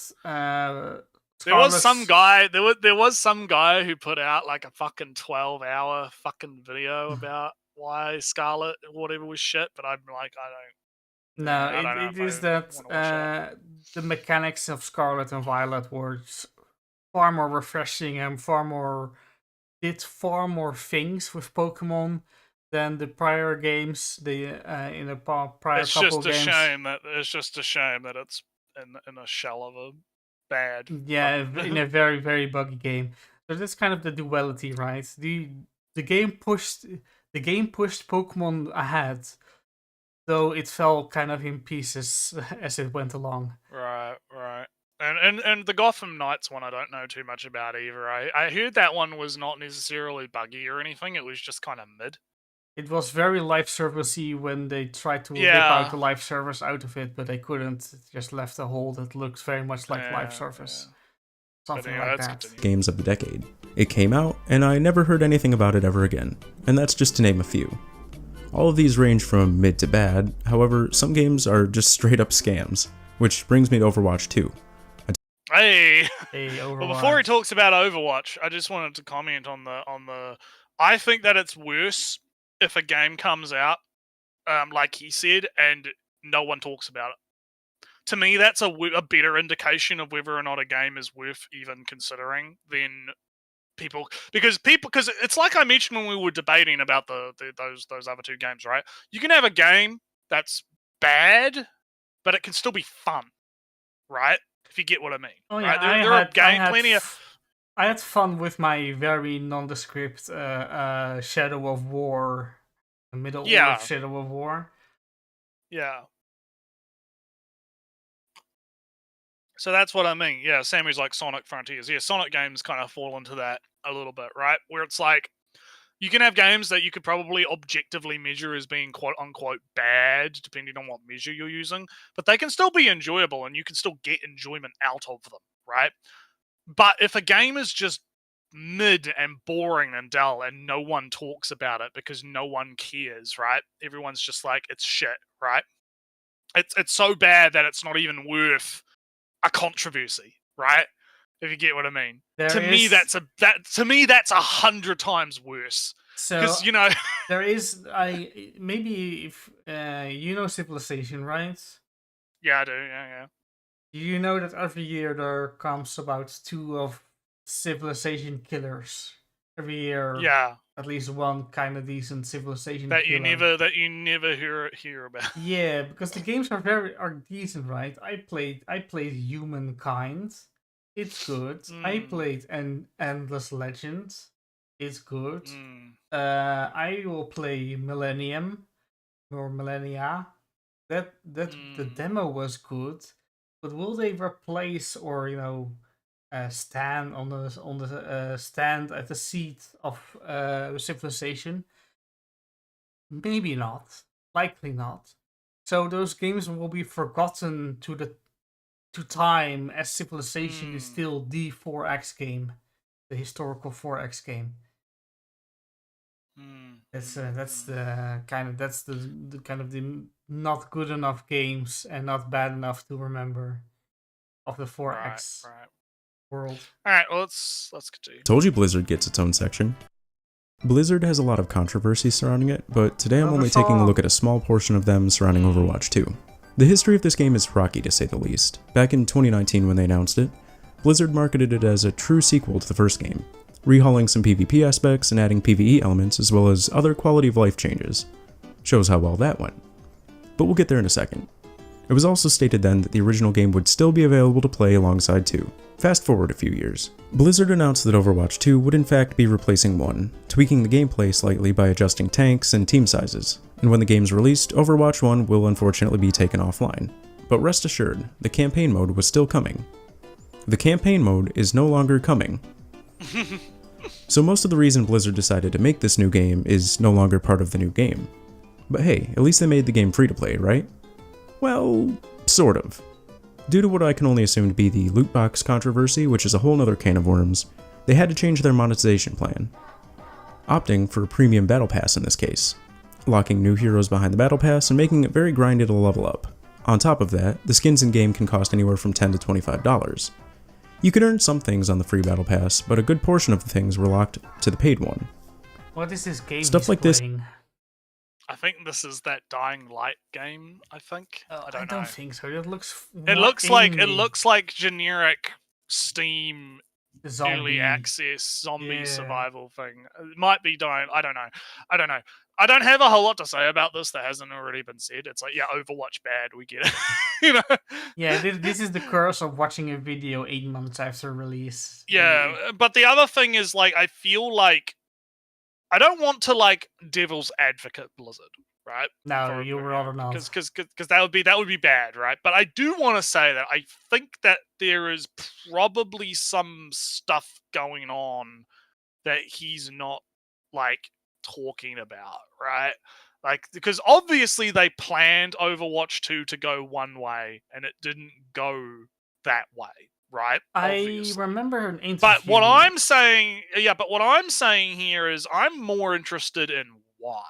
there was some guy who put out like a fucking 12-hour fucking video about why Scarlet whatever was shit, but I'm like I don't. No, it is that the mechanics of Scarlet and Violet were far more refreshing and did far more things with Pokemon than the prior games. In the prior it's couple just games. It's just a shame that it's in a shell of a bad. Yeah, in a very very buggy game. So that's kind of the duality, right? The game pushed Pokemon ahead, though it fell kind of in pieces as it went along. Right. And the Gotham Knights one I don't know too much about either. I heard that one was not necessarily buggy or anything. It was just kind of mid. It was very live servicey when they tried to rip out Yeah. the live service out of it, but they couldn't. It just left a hole that looked very much like live Yeah, service. yeah. Something anyway, like let's that. continue. Games of the decade. It came out, and I never heard anything about it ever again, and that's just to name a few. All of these range from mid to bad, however, some games are just straight up scams, which brings me to Overwatch 2. Hey. Hey, Well, before he Overwatch. talks about Overwatch, I just wanted to comment on the. I think that it's worse if a game comes out, like he said, and no one talks about it. To me, that's a better indication of whether or not a game is worth even considering than people, because it's like I mentioned when we were debating about those other two games, right? You can have a game that's bad, but it can still be fun, right? If you get what I mean. Oh Right? yeah, There are plenty of. I had fun with my very nondescript Shadow of War, Middle Yeah. Earth Shadow of War. Yeah. So that's what I mean. Yeah, Sammy's like Sonic Frontiers. Yeah, Sonic games kind of fall into that a little bit, right? Where it's like, you can have games that you could probably objectively measure as being quote unquote bad, depending on what measure you're using, but they can still be enjoyable and you can still get enjoyment out of them, right? But if a game is just mid and boring and dull and no one talks about it because no one cares, right? Everyone's just like, it's shit, right? It's so bad that it's not even worth a controversy, right? If you get what I mean. To me, that's 100 times worse. So Because you know, there is maybe if you know Civilization, right? yeah, I do, yeah. You know that every year there comes about 2 of Civilization killers. Every year, Yeah, at least one kind of decent Civilization that killer. you never hear about. Yeah, because the games are decent, right? I played Humankind. It's good. I played Endless Legends. It's good. I will play Millennium or Millennia. That the demo was good, but will they replace or stand on the stand at the seat of Civilization? Maybe not. Likely not. So those games will be forgotten to time as Civilization is still the 4X game, the historical 4X game. That's the kind of the not good enough games and not bad enough to remember of the 4X world. All right, well let's continue. Told you Blizzard gets its own section. Blizzard has a lot of controversy surrounding it, but today I'm only taking a look at a small portion of them surrounding Overwatch 2. The history of this game is rocky to say the least. Back in 2019 when they announced it, Blizzard marketed it as a true sequel to the first game, rehauling some PvP aspects and adding PvE elements as well as other quality of life changes. Shows how well that went. But we'll get there in a second. It was also stated then that the original game would still be available to play alongside 2. Fast forward a few years. Blizzard announced that Overwatch 2 would in fact be replacing 1, tweaking the gameplay slightly by adjusting tanks and team sizes, and when the game's released, Overwatch 1 will unfortunately be taken offline. But rest assured, the campaign mode was still coming. The campaign mode is no longer coming. So most of the reason Blizzard decided to make this new game is no longer part of the new game. But hey, at least they made the game free to play, right? Well, sort of. Due to what I can only assume to be the loot box controversy, which is a whole nother can of worms, they had to change their monetization plan, opting for a premium battle pass in this case, locking new heroes behind the battle pass and making it very grindy to level up. On top of that, the skins in-game can cost anywhere from $10 to $25. You could earn some things on the free battle pass, but a good portion of the things were locked to the paid one. What is this game Stuff like this. I think this is that Dying Light game. I think. I don't know. think so. It looks. It looks like generic Steam early access zombie survival thing. It might be Dying. I don't know. I don't have a whole lot to say about this that hasn't already been said. It's like, yeah, Overwatch bad. We get it. You know. Yeah, this is the curse of watching a video 8 months after release. Yeah, but the other thing is, like, I feel like I don't want to, like, devil's advocate Blizzard, right? No, you would rather not. Because that would be bad, right? But I do want to say that I think that there is probably some stuff going on that he's not like talking about, right? Like, because obviously they planned Overwatch 2 to go one way and it didn't go that way, right? I Obviously. remember an interview. But what I'm saying, but what I'm saying here is I'm more interested in why.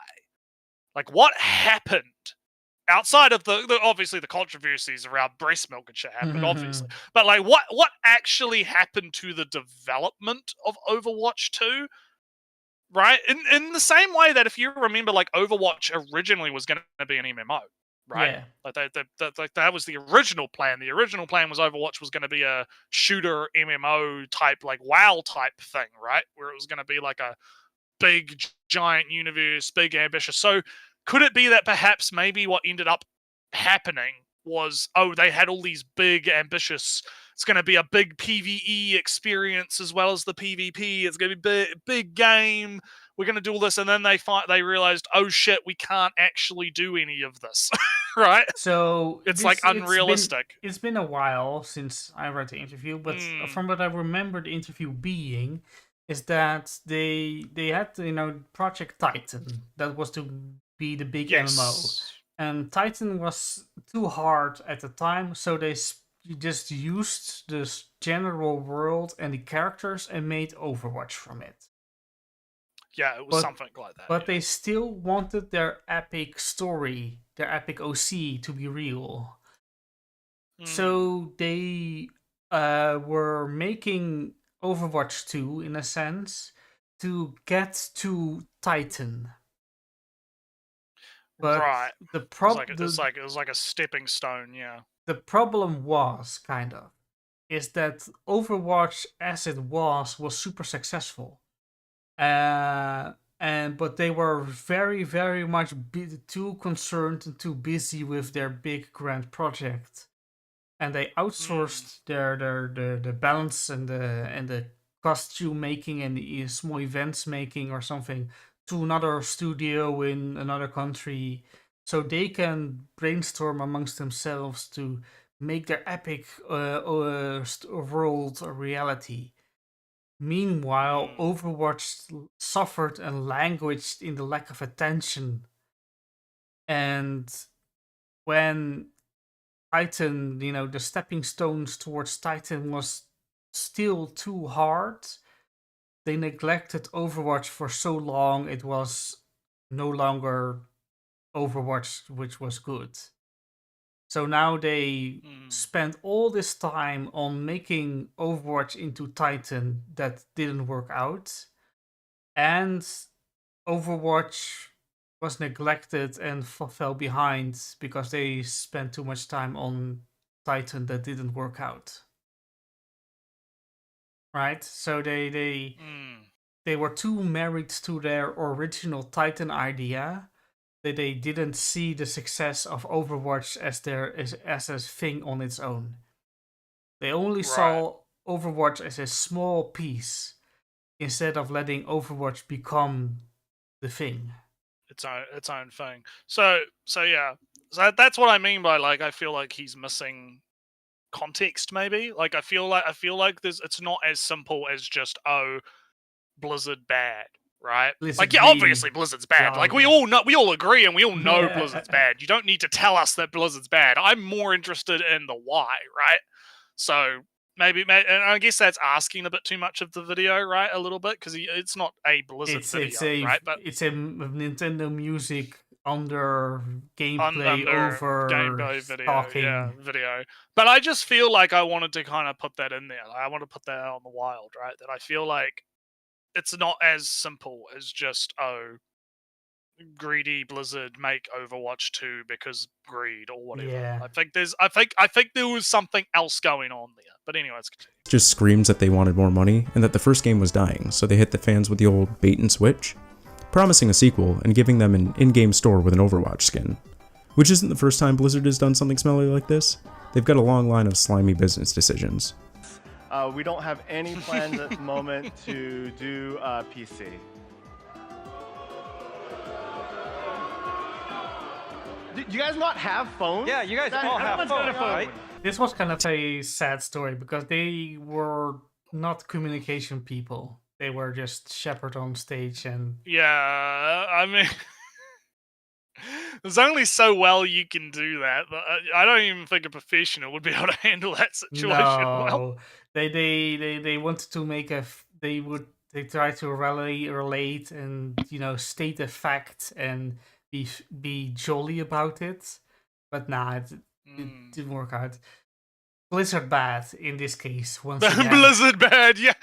Like, what happened outside of the obviously the controversies around breast milk and shit happened, obviously. But like, what actually happened to the development of Overwatch 2? Right? In the same way that if you remember, like, Overwatch originally was going to be an MMO, right? Yeah. Like that was the original plan. The original plan was Overwatch was going to be a shooter MMO type, like WoW type thing, right? Where it was going to be like a big giant universe, big ambitious. So could it be that perhaps maybe what ended up happening was, they had all these big ambitious, it's going to be a big PvE experience as well as the PvP, it's going to be big game, we're going to do all this, and then they realized, oh shit, we can't actually do any of this. Right? So it's like unrealistic. It's been a while since I read the interview, but from what I remember the interview being is that they had, Project Titan, that was to be the big MMO. And Titan was too hard at the time, so they just used this general world and the characters and made Overwatch from it. Yeah, it was something like that. But they still wanted their epic story, their epic OC to be real. So they were making Overwatch 2, in a sense, to get to Titan. But right. The problem, it was like a stepping stone, yeah. The problem was is that Overwatch as it was super successful, but they were very, very much too concerned and too busy with their big grand project, and they outsourced the balance and the costume making and the small events making or something to another studio in another country, so they can brainstorm amongst themselves to make their epic world a reality. Meanwhile, Overwatch suffered and languished in the lack of attention. And when Titan, the stepping stones towards Titan was still too hard, they neglected Overwatch for so long, it was no longer Overwatch which was good. So now they spent all this time on making Overwatch into Titan that didn't work out. And Overwatch was neglected and fell behind because they spent too much time on Titan that didn't work out. Right? So they were too married to their original Titan idea that they didn't see the success of Overwatch as a thing on its own. They only saw Overwatch as a small piece instead of letting Overwatch become the thing. Its own thing. So yeah. So that's what I mean by, like, I feel like he's missing context, maybe. Like, I feel like it's not as simple as just, Blizzard bad, right? Blizzard obviously Blizzard's bad. Like, we all agree and we all know Blizzard's bad. You don't need to tell us that Blizzard's bad. I'm more interested in the why, right? So maybe, and I guess that's asking a bit too much of the video, right? A little bit, because it's not a Blizzard video, right? But it's a Nintendo Music under gameplay over gameplay video, talking. video. But I just feel like I wanted to kind of put that in there. Like, I want to put that out on the wild, right? That I feel like it's not as simple as just, greedy Blizzard make Overwatch 2 because greed or whatever. Yeah. I think there was something else going on there. But anyway, let's continue. Just screams that they wanted more money and that the first game was dying, so they hit the fans with the old bait and switch, promising a sequel and giving them an in-game store with an Overwatch skin. Which isn't the first time Blizzard has done something smelly like this. They've got a long line of slimy business decisions. We don't have any plans at the moment to do PC. Do you guys not have phones? Yeah, you guys all have phones, right? This was kind of a sad story because they were not communication people. They were just shepherd on stage and... Yeah, I mean... There's only so well you can do that. I don't even think a professional would be able to handle that situation well. No, they wanted to make they try to relate and state a fact and be jolly about it, but nah, it didn't work out. Blizzard bad in this case. Once again. Blizzard bad, yeah.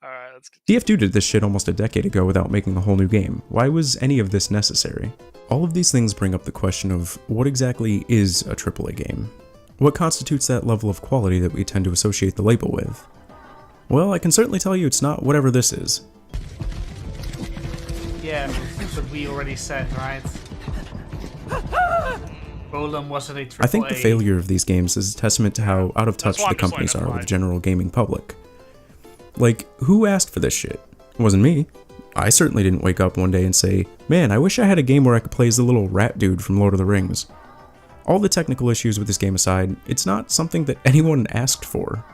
Alright, let's get... TF2 did this shit almost a decade ago without making a whole new game. Why was any of this necessary? All of these things bring up the question of what exactly is a AAA game? What constitutes that level of quality that we tend to associate the label with? Well, I can certainly tell you it's not whatever this is. Yeah, but we already said, right? Golem wasn't a AAA. I think the failure of these games is a testament to how out of touch the companies are with the general gaming public. Like, who asked for this shit? It wasn't me. I certainly didn't wake up one day and say, man, I wish I had a game where I could play as the little rat dude from Lord of the Rings. All the technical issues with this game aside, it's not something that anyone asked for.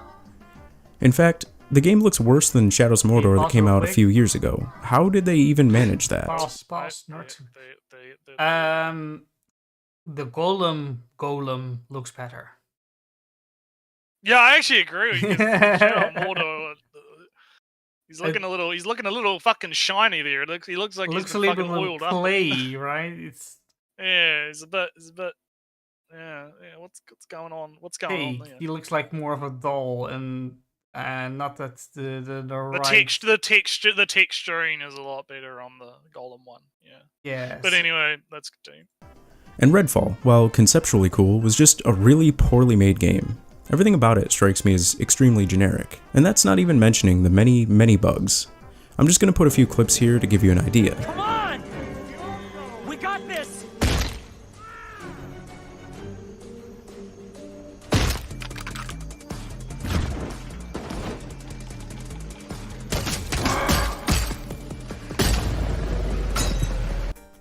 In fact, the game looks worse than Shadows of Mordor that came out a few years ago. How did they even manage that? The Golem looks better. Yeah, I actually agree with you. Shadow of Mordor, he's looking a little fucking shiny there. He looks like he's been fucking oiled up. Play, right? It's a bit. Yeah. What's going on? What's going on there? He looks like more of a doll, and not that the right... the texturing is a lot better on the Golem one. Yeah. Yeah. But anyway, let's continue. And Redfall, while conceptually cool, was just a really poorly made game. Everything about it strikes me as extremely generic, and that's not even mentioning the many, many bugs. I'm just gonna put a few clips here to give you an idea. Come on! We got this!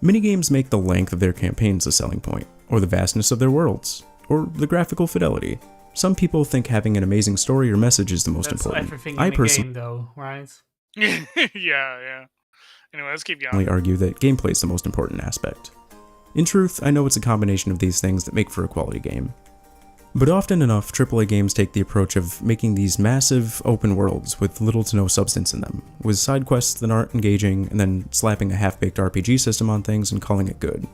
Minigames make the length of their campaigns a selling point, or the vastness of their worlds, or the graphical fidelity. Some people think having an amazing story or message is the most important. Everything in the game, though, right? yeah. Anyway, let's keep going. Argue that gameplay is the most important aspect. In truth, I know it's a combination of these things that make for a quality game. But often enough, AAA games take the approach of making these massive open worlds with little to no substance in them, with side quests that aren't engaging, and then slapping a half-baked RPG system on things and calling it good.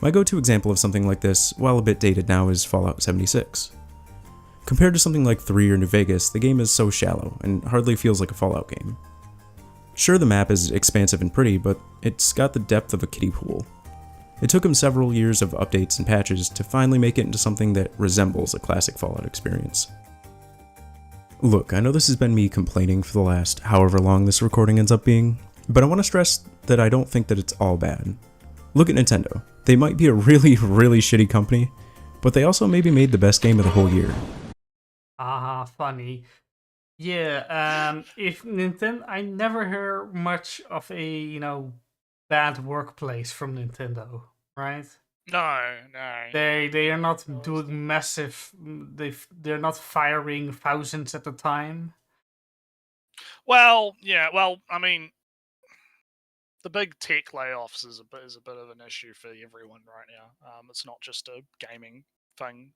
My go-to example of something like this, while a bit dated now, is Fallout 76. Compared to something like 3 or New Vegas, the game is so shallow, and hardly feels like a Fallout game. Sure, the map is expansive and pretty, but it's got the depth of a kiddie pool. It took them several years of updates and patches to finally make it into something that resembles a classic Fallout experience. Look, I know this has been me complaining for the last however long this recording ends up being, but I want to stress that I don't think that it's all bad. Look at Nintendo. They might be a really, really shitty company, but they also maybe made the best game of the whole year. Funny. Yeah, if Nintendo, I never hear much of a, bad workplace from Nintendo, right? No. They are not doing massive, they're not firing thousands at a time. Well, I mean, the big tech layoffs is a bit of an issue for everyone right now. It's not just a gaming thing.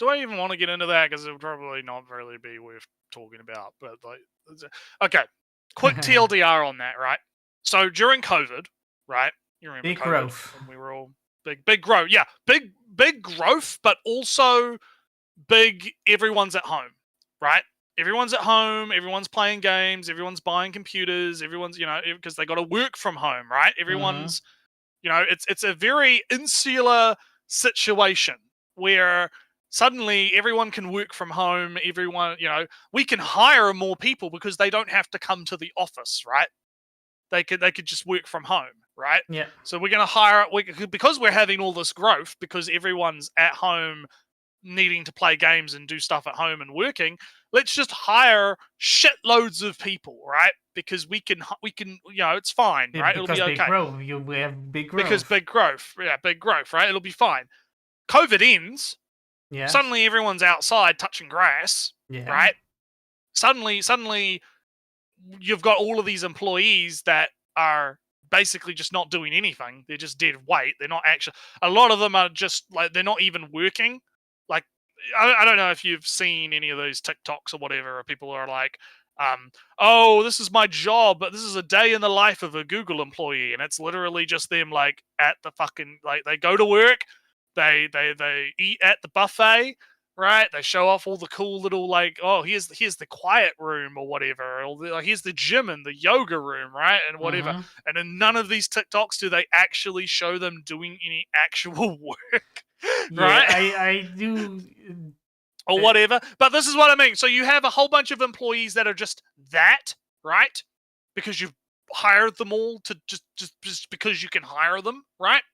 Do I even want to get into that? Because it would probably not really be worth talking about. But okay, quick TLDR on that, right? So during COVID, right? You remember big COVID, growth. when we were all big growth. Yeah, big growth, but also big. Everyone's at home, right? Everyone's at home. Everyone's playing games. Everyone's buying computers. Everyone's because they got to work from home, right? Everyone's it's a very insular situation where suddenly everyone can work from home. Everyone, we can hire more people because they don't have to come to the office, right? They could just work from home, right? Yeah. So we're going to hire because we're having all this growth because everyone's at home needing to play games and do stuff at home and working. Let's just hire shitloads of people, right? Because we can, it's fine, right? It'll Because be big okay. growth. We have big growth. Because big growth, right? It'll be fine. COVID ends. Yes. Suddenly, everyone's outside touching grass, Yeah. right? Suddenly, you've got all of these employees that are basically just not doing anything. They're just dead weight. They're not actually. A lot of them are just like they're not even working. Like I don't know if you've seen any of those TikToks or whatever. Where people are like, "Oh, this is my job, but this is a day in the life of a Google employee," and it's literally just them like at the fucking like they go to work, they eat at the buffet. Right, they show off all the cool little like, oh, here's the quiet room or whatever, or like, here's the gym and the yoga room, right, and whatever. Mhm. And in none of these TikToks do they actually show them doing any actual work, right? Yeah, I do. Or whatever. But this is what I mean. So you have a whole bunch of employees that are just that, right? Because you've hired them all to just because you can hire them, right?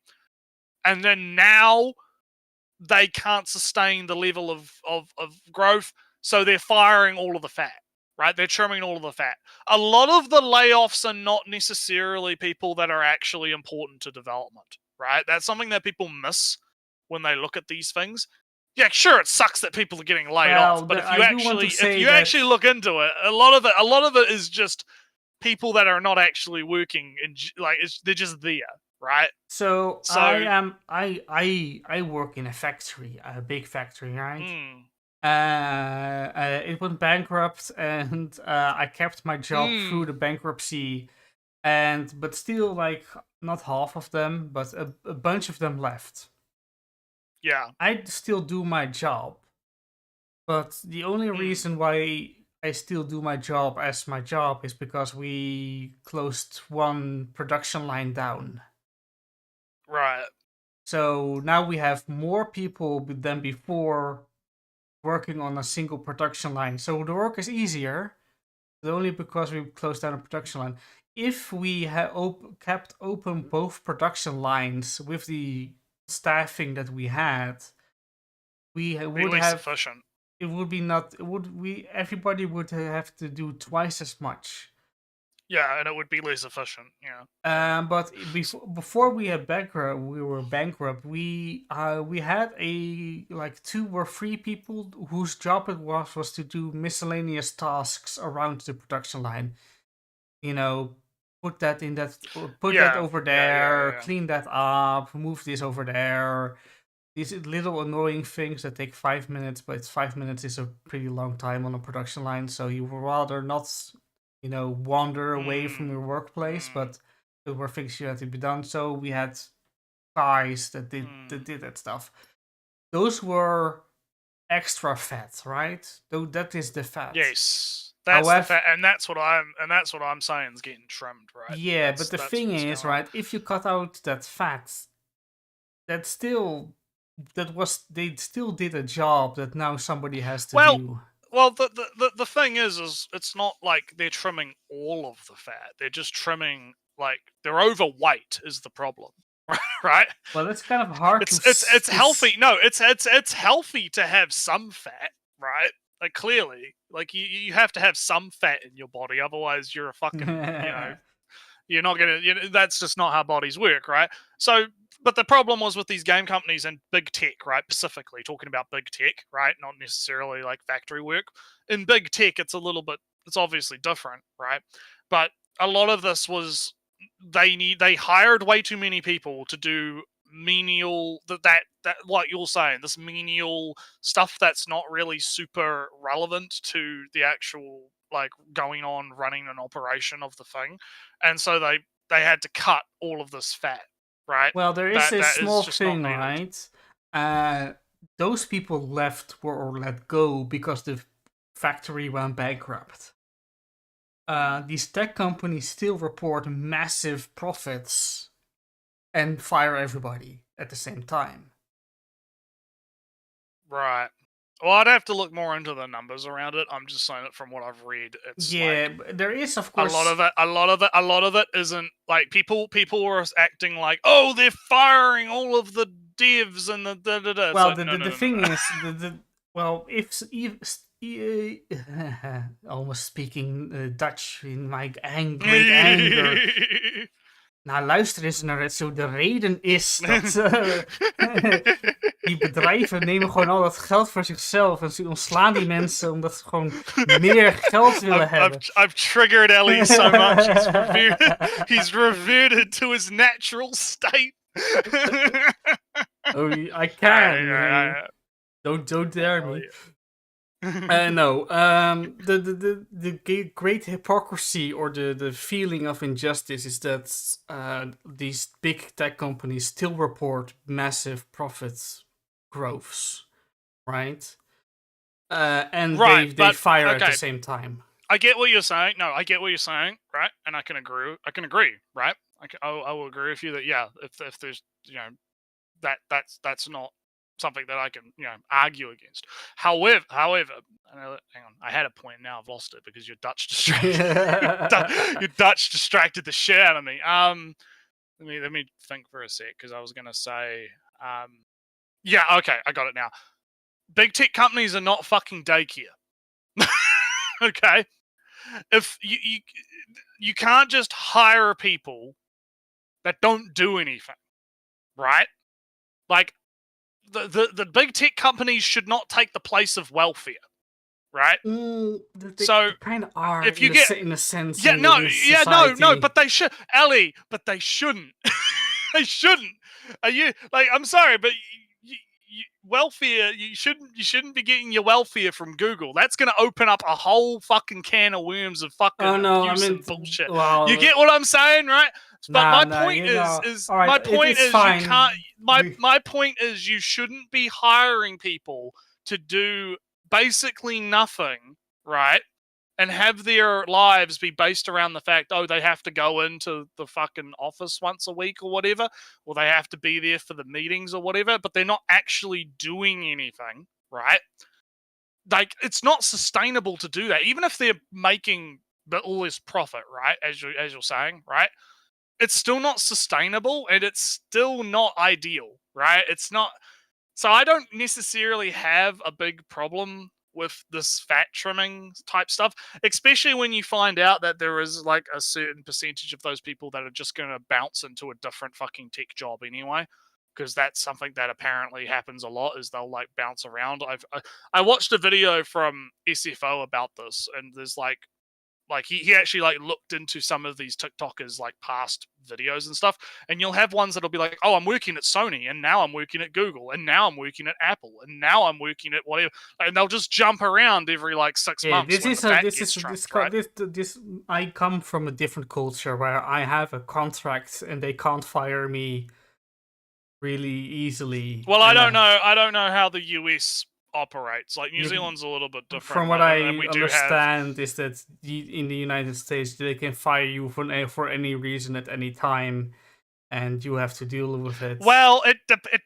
And then now they can't sustain the level of growth, so they're firing all of the fat, right? They're trimming all of the fat. A lot of the layoffs are not necessarily people that are actually important to development, right? That's something that people miss when they look at these things. Yeah, sure, it sucks that people are getting laid off, but if you actually look into it, a lot of it is just people that are not actually working, and like they're just there. Right. So I work in a factory, a big factory, right? It went bankrupt, and I kept my job through the bankruptcy, but still, like, not half of them, but a bunch of them left. Yeah. I still do my job, but the only reason why I still do my job as my job is because we closed one production line down. Right. So now we have more people than before working on a single production line. So the work is easier, but only because we closed down a production line. If we had kept open both production lines with the staffing that we had, we would have sufficient. It would be not. It would we everybody would have to do twice as much. Yeah, and it would be less efficient. Yeah. But before we were bankrupt. We had like 2 or 3 people whose job it was to do miscellaneous tasks around the production line. Put that in that, put that over there, clean that up, move this over there. These little annoying things that take 5 minutes, but 5 minutes is a pretty long time on a production line. So you would rather not, wander away from your workplace, but there were things you had to be done. So we had guys that did that stuff. Those were extra fat, right? Though that is the fat. Yes, that's the fat, and that's what I'm saying is getting trimmed, right? Yeah, but the thing is, right? If you cut out that fat, they still did a job that now somebody has to do. Well, the thing is it's not like they're trimming all of the fat. They're just trimming, like, they're overweight is the problem, right? Well, it's kind of hard. It's healthy. No, it's healthy to have some fat, right? Like, clearly, like you have to have some fat in your body, otherwise you're a fucking you're not gonna. That's just not how bodies work, right? So. But the problem was with these game companies and big tech, right? Specifically talking about big tech, right? Not necessarily like factory work. In big tech, it's obviously different, right? But a lot of this was they hired way too many people to do menial that what you're saying, this menial stuff that's not really super relevant to the actual like going on running an operation of the thing, and so they had to cut all of this fat. Right. Well, there is a small thing, right? Those people left or let go because the factory went bankrupt. These tech companies still report massive profits and fire everybody at the same time. Right. Well, I'd have to look more into the numbers around it. I'm just saying it from what I've read. It's there is, of course, a lot of it isn't like people were acting like, oh, they're firing all of the devs and the da-da-da. It's Well, like, the no. thing is, well, almost speaking Dutch in my great anger. Nou, luister eens naar het zo. De reden is dat die bedrijven nemen gewoon al dat geld voor zichzelf en ze ontslaan die mensen omdat ze gewoon meer geld willen hebben. I've triggered Ellie so much. He's reverted to his natural state. Oh, I can. Don't dare me. No, the great hypocrisy or the feeling of injustice is that these big tech companies still report massive profit growths, right? And they fire at the same time. I get what you're saying. No, I get what you're saying, right? And I can agree. Right? I will agree with you that if there's that's not something that I can argue against. However, hang on, I had a point, now I've lost it because your Dutch distracted. Your Dutch distracted the shit out of me. Let me think for a sec, because I was gonna say, okay, I got it now. Big tech companies are not fucking daycare. Okay, if you can't just hire people that don't do anything, right? Like, the big tech companies should not take the place of welfare, right? They kind of are. If you in a sense. No, but they should, Ellie. But they shouldn't. They shouldn't. Are you like? I'm sorry, but welfare. You shouldn't be getting your welfare from Google. That's going to open up a whole fucking can of worms of fucking abuse and bullshit. Well, you get what I'm saying, right? But my point is my point is fine. you can't. My point is you shouldn't be hiring people to do basically nothing, right? And have their lives be based around the fact, they have to go into the fucking office once a week or whatever, or they have to be there for the meetings or whatever, but they're not actually doing anything, right? Like, it's not sustainable to do that, even if they're making all this profit, right? As you're saying, right? It's still not sustainable, and it's still not ideal, right? It's not. So I don't necessarily have a big problem with this fat trimming type stuff, especially when you find out that there is like a certain percentage of those people that are just going to bounce into a different fucking tech job anyway, because that's something that apparently happens a lot, is they'll like bounce around. I watched a video from SFO about this, and there's like he actually like looked into some of these TikTokers like past videos and stuff, and you'll have ones that'll be like, I'm working at Sony, and now I'm working at Google, and now I'm working at Apple, and now I'm working at whatever, and they'll just jump around every like 6 months. I come from a different culture where I have a contract and they can't fire me really easily. Well, I don't know how the US operates. Like, New Zealand's a little bit different. From what I understand is that in the United States they can fire you for any reason at any time, and you have to deal with it. Well, it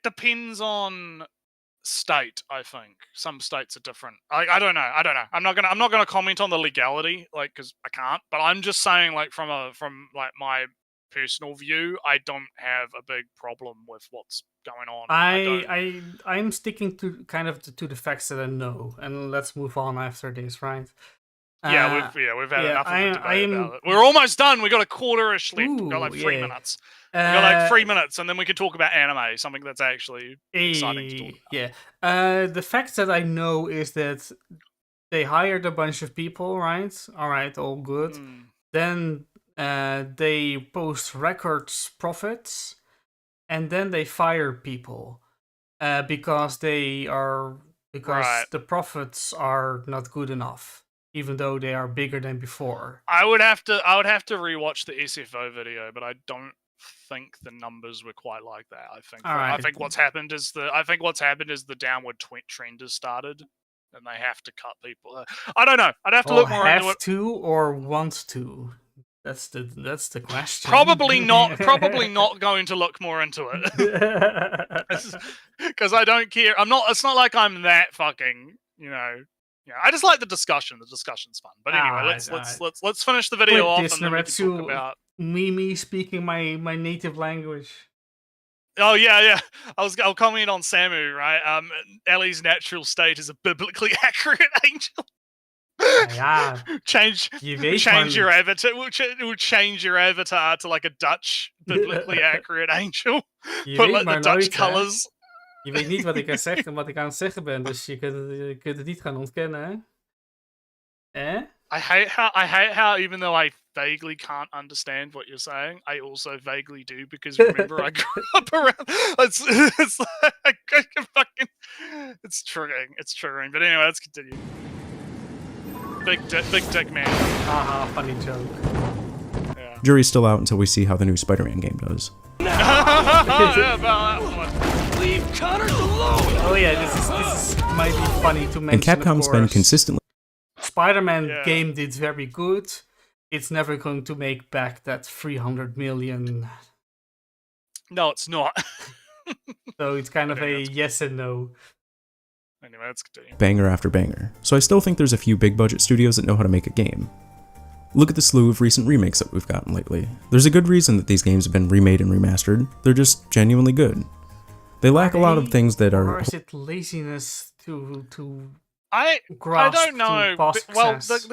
depends on state. I think some states are different. I don't know. I'm not gonna comment on the legality, like, because I can't. But I'm just saying, like, from my personal view, I don't have a big problem with what's going on. I'm sticking to kind of to the facts that I know, and let's move on after this, right? We've had enough of a debate about it. We're almost done. We got a quarter-ish left. We've got like 3 minutes. We got like 3 minutes, and then we can talk about anime, something that's actually exciting to talk about. Yeah. The fact that I know is that they hired a bunch of people, right? All right, all good. Then they post records profits, and then they fire people because the profits are not good enough, even though they are bigger than before. I would have to rewatch the SFO video, but I don't think the numbers were quite like that. I think what's happened is the downward trend has started, and they have to cut people. I don't know. I'd have to look more into it. Have to or want to? That's the question. Probably not going to look more into it. Because I don't care. It's not like I'm that fucking, I just like the discussion. The discussion's fun. But anyway, let's finish the video off, and then we can talk about me speaking my native language. Oh yeah. I'll comment on Samu, right? Ellie's natural state is a biblically accurate angel. Ja, change je weet change maar your niet. avatar. It will change your avatar to like a Dutch biblically accurate angel. Je Put weet like the maar Dutch nooit, hè. colors. Je weet niet wat ik wat ik aan het zeggen ben, dus je kunt het niet gaan ontkennen, hè? I hate how even though I vaguely can't understand what you're saying, I also vaguely do because remember I grew up around. It's like fucking. It's triggering. But anyway, let's continue. Big dick man. Haha, funny joke. Yeah. Jury's still out until we see how the new Spider-Man game does. Yeah, about that one. Leave Connors alone! Oh yeah, this might be funny to mention. And Capcom's of been course. consistently Spider-Man game did very good. It's never going to make back that 300 million. No, it's not. So it's kind of Okay, a yes and no. Anyway, let's continue. banger after banger, so I still think there's a few big budget studios that know how to make a game. Look at the slew of recent remakes that we've gotten lately. There's a good reason that these games have been remade and remastered. They're just genuinely good. They lack a lot of things that Or are... is it laziness to I grasp don't know. to past Well, success?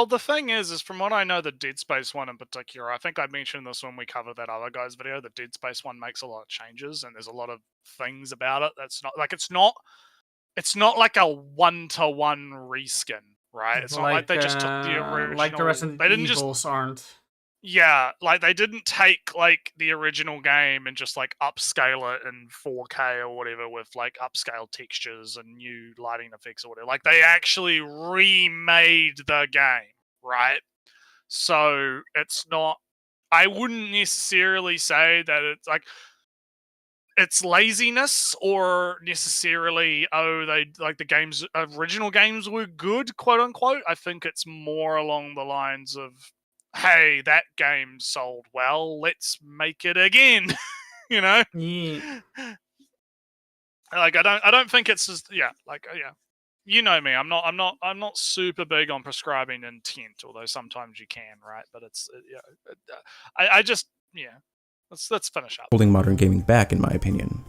the thing is from what I know, the Dead Space one in particular, I think I mentioned this when we covered that other guy's video. The Dead Space one makes a lot of changes, and there's a lot of things about it that's not like it's not like a one-to-one reskin, right? It's not like they just took the original. Like the Resident they didn't Evils just aren't. Yeah, like they didn't take like the original game and just like upscale it in 4K or whatever with like upscale textures and new lighting effects or whatever. Like they actually remade the game, right? So it's not. I wouldn't necessarily say that it's like it's laziness or necessarily they like the game's original games were good, quote unquote. I think it's more along the lines of, hey, that game sold well, let's make it again. You know? Yeah. Like I don't think it's just yeah. You know me. I'm not super big on prescribing intent, although sometimes you can, right? But it's I just Let's finish up. holding modern gaming back, in my opinion.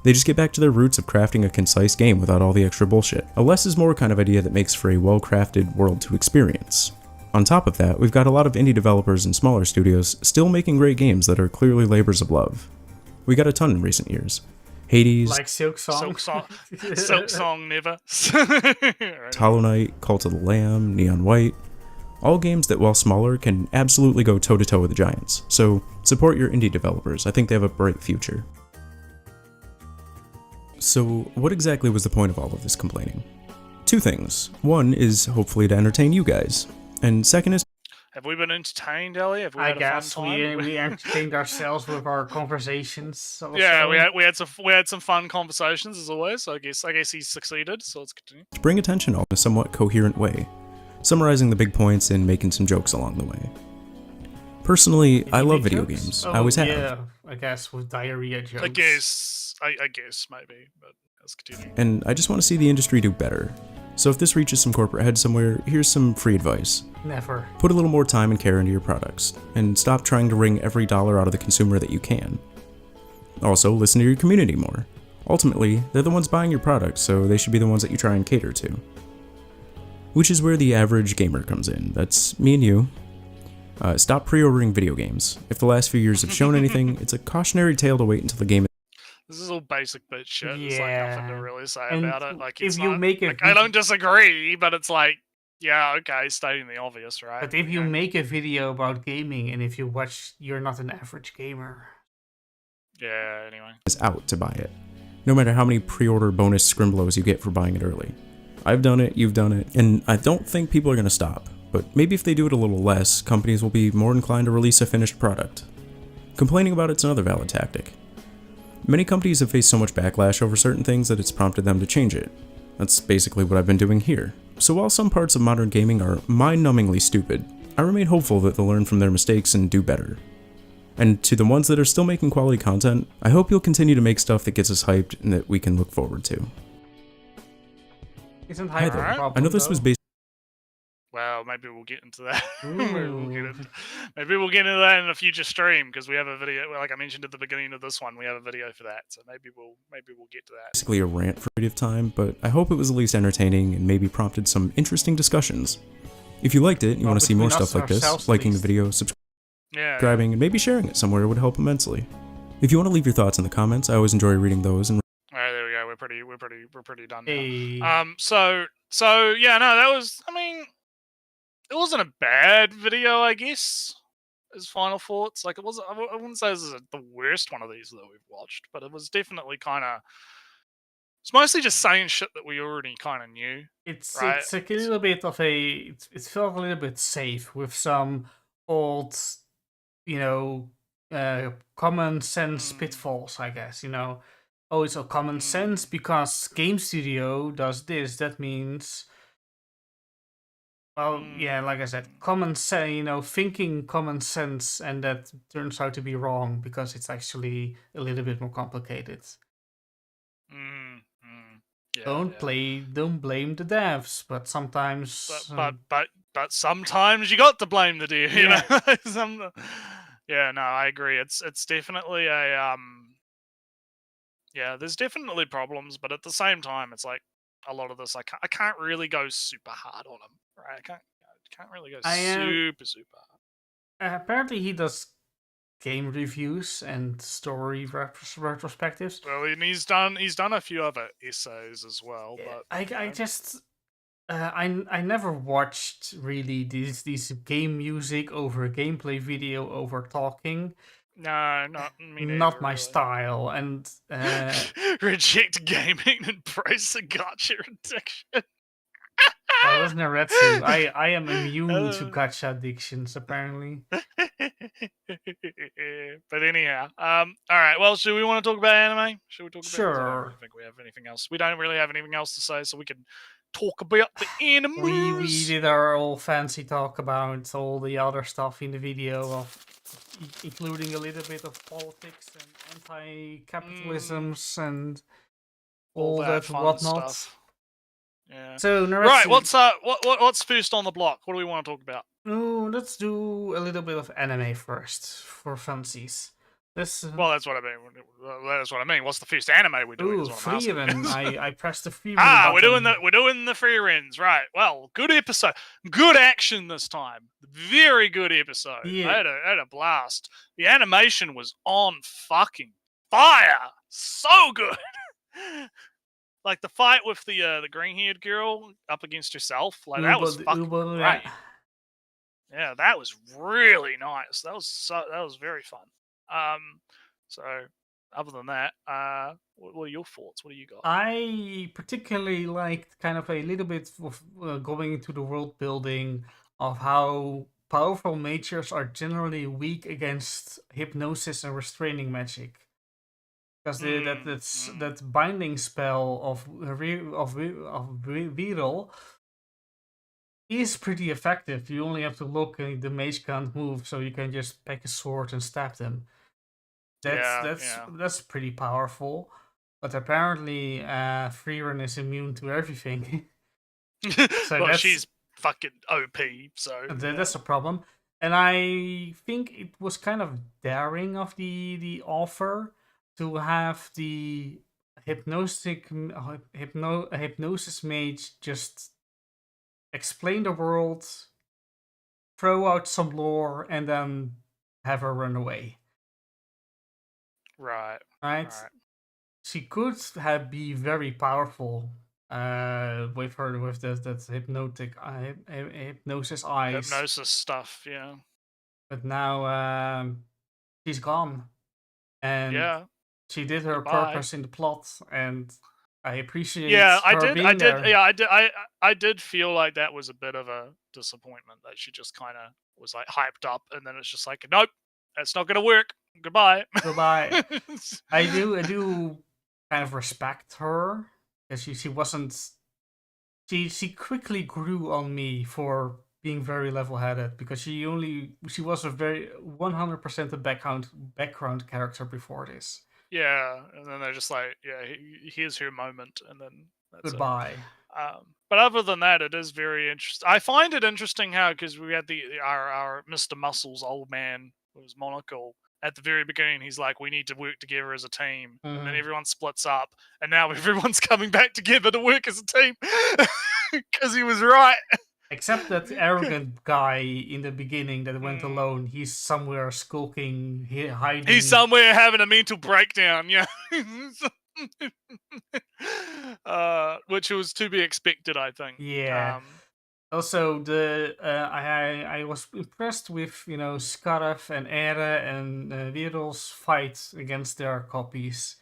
They just get back to their roots of crafting a concise game without all the extra bullshit. A less is more kind of idea that makes for a well-crafted world to experience. On top of that, we've got a lot of indie developers and smaller studios still making great games that are clearly labors of love. We got a ton in recent years. Hades, Like Silk Song. Silk Song never. Hollow Knight, Cult of the Lamb, Neon White. All games that, while smaller, can absolutely go toe-to-toe with the giants. So, support your indie developers. I think they have a bright future. So, what exactly was the point of all of this complaining? Two things. One is hopefully to entertain you guys. And second is... Have we been entertained, Ellie? Have we I had a guess fun time? we entertained ourselves with our conversations. Also. Yeah, we had some fun conversations as always. So I guess he succeeded. So let's continue. to bring attention all in a somewhat coherent way, summarizing the big points and making some jokes along the way. Personally, I love video games. I always have. Yeah, I guess with diarrhea jokes. I guess maybe, but let's continue. And I just want to see the industry do better. So if this reaches some corporate head somewhere, here's some free advice. Never. Put a little more time and care into your products, and stop trying to wring every dollar out of the consumer that you can. Also, listen to your community more. Ultimately, they're the ones buying your products, so they should be the ones that you try and cater to. Which is where the average gamer comes in. That's me and you. Stop pre-ordering video games. If the last few years have shown anything, it's a cautionary tale to wait until the game This is all basic bitch shit. There's like Yeah. nothing to really say And about it. Like if it's you not, make a like, I don't disagree, but it's like, yeah, okay, stating the obvious, right? But if you know? make a video about gaming and if you watch, you're not an average gamer. Yeah, anyway. is out to buy it, no matter how many pre-order bonus scrimblows you get for buying it early. I've done it, you've done it, and I don't think people are going to stop. But maybe if they do it a little less, companies will be more inclined to release a finished product. Complaining about it's another valid tactic. Many companies have faced so much backlash over certain things that it's prompted them to change it. That's basically what I've been doing here. So while some parts of modern gaming are mind-numbingly stupid, I remain hopeful that they'll learn from their mistakes and do better. And to the ones that are still making quality content, I hope you'll continue to make stuff that gets us hyped and that we can look forward to. Isn't Hi hype there. a problem, I know this though? was based Well, Well, maybe we'll get into that. Ooh. Maybe we'll get into that in a future stream because we have a video. Like I mentioned at the beginning of this one, we have a video for that. So maybe we'll get to that. Basically a rant for a bit of time, but I hope it was at least entertaining and maybe prompted some interesting discussions. If you liked it and you want to see more stuff like this, liking the video, subscribing, and maybe sharing it somewhere would help immensely. If you want to leave your thoughts in the comments, I always enjoy reading those. And all right, there we go. We're pretty done now. Hey. So yeah, no, that was. I mean, it wasn't a bad video, I guess. As final thoughts, like it wasn't. I wouldn't say this is the worst one of these that we've watched, but it was definitely kind of. It's mostly just saying shit that we already kind of knew. It's right? it's like a little bit of a. It felt a little bit safe with some old, common sense pitfalls, I guess. Oh, it's a common sense because Game Studio does this. That means. Well, yeah, like I said, common sense, thinking common sense, and that turns out to be wrong because it's actually a little bit more complicated. Yeah, Don't blame the devs, but sometimes. But sometimes you got to blame the dev. You Yeah. know. Yeah, no, I agree. It's definitely a Yeah, there's definitely problems, but at the same time, it's like a lot of this I can't really go super hard on him, right? I can't really go super hard. Apparently, he does game reviews and story retrospectives. Well, and he's done a few other essays as well, but I just I never watched really these game music over a gameplay video over talking. No, not me. Not my really. style, and Reject gaming and embrace the gacha addiction. well, listen to Retsu. I am immune to gacha addictions, apparently. But anyhow, all right. Well, should we want to talk about anime? Should we talk about? Sure. I don't really think we have anything else. We don't really have anything else to say, so we can talk about the anime. We did our old fancy talk about all the other stuff in the video, including a little bit of politics and anti-capitalisms and all that fun whatnot. Stuff. Yeah. So right, what's first on the block? What do we want to talk about? Oh, let's do a little bit of anime first for funsies. Well, that's what I mean. That's what I mean. What's the first anime we're doing? Ooh, free run. I pressed the free run. We're button. doing the free runs, right? Well, good episode, good action this time. Very good episode. Yeah. I had a blast. The animation was on fucking fire. So good. Like the fight with the green-haired girl up against herself, like that was fucking great. Yeah, that was really nice. That was very fun. So other than that, what are your thoughts? What do you got? I particularly liked kind of a little bit of going into the world building of how powerful mages are generally weak against hypnosis and restraining magic. Because that binding spell of Viral is pretty effective. You only have to look and the mage can't move, so you can just pick a sword and stab them. That's pretty powerful. But apparently Freerun is immune to everything. So well, she's fucking OP, so that's a problem. And I think it was kind of daring of the author to have the hypnosis mage just explain the world, throw out some lore, and then have her run away. Right. She could be very powerful with that hypnosis eyes. Hypnosis stuff, yeah. But now she's gone. And she did her purpose in the plot, and I appreciate I did feel like that was a bit of a disappointment that she just kind of was like hyped up, and then it's just like, nope, that's not gonna work. Goodbye. I do kind of respect her because she wasn't. She quickly grew on me for being very level-headed because she was a very 100% a background character before this. Yeah, and then they're just like, yeah, here's her moment, and then that's goodbye. But other than that, it is very interesting. I find it interesting how, because we had our Mr. Muscles old man, who was Monocle, at the very beginning, he's like, we need to work together as a team. And then everyone splits up, and now everyone's coming back together to work as a team. Because he was right. Except that arrogant guy in the beginning that went alone, he's somewhere skulking, hiding. He's somewhere having a mental breakdown, yeah. Which was to be expected, I think. Yeah. Also, I was impressed with, you know, Scarif and Ere and Wereld's fight against their copies.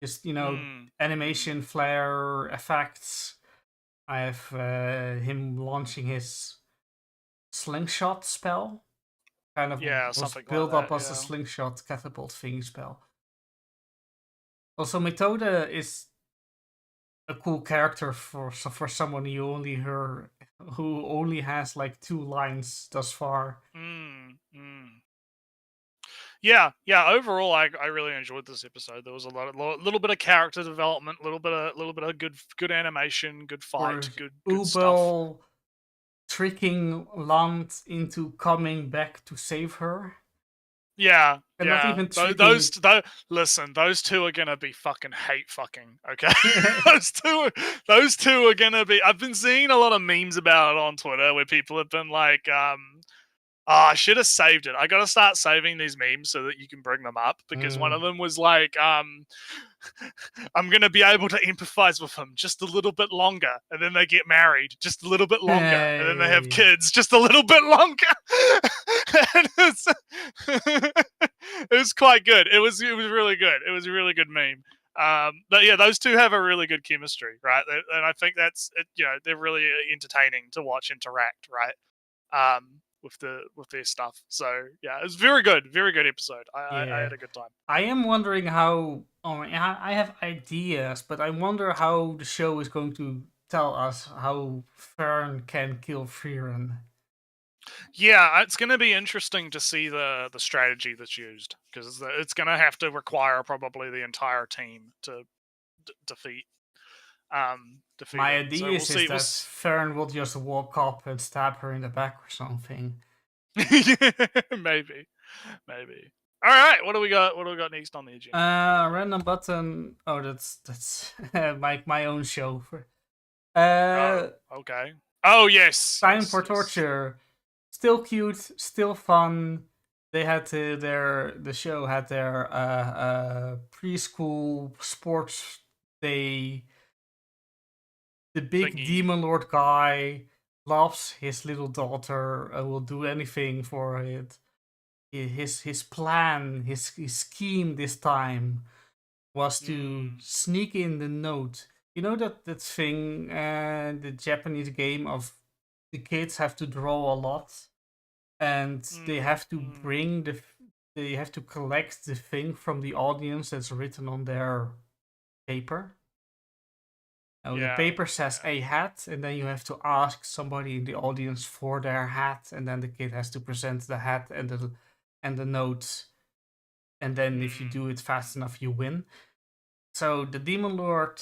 Just, you know, animation, flare, effects. I have him launching his slingshot spell. Kind of was something built like up that, as a slingshot catapult thing spell. Also, Methode is a cool character for someone who only has like 2 lines thus far. Yeah. Overall, I really enjoyed this episode. There was a little bit of character development, little bit of good animation, good fight, good stuff. Ubel tricking Land into coming back to save her. Yeah, And not even listen, those two are gonna be fucking fucking, okay? those two are gonna be. I've been seeing a lot of memes about it on Twitter where people have been like, I should have saved it. I gotta start saving these memes so that you can bring them up, because one of them was like, I'm gonna be able to empathize with him just a little bit longer, and then they get married just a little bit longer, and then they have kids just a little bit longer. And it was quite good. It was really good. It was a really good meme. But yeah, those two have a really good chemistry, right? And I think that's, you know, they're really entertaining to watch interact, right? With their stuff. So yeah, it was very good episode. I had a good time. I am wondering how. I have ideas, but I wonder how the show is going to tell us how Fern can kill Frieren. Yeah, it's going to be interesting to see the strategy that's used, because it's going to have to require probably the entire team to defeat. My idea is that Fern will just walk up and stab her in the back or something. Maybe. All right, what do we got? What do we got next on the agenda? Random button. Oh, that's my own show. Okay. Oh yes. Time for Torture. Still cute, still fun. They had the show had their preschool sports day. The big demon lord guy loves his little daughter and will do anything for it. His plan, his scheme this time was to sneak in the note. You know that thing, the Japanese game of the kids have to draw a lot, and they have to they have to collect the thing from the audience that's written on their paper. The paper says a hat, and then you have to ask somebody in the audience for their hat, and then the kid has to present the hat and the notes, and then if you do it fast enough, you win. So the Demon Lord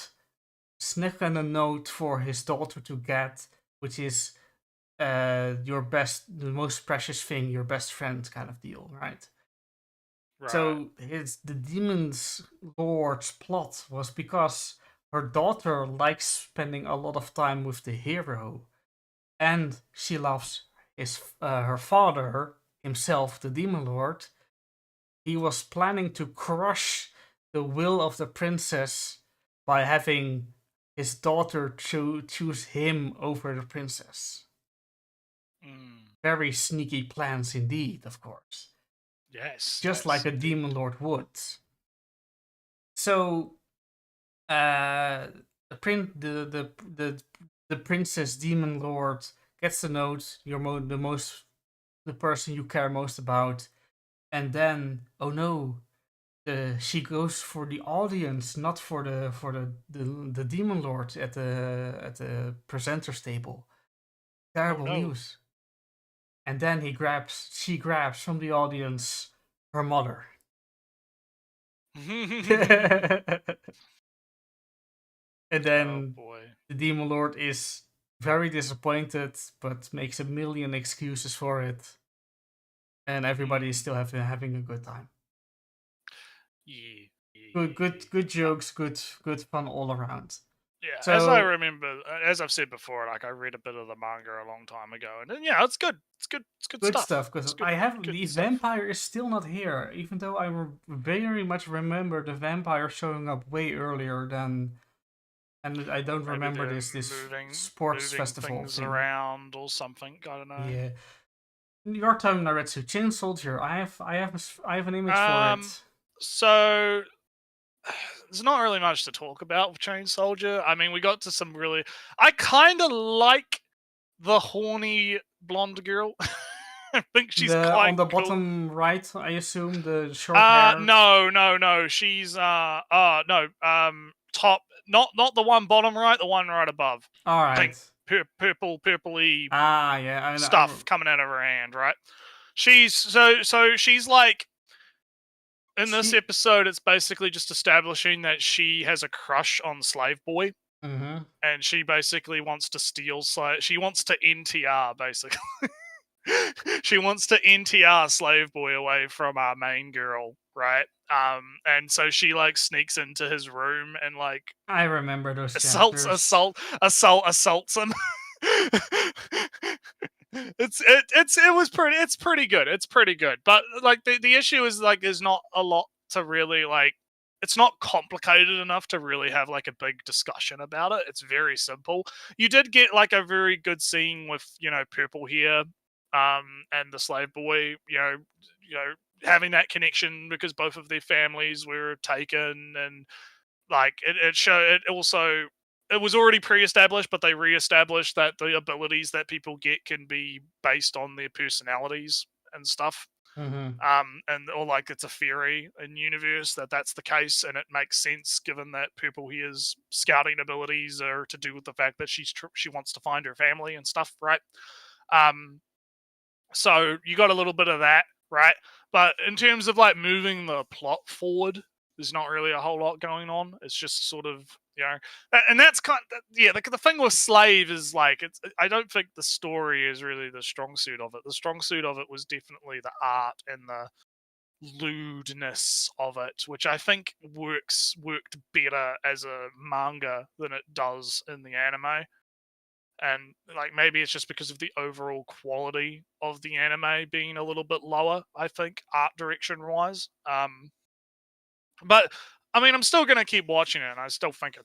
snuck in a note for his daughter to get, which is the most precious thing, your best friend kind of deal, right? So the Demon Lord's plot was because her daughter likes spending a lot of time with the hero, and she loves her father himself, the Demon Lord. He was planning to crush the will of the princess by having his daughter choose him over the princess. Very sneaky plans indeed, of course. Yes. Just like a Demon Lord would. So the princess Demon Lord gets the note. You're the person you care most about, and then oh no, she goes for the audience, not for the Demon Lord at the presenter's table. Terrible news. And then she grabs from the audience her mother. And Oh then boy. the Demon Lord is very disappointed, but makes a million excuses for it. And everybody is still having a good time. Yeah. Good jokes, good fun all around. Yeah, So, as I remember, as I've said before, like I read a bit of the manga a long time ago, and then, yeah, it's good. It's good. It's good, good stuff. stuff, because It's good, I have good the stuff. vampire is still not here, even though I very much remember the vampire showing up way earlier than, and I don't Maybe remember they're this moving sports festival things thing. around or something. I don't know. Yeah. Your time, Naretsu, Chain Soldier. I have an image for it. So there's not really much to talk about with Chain Soldier. I mean, we got to some really. I kind of like the horny blonde girl. I think she's quite On the cool. bottom right, I assume, the short hair. No. She's no. Top, not the one bottom right, the one right above. All right. Pink, purpley Yeah. stuff coming out of her hand, right? She's so she's like in this episode. It's basically just establishing that she has a crush on Slave Boy. Mm-hmm. And she basically wants to steal she wants to NTR basically. She wants to NTR Slave Boy away from our main girl, right? And so she like sneaks into his room and like I remember those assaults him. It's pretty good. It's pretty good. But like the issue is like there's not a lot to really like. It's not complicated enough to really have like a big discussion about it. It's very simple. You did get like a very good scene with, Purple here, and the Slave Boy, having that connection because both of their families were taken, and like it was already pre-established, but they re-established that the abilities that people get can be based on their personalities and stuff. Mm-hmm. Or like it's a theory in universe that's the case, and it makes sense given that Purple here's scouting abilities are to do with the fact that she wants to find her family and stuff, right? So you got a little bit of that, right? But in terms of like moving the plot forward, there's not really a whole lot going on. It's just sort of, and that's the thing with Slave is like I don't think the story is really the strong suit of it. The strong suit of it was definitely the art and the lewdness of it, which I think worked better as a manga than it does in the anime. And like maybe it's just because of the overall quality of the anime being a little bit lower, I think, art direction wise. But I mean, I'm still gonna keep watching it, and I still think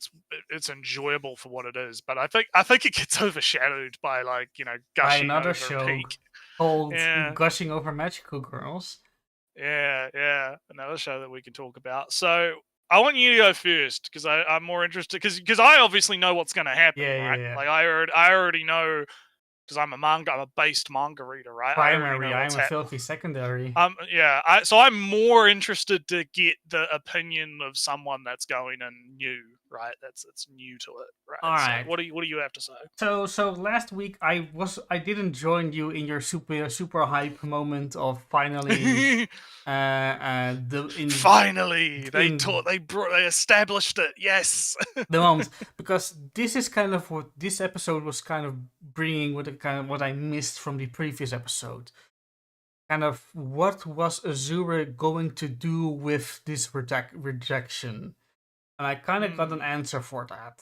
it's enjoyable for what it is. But I think it gets overshadowed by like by gushing another over show Peak. called Yeah. Gushing Over Magical Girls. Yeah, another show that we can talk about. So I want you to go first because I'm more interested because I obviously know what's going to happen, right? Yeah. Like I already know because I'm a based manga reader, right? Primary, I'm a filthy secondary. So I'm more interested to get the opinion of someone that's going in new, right? That's new to it, right? All right. So what do you have to say? So last week I didn't join you in your super hype moment of finally finally they established it. Yes. The moment, because this is kind of what this episode was kind of bringing, with kind of what I missed from the previous episode. Kind of what was Azure going to do with this rejection, and I kind of got an answer for that.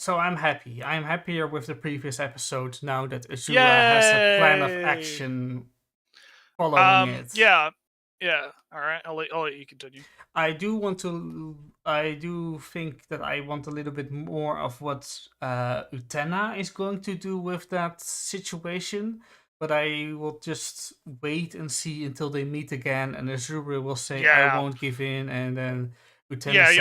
So I'm happy. I'm happier with the previous episode now that Azure has a plan of action following it. Yeah. All right, I'll let you continue. I do think that I want a little bit more of what Utena is going to do with that situation, but I will just wait and see until they meet again, and Azure will say, "I won't give in," and then Utena says,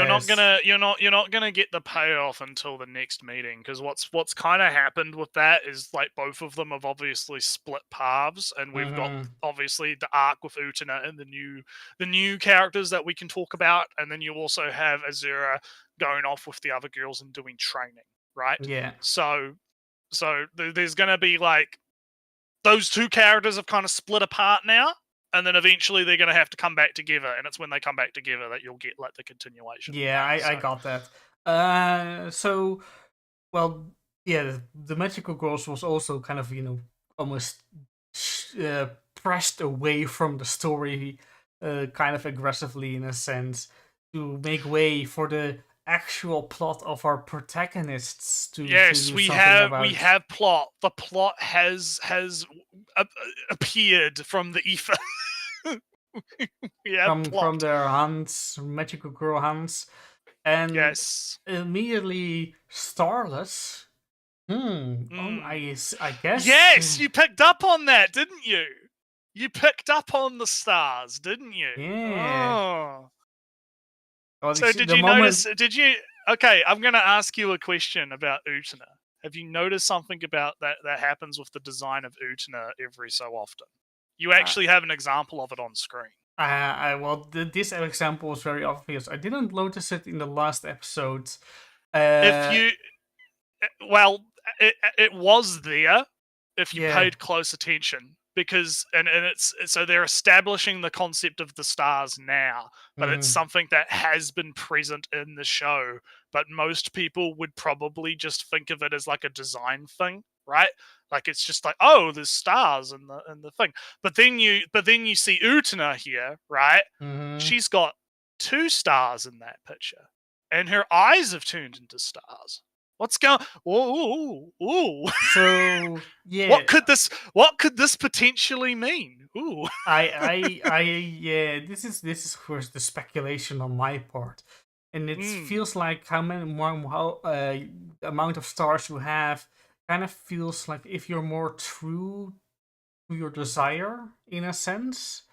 you're not gonna get the payoff until the next meeting, because what's kind of happened with that is like both of them have obviously split paths, and we've got obviously the arc with Utena and the new characters that we can talk about, and then you also have Azura going off with the other girls and doing training, right? Yeah. So there's gonna be like those two characters have kind of split apart now. And then eventually they're going to have to come back together, and it's when they come back together that you'll get like the continuation. Yeah, I got that. So, well, yeah, the Magical Girls was also kind of, almost pressed away from the story, kind of aggressively in a sense, to make way for the actual plot of our protagonists to Yes, do we something have about. we have plot. The plot has appeared from the ether. We have from plot. their hands, Magical Girl hands, and Yes. immediately Starless. I guess. Yes, you picked up on that, didn't you? You picked up on the stars, didn't you? Yeah. Oh. Well, So did the you moment notice? Did you? Okay, I'm going to ask you a question about Utena. Have you noticed something about that happens with the design of Utena every so often? You actually have an example of it on screen. this example was very obvious. I didn't notice it in the last episode. If you, well, it was there if you Yeah. paid close attention, because and it's so they're establishing the concept of the stars now, but it's something that has been present in the show, but most people would probably just think of it as like a design thing, right? Like it's just like, oh, there's stars in the thing. But then you see Utena here, right? She's got 2 stars in that picture, and her eyes have turned into stars. What's going? Ooh. So yeah. What could this potentially mean? Ooh. Yeah. This is of course the speculation on my part, and it feels like the amount of stars you have kind of feels like if you're more true to your desire in a sense.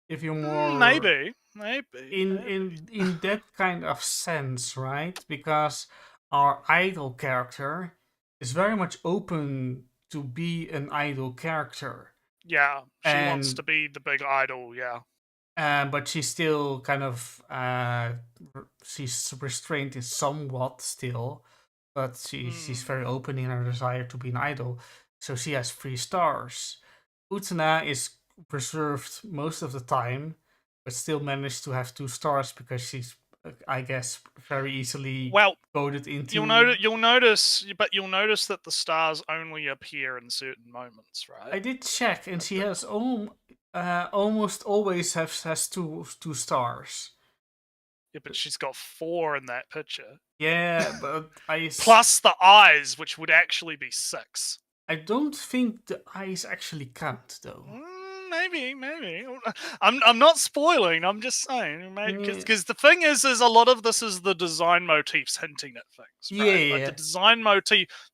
If you're more maybe in that kind of sense, right? Because our idol character is very much open to be an idol character. Yeah, she wants And to be the big idol. Yeah, but she's still kind of she's restrained in somewhat still, but she's very open in her desire to be an idol. So she has 3 stars. Utena is preserved most of the time, but still managed to have 2 stars because she's, I guess, very easily coded into. You'll notice that the stars only appear in certain moments, right? I did check, and she has almost always has two stars. Yeah, but she's got 4 in that picture. Yeah, but plus the eyes, which would actually be 6. I don't think the eyes actually count, though. Maybe. I'm not spoiling. I'm just saying, because the thing is a lot of this is the design motifs hinting at things. Right? Yeah. Like the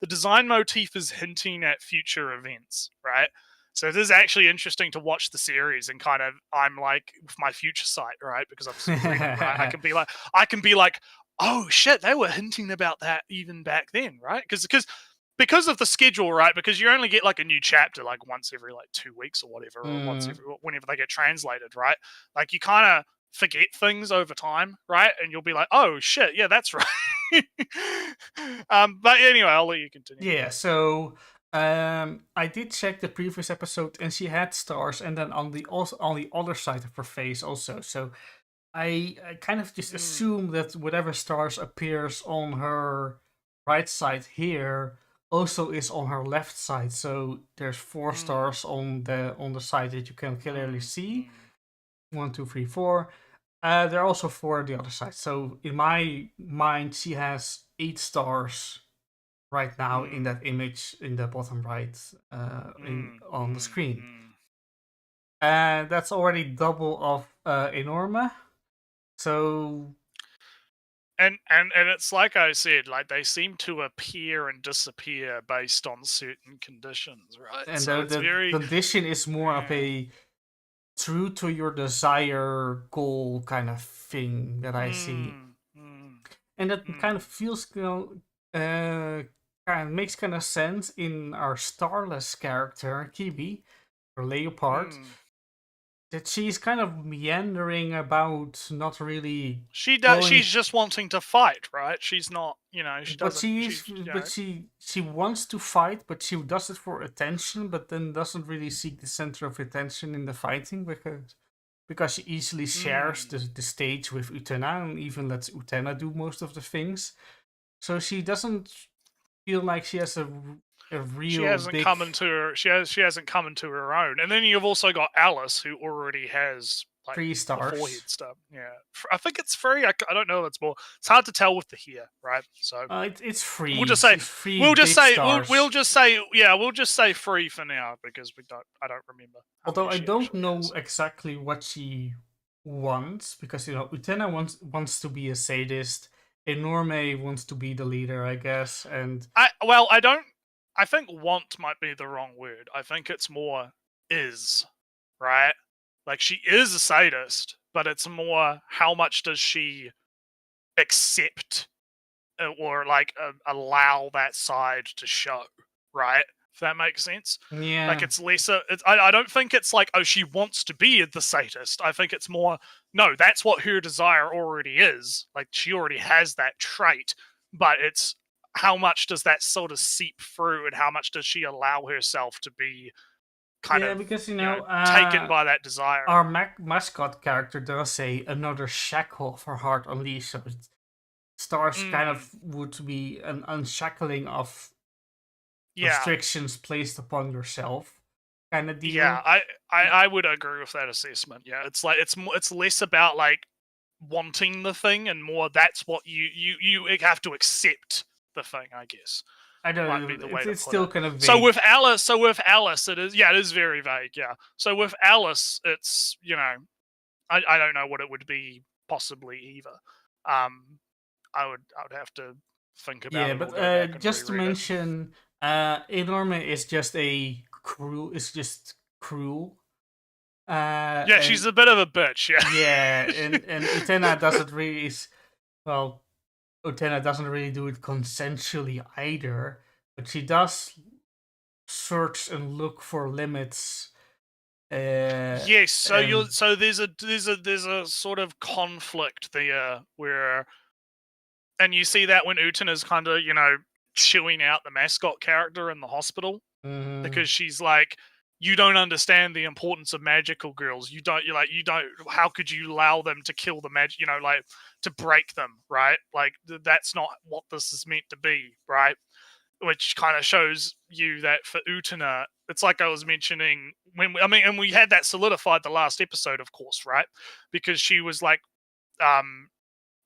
design motif is hinting at future events, right? So it is actually interesting to watch the series and kind of I'm like with my future sight, right? Because I've seen it, right? I can be like, oh shit, they were hinting about that even back then, right? Because of the schedule, right? Because you only get like a new chapter like once every like 2 weeks or whatever, or whenever they get translated, right? Like you kind of forget things over time, right? And you'll be like, oh shit, yeah, that's right. But anyway, I'll let you continue. Yeah, so I did check the previous episode, and she had stars, and then on the other side of her face also. So I kind of just assume that whatever stars appears on her right side here also is on her left side. So there's 4 stars on the side that you can clearly see. 1, 2, 3, 4. There are also 4 on the other side. So in my mind, she has 8 stars right now in that image in the bottom right on the screen. And that's already double of Enorma. So and it's like I said, like they seem to appear and disappear based on certain conditions, right? And so the condition is more of a true to your desire goal kind of thing that I see. And that kind of feels makes kind of sense in our Starless character, Kibi, or Leopard. That she's kind of meandering about, not really. She's just wanting to fight, right? She's not, she doesn't. But she wants to fight, but she does it for attention, but then doesn't really seek the center of attention in the fighting because she easily shares the stage with Utena and even lets Utena do most of the things. So she doesn't feel like she has a real She hasn't big... come into her. She hasn't come into her own. And then you've also got Alice, who already has like 3 the stars. forehead stuff. Yeah, I think it's free. I don't know if it's more. It's hard to tell with the hair, right? So It's free. we'll just say It's free. we'll just big say stars. we'll just say yeah we'll just say free for now because I don't remember. How Although many I she don't actually know has. exactly what she wants, because Utena wants to be a sadist. Enorme wants to be the leader, I guess, and I don't. I think want might be the wrong word. I think it's more is, right? Like she is a sadist, but it's more how much does she accept or like allow that side to show, right? If that makes sense. yeah, Like it's lesser. I don't think it's like oh she wants to be the sadist. I think it's more no that's what her desire already is. Like she already has that trait, but it's how much does that sort of seep through and how much does she allow herself to be kind yeah, of because taken by that desire. our mascot character does say another shackle for Heart Unleashed, so stars kind of would be an unshackling of Yeah, restrictions placed upon yourself, kind of deal. yeah, I would agree with that assessment. Yeah, it's like it's less about like wanting the thing and more that's what you have to accept the thing. I guess I don't might know. be the way It's to put still it. kind of vague. So with Alice, it is very vague. Yeah. So with Alice, it's I don't know what it would be possibly either. I would have to think about Yeah, it or but go back and just to reread it. mention, Enorme is just a cruel. It's just cruel. Yeah, she's a bit of a bitch. Yeah. Yeah, and Utena doesn't really. Well, Utena doesn't really do it consensually either, but she does search and look for limits. Yes, so and so there's a sort of conflict there where, and you see that when Uten is kind of chewing out the mascot character in the hospital because she's like, you don't understand the importance of magical girls. You don't. How could you allow them to kill the magic? Like to break them, right? Like that's not what this is meant to be, right? Which kind of shows you that for Utena, it's like I was mentioning and we had that solidified the last episode, of course, right? Because she was like,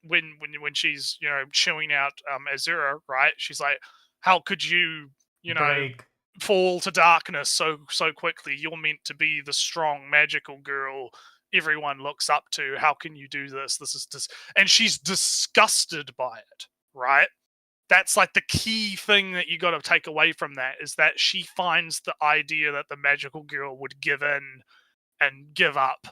when she's chewing out Azura, right? She's like, how could you break. fall to darkness so quickly? You're meant to be the strong magical girl everyone looks up to. How can you do this? This is and she's disgusted by it, right? That's like the key thing that you got to take away from that is that she finds the idea that the magical girl would give in and give up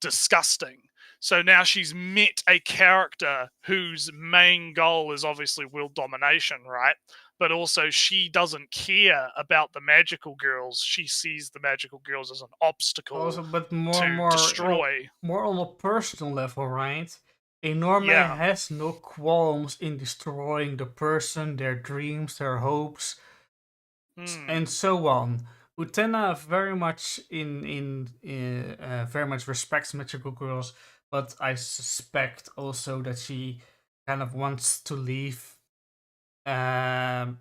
disgusting. So now she's met a character whose main goal is obviously world domination, right? But also she doesn't care about the magical girls. She sees the magical girls as an obstacle Also, but to more destroy. more on a personal level, right? Enorme Yeah. has no qualms in destroying the person, their dreams, their hopes, and so on. Utena very much very much respects magical girls, but I suspect also that she kind of wants to leave. It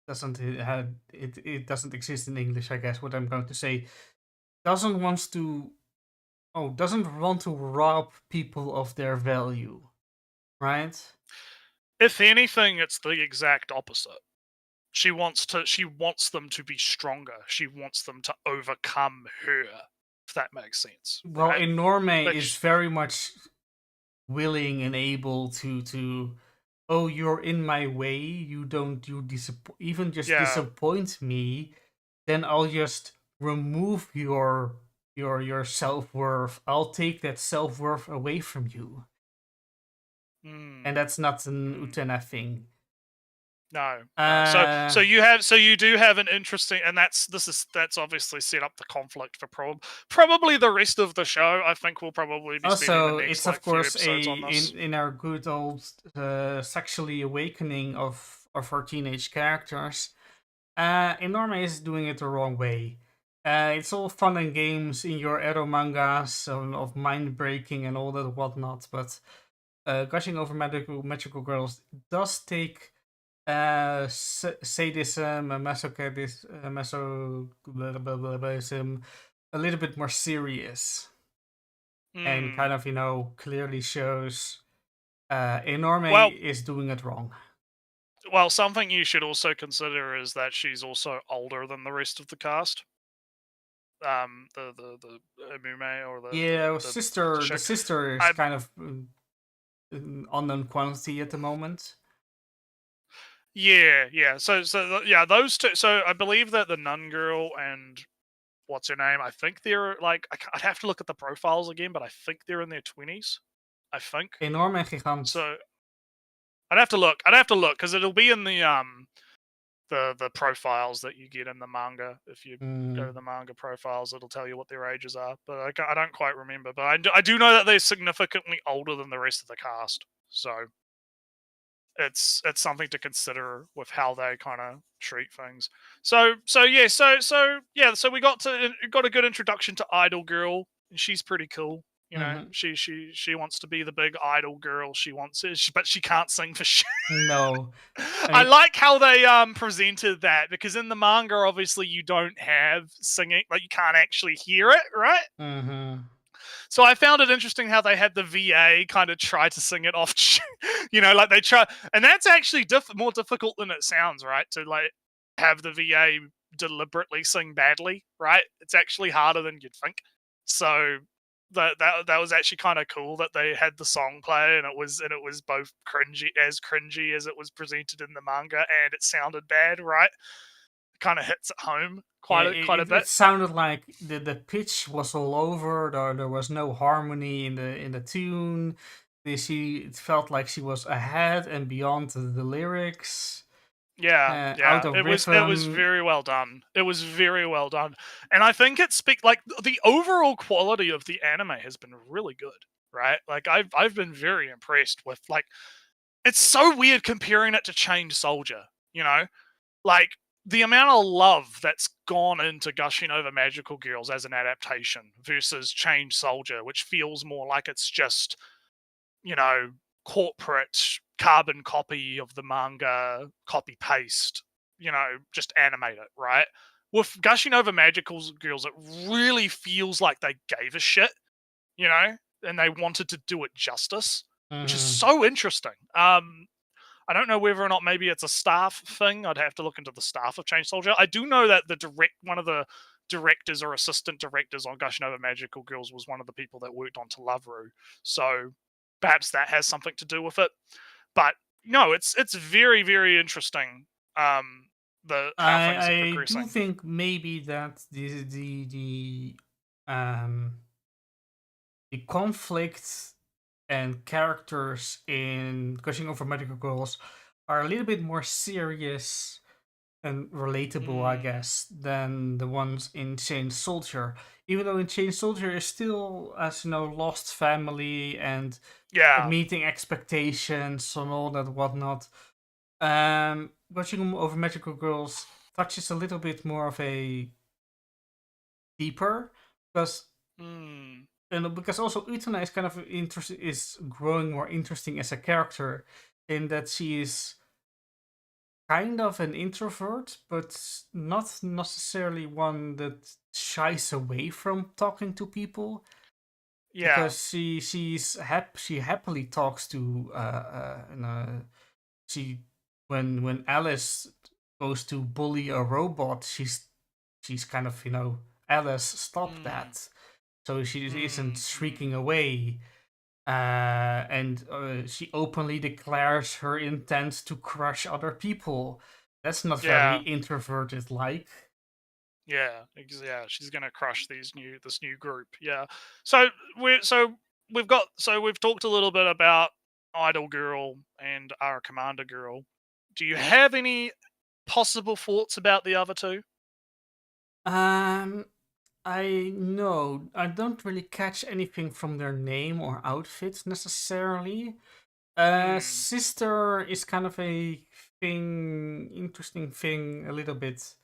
doesn't exist in English, I guess. What I'm going to say doesn't want to rob people of their value, right? If anything, it's the exact opposite. She wants them to be stronger. She wants them to overcome her, if that makes sense. Well, right? Enorme is very much willing and able to oh, you're in my way, you disappoint me, then I'll just remove your self-worth. I'll take that self-worth away from you. And that's not an Utena thing. No. So you do have an interesting, and that's obviously set up the conflict for probably the rest of the show. I think we'll probably be spending the next it's of course few episodes on this. in our good old sexually awakening of our teenage characters. Enorme is doing it the wrong way. It's all fun and games in your edo mangas of mind breaking and all that whatnot, but Gushing Over Magical Girls does take sadism, masochism a little bit more serious, and kind of clearly shows Enorme Well- is doing it wrong. Well, something you should also consider is that she's also older than the rest of the cast. The Amume or the sister. The chick. sister is I- kind of unknown quantity at the moment. Yeah. So yeah, those two. So I believe that the nun girl and what's her name? I think they're like I'd have to look at the profiles again, but I think they're in their 20s. I think. Enorm en gigant. So I'd have to look. Because it'll be in the profiles that you get in the manga. If you go to the manga profiles, it'll tell you what their ages are. But I don't quite remember. But I do know that they're significantly older than the rest of the cast. So it's something to consider with how they kind of treat things. So we got a good introduction to Idol Girl, and she's pretty cool. You know, she wants to be the big idol girl. She wants it, but she can't sing for shit. No. I like how they presented that, because in the manga, obviously, you don't have singing, like you can't actually hear it, right? Mm-hmm. So I found it interesting how they had the VA kind of try to sing it off, like they try, and that's actually more difficult than it sounds, right? To like have the VA deliberately sing badly, right? It's actually harder than you'd think. So that was actually kind of cool that they had the song play, and it was both cringy as it was presented in the manga, and it sounded bad, right? It kind of hits at home quite a bit. It sounded like the pitch was all over. There was no harmony in the tune. It felt like she was ahead and beyond the lyrics. Yeah. It was very well done. It was very well done, and I think it like the overall quality of the anime has been really good, right? Like I've been very impressed with, like, it's so weird comparing it to Chained Soldier, like the amount of love that's gone into Gushing Over Magical Girls as an adaptation versus Chained Soldier, which feels more like it's just, corporate carbon copy of the manga, copy paste, just animate it, right? With Gushing Over Magical Girls, it really feels like they gave a shit, and they wanted to do it justice, which is so interesting. I don't know whether or not maybe it's a staff thing. I'd have to look into the staff of Chained Soldier. I do know that one of the directors or assistant directors on Gushing Over Magical Girls was one of the people that worked on To Love Ru. So perhaps that has something to do with it. But no, it's very, very interesting. How things are progressing. I do think maybe that the conflict and characters in Gushing Over Magical Girls are a little bit more serious and relatable, I guess, than the ones in Chained Soldier. Even though in Chained Soldier is still, as you know, lost family and meeting expectations and all that whatnot. Gushing Over Magical Girls touches a little bit more of a deeper, because because also Utena is kind of is growing more interesting as a character, in that she is kind of an introvert, but not necessarily one that shies away from talking to people. Yeah, because she happily talks to when Alice goes to bully a robot, she's kind of Alice, stop that. So she isn't shrieking away. And she openly declares her intent to crush other people. That's not very introverted like. Yeah, she's gonna crush this new group. Yeah. So we've talked a little bit about Idol Girl and our Commander Girl. Do you have any possible thoughts about the other two? I don't really catch anything from their name or outfit necessarily. Sister is kind of a interesting thing a little bit,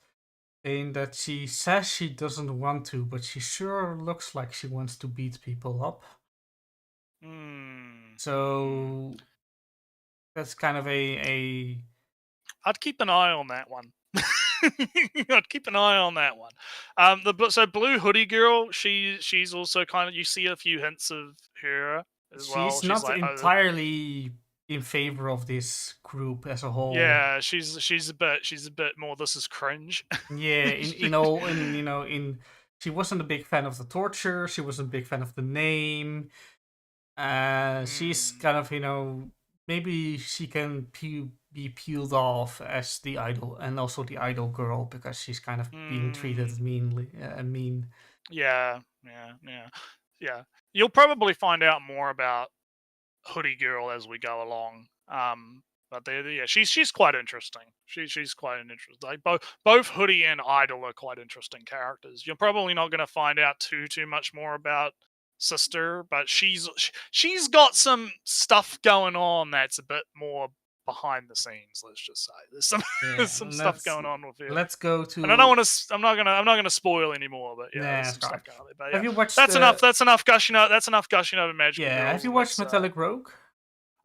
in that she says she doesn't want to, but she sure looks like she wants to beat people up. So that's kind of a I'd keep an eye on that one. I'd keep an eye on that one. So Blue Hoodie Girl, she's also kind of, you see a few hints of her as well. she's She's not like, entirely in favor of this group as a whole. yeah, she's a bit more. This is cringe. Yeah, in she wasn't a big fan of the torture. She wasn't a big fan of the name. She's kind of maybe she can be peeled off as the idol and also the idol girl because she's kind of being treated mean. Yeah. You'll probably find out more about Hoodie Girl as we go along. But she's quite interesting. She's quite an interesting. Like both Hoodie and Idol are quite interesting characters. You're probably not going to find out too much more about Sister, but she's got some stuff going on that's a bit more behind the scenes. Let's just say there's some some stuff going on with her. Let's go to. And I don't want to. I'm not gonna spoil anymore. But yeah, there's some stuff going on there. But yeah, have you watched? That's enough. That's enough gushing out. That's enough gushing over Magical Girls. Have you watched Metallic Rogue?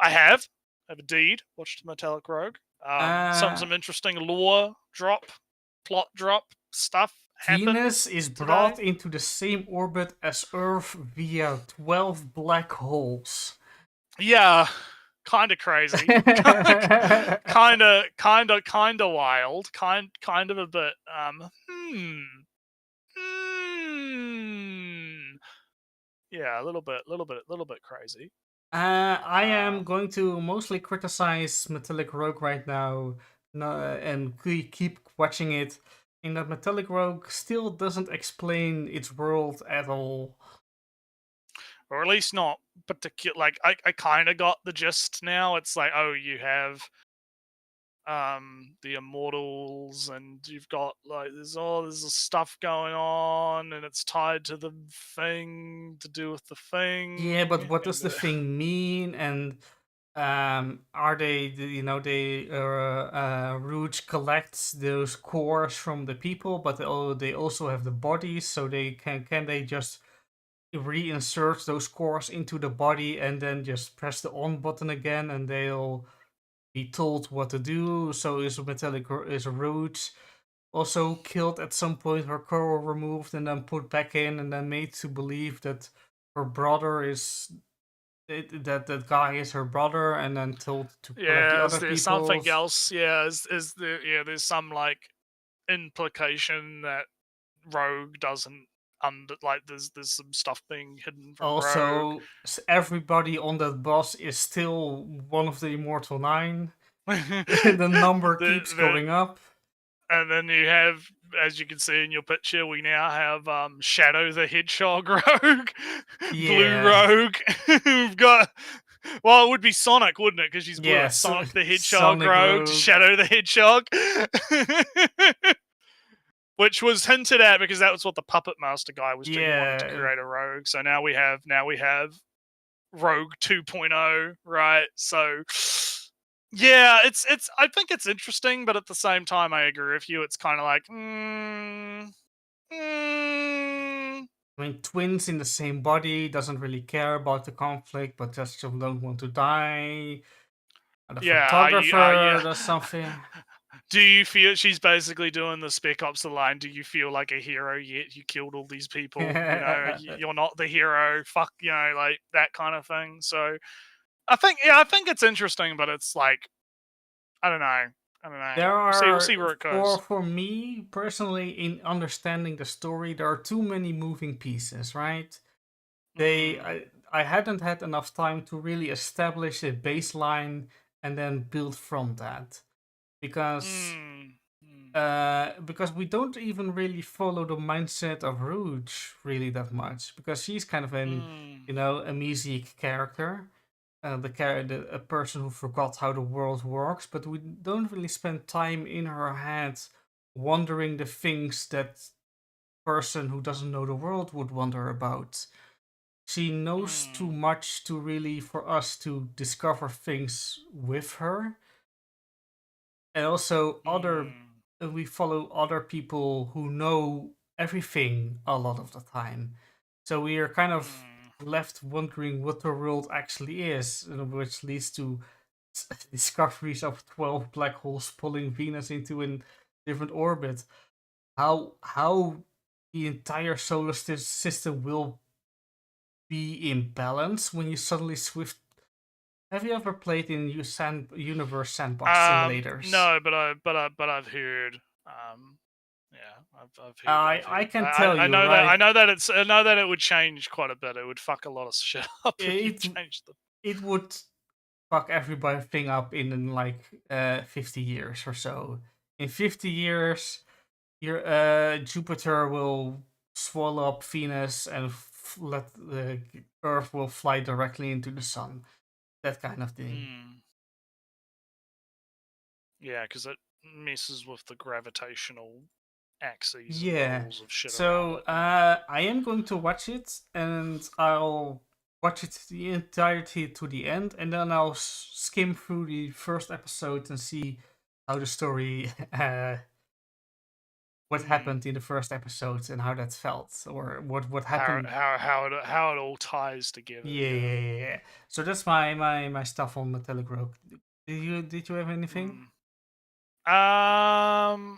I have. I've indeed watched Metallic Rogue. Some interesting lore drop, plot drop stuff. Venus is brought into the same orbit as Earth via 12 black holes. Yeah, kind of crazy. kind of wild. Kind of a bit. Yeah, a little bit crazy. I am going to mostly criticize Metallic Rogue right now, and keep watching it. In that Metallic Rogue still doesn't explain its world at all, or at least not particular. Like I kind of got the gist now. It's like, oh, you have the Immortals, and you've got like there's stuff going on, and it's tied to the thing to do with the thing. Yeah, but what does the thing mean? And are they Rouge collects those cores from the people, but they also have the bodies, so they can they just reinsert those cores into the body and then just press the on button again and they'll be told what to do. So is Rouge also killed at some point, her core removed and then put back in and then made to believe that her brother is that guy is her brother, and then told to collect the other there's people. Something else. There's some like implication that Rogue doesn't there's some stuff being hidden from also Rogue. Everybody on that bus is still one of the Immortal 9. The number keeps going up. And then you have, as you can see in your picture, we now have Shadow the Hedgehog Rogue, Blue Rogue. We've got, well, it would be Sonic, wouldn't it? Because she's blue. Yeah, Sonic the Hedgehog Rogue, Shadow the Hedgehog, which was hinted at because that was what the Puppet Master guy was doing. He wanted to create a Rogue. So now we have Rogue 2.0, right? So. Yeah, it's. I think it's interesting, but at the same time, I agree with you. It's kind of like, I mean, twins in the same body doesn't really care about the conflict, but just don't want to die. And the photographer does something. Do you feel she's basically doing the Spec Ops line? Do you feel like a hero yet? You killed all these people. You're not the hero. Fuck, like that kind of thing. So. I think it's interesting, but it's like, I don't know. There are, we'll see where it goes. For me personally, in understanding the story, there are too many moving pieces, right? I hadn't had enough time to really establish a baseline and then build from that, because we don't even really follow the mindset of Rouge really that much, because she's kind of an amnesiac character. A person who forgot how the world works, but we don't really spend time in her head wondering the things that person who doesn't know the world would wonder about. She knows too much to really for us to discover things with her. And also we follow other people who know everything a lot of the time. So we are kind of left wondering what the world actually is, which leads to discoveries of 12 black holes pulling Venus into a different orbit. How the entire solar system will be in balance when you suddenly swift. Have you ever played in universe sandbox simulators? No, but I've heard. Yeah, I've heard. I can tell you, I know right? I know that it would change quite a bit. It would fuck a lot of shit up if you changed them. It would fuck everything up in like 50 years or so. In 50 years, your Jupiter will swallow up Venus and let the Earth will fly directly into the sun. That kind of thing. Yeah, because it messes with the gravitational axes Yeah. and rules of shit So around it. I am going to watch it, and I'll watch it the entirety to the end, and then I'll skim through the first episode and see how the story, what happened in the first episode and how that felt, or what happened. How it all ties together. Yeah. So that's my stuff on the Telegram. Did you have anything?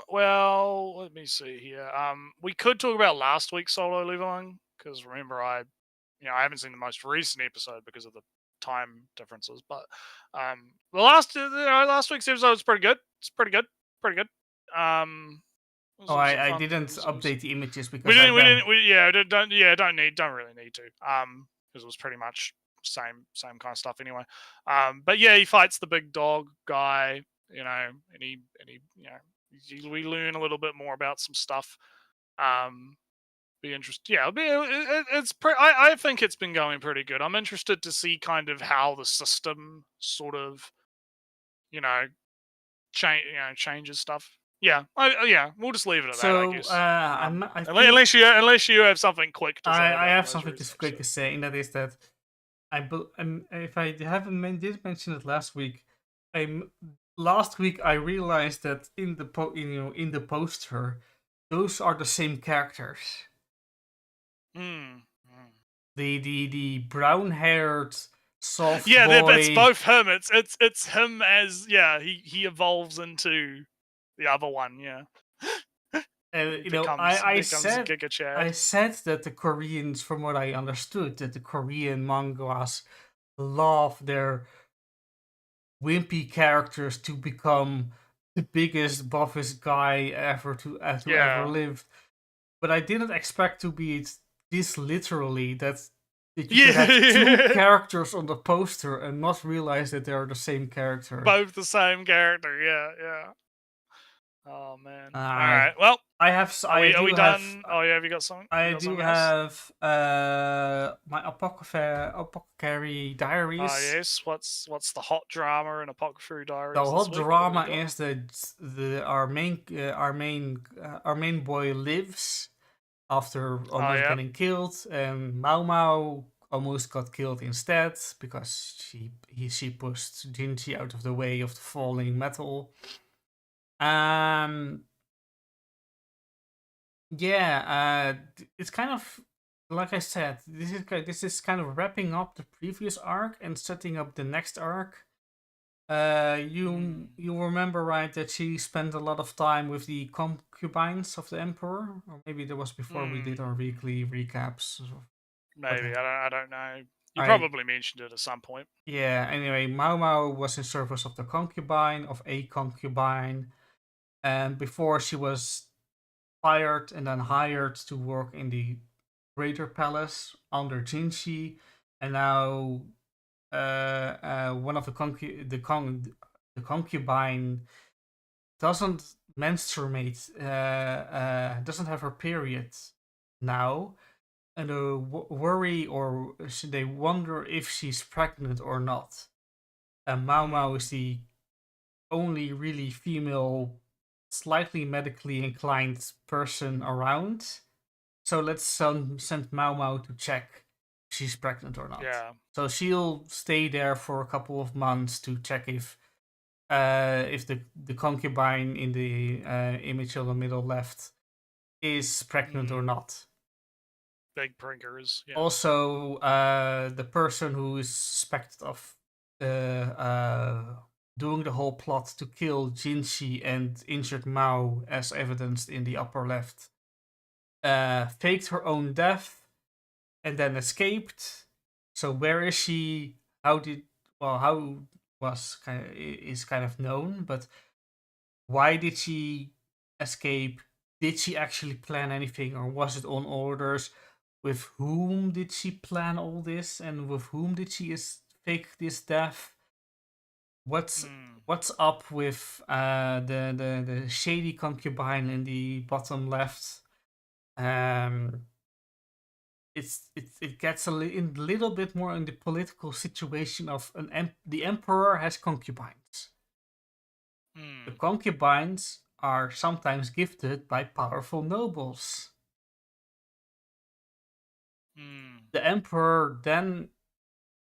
Well, let me see here. We could talk about last week's solo leveling because remember, I haven't seen the most recent episode because of the time differences. But the last week's episode was pretty good. It's pretty good. Oh, I didn't update the images because don't really need to. Because it was pretty much same kind of stuff anyway. But yeah, he fights the big dog guy. And he we learn a little bit more about some stuff. Be interesting. Yeah, I think it's been going pretty good. I'm interested to see kind of how the system sort of, changes stuff. Yeah, we'll just leave it at that. I guess. Unless you have something quick to say. I have something quick to say, and that is that if I did mention it last week, last week I realized that in the poster, those are the same characters. The brown-haired soft boy. It's both him. It's him as he evolves into the other one. Yeah. I said that the Koreans, from what I understood, that the Korean mangas love their wimpy characters to become the biggest, buffest guy ever to ever lived. But I didn't expect to be this literally that you could have two characters on the poster and not realize that they're the same character. Both the same character, yeah. Oh man! All right. Well, are we done? Oh yeah, have you got something? I do have my Apothecary Diaries. Oh yes. What's the hot drama in Apothecary Diaries? The hot drama is that our main boy lives after almost getting killed, and Mau Mau almost got killed instead because she pushed Jinji out of the way of the falling metal. It's kind of like I said. This is kind of wrapping up the previous arc and setting up the next arc. You remember, right, that she spent a lot of time with the concubines of the emperor, or maybe that was before we did our weekly recaps. Maybe I don't know. You probably mentioned it at some point. Yeah. Anyway, Mau Mau was in service of a concubine. And before she was fired and then hired to work in the Greater Palace under Jinshi, and now one of the concubine doesn't menstruate, doesn't have her period now, and worry or they wonder if she's pregnant or not. And Mau Mau is the only really female, slightly medically inclined person around, so let's send Mau Mau to check if she's pregnant or not. Yeah. So she'll stay there for a couple of months to check if the concubine in the image on the middle left is pregnant or not. big prinkers. Yeah. Also, the person who is suspected of doing the whole plot to kill Jinshi and injured Mao, as evidenced in the upper left, faked her own death and then escaped. So where is she? How was is kind of known, but why did she escape? Did she actually plan anything, or was it on orders? With whom did she plan all this, and with whom did she fake this death? What's up with the shady concubine in the bottom left? It gets a little bit more in the political situation of the emperor has concubines. The concubines are sometimes gifted by powerful nobles. The emperor then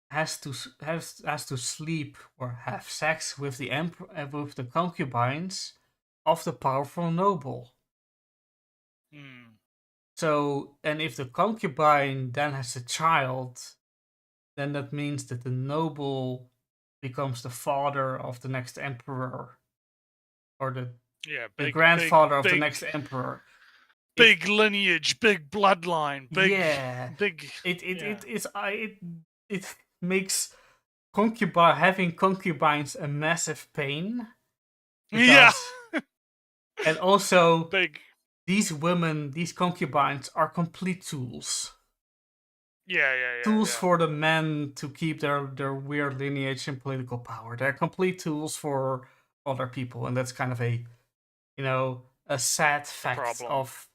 has to sleep or have sex with the with the concubines of the powerful noble. So, and if the concubine then has a child, then that means that the noble becomes the father of the next emperor, or the grandfather of the next emperor. Big lineage, big bloodline, big It makes having concubines a massive pain. Because, and also big. These women, these concubines, are complete tools. Tools for the men to keep their weird lineage and political power. They're complete tools for other people, and that's kind of a sad fact of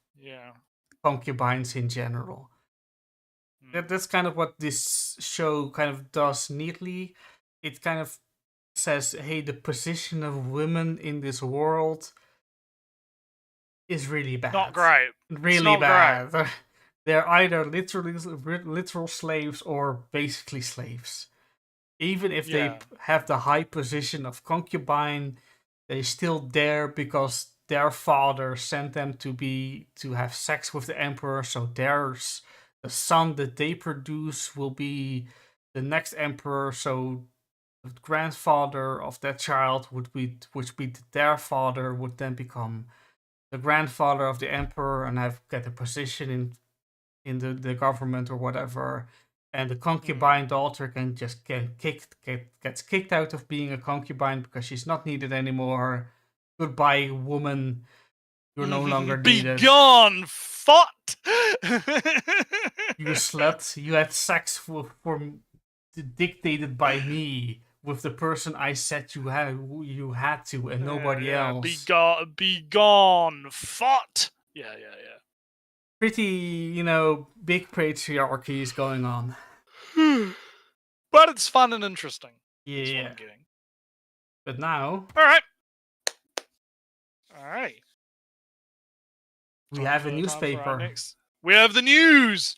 concubines in general. That's kind of what this show kind of does neatly. It kind of says, hey, the position of women in this world is really bad. Not great. Really bad. Great. They're either literal slaves or basically slaves. Even if they have the high position of concubine, they're still there because their father sent them to have sex with the emperor. So the son that they produce will be the next emperor. So the grandfather of that child would be their father, would then become the grandfather of the emperor and get a position in the government or whatever. And the concubine daughter gets kicked out of being a concubine because she's not needed anymore. Goodbye, woman. You're no longer needed. Be gone, fought. You slut. You had sex dictated by me with the person I said you had to, and nobody else. Be gone, fought. Yeah. Pretty, big patriarchy is going on. But it's fun and interesting. Yeah. That's what I'm getting. But now... Alright. We have a newspaper. We have the news!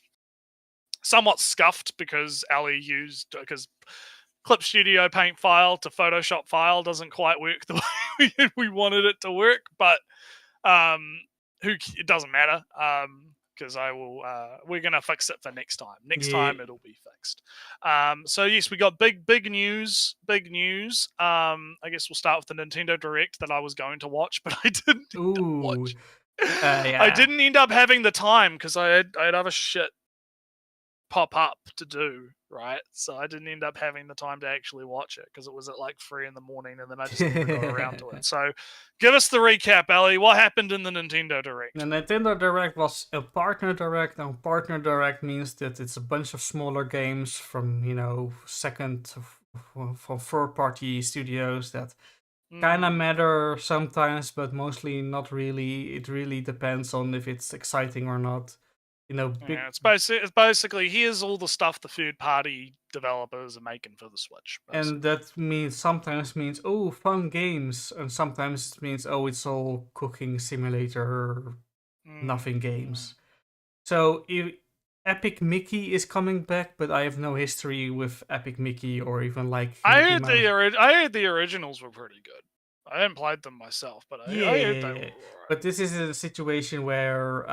Somewhat scuffed because because Clip Studio Paint file to Photoshop file doesn't quite work the way we wanted it to work, but it doesn't matter. Because we're gonna fix it for next time. Next time it'll be fixed. So yes, we got big news. I guess we'll start with the Nintendo Direct that I was going to watch, but I didn't watch. I didn't end up having the time because I had other shit pop up to do, right? So I didn't end up having the time to actually watch it because it was at like 3 a.m, and then I just never got around to it. So give us the recap, Ali. What happened in the Nintendo Direct? The Nintendo Direct was a partner direct, and partner direct means that it's a bunch of smaller games from, second from third-party studios that kind of matter sometimes, but mostly not really. It really depends on if it's exciting or not. It's basically here's all the stuff the third-party developers are making for the Switch. Basically. And that sometimes means fun games, and sometimes it means it's all cooking simulator, nothing games. So Epic Mickey is coming back, but I have no history with Epic Mickey or even like. I heard the originals were pretty good. I haven't played them myself, but I heard they were alright. But this is a situation where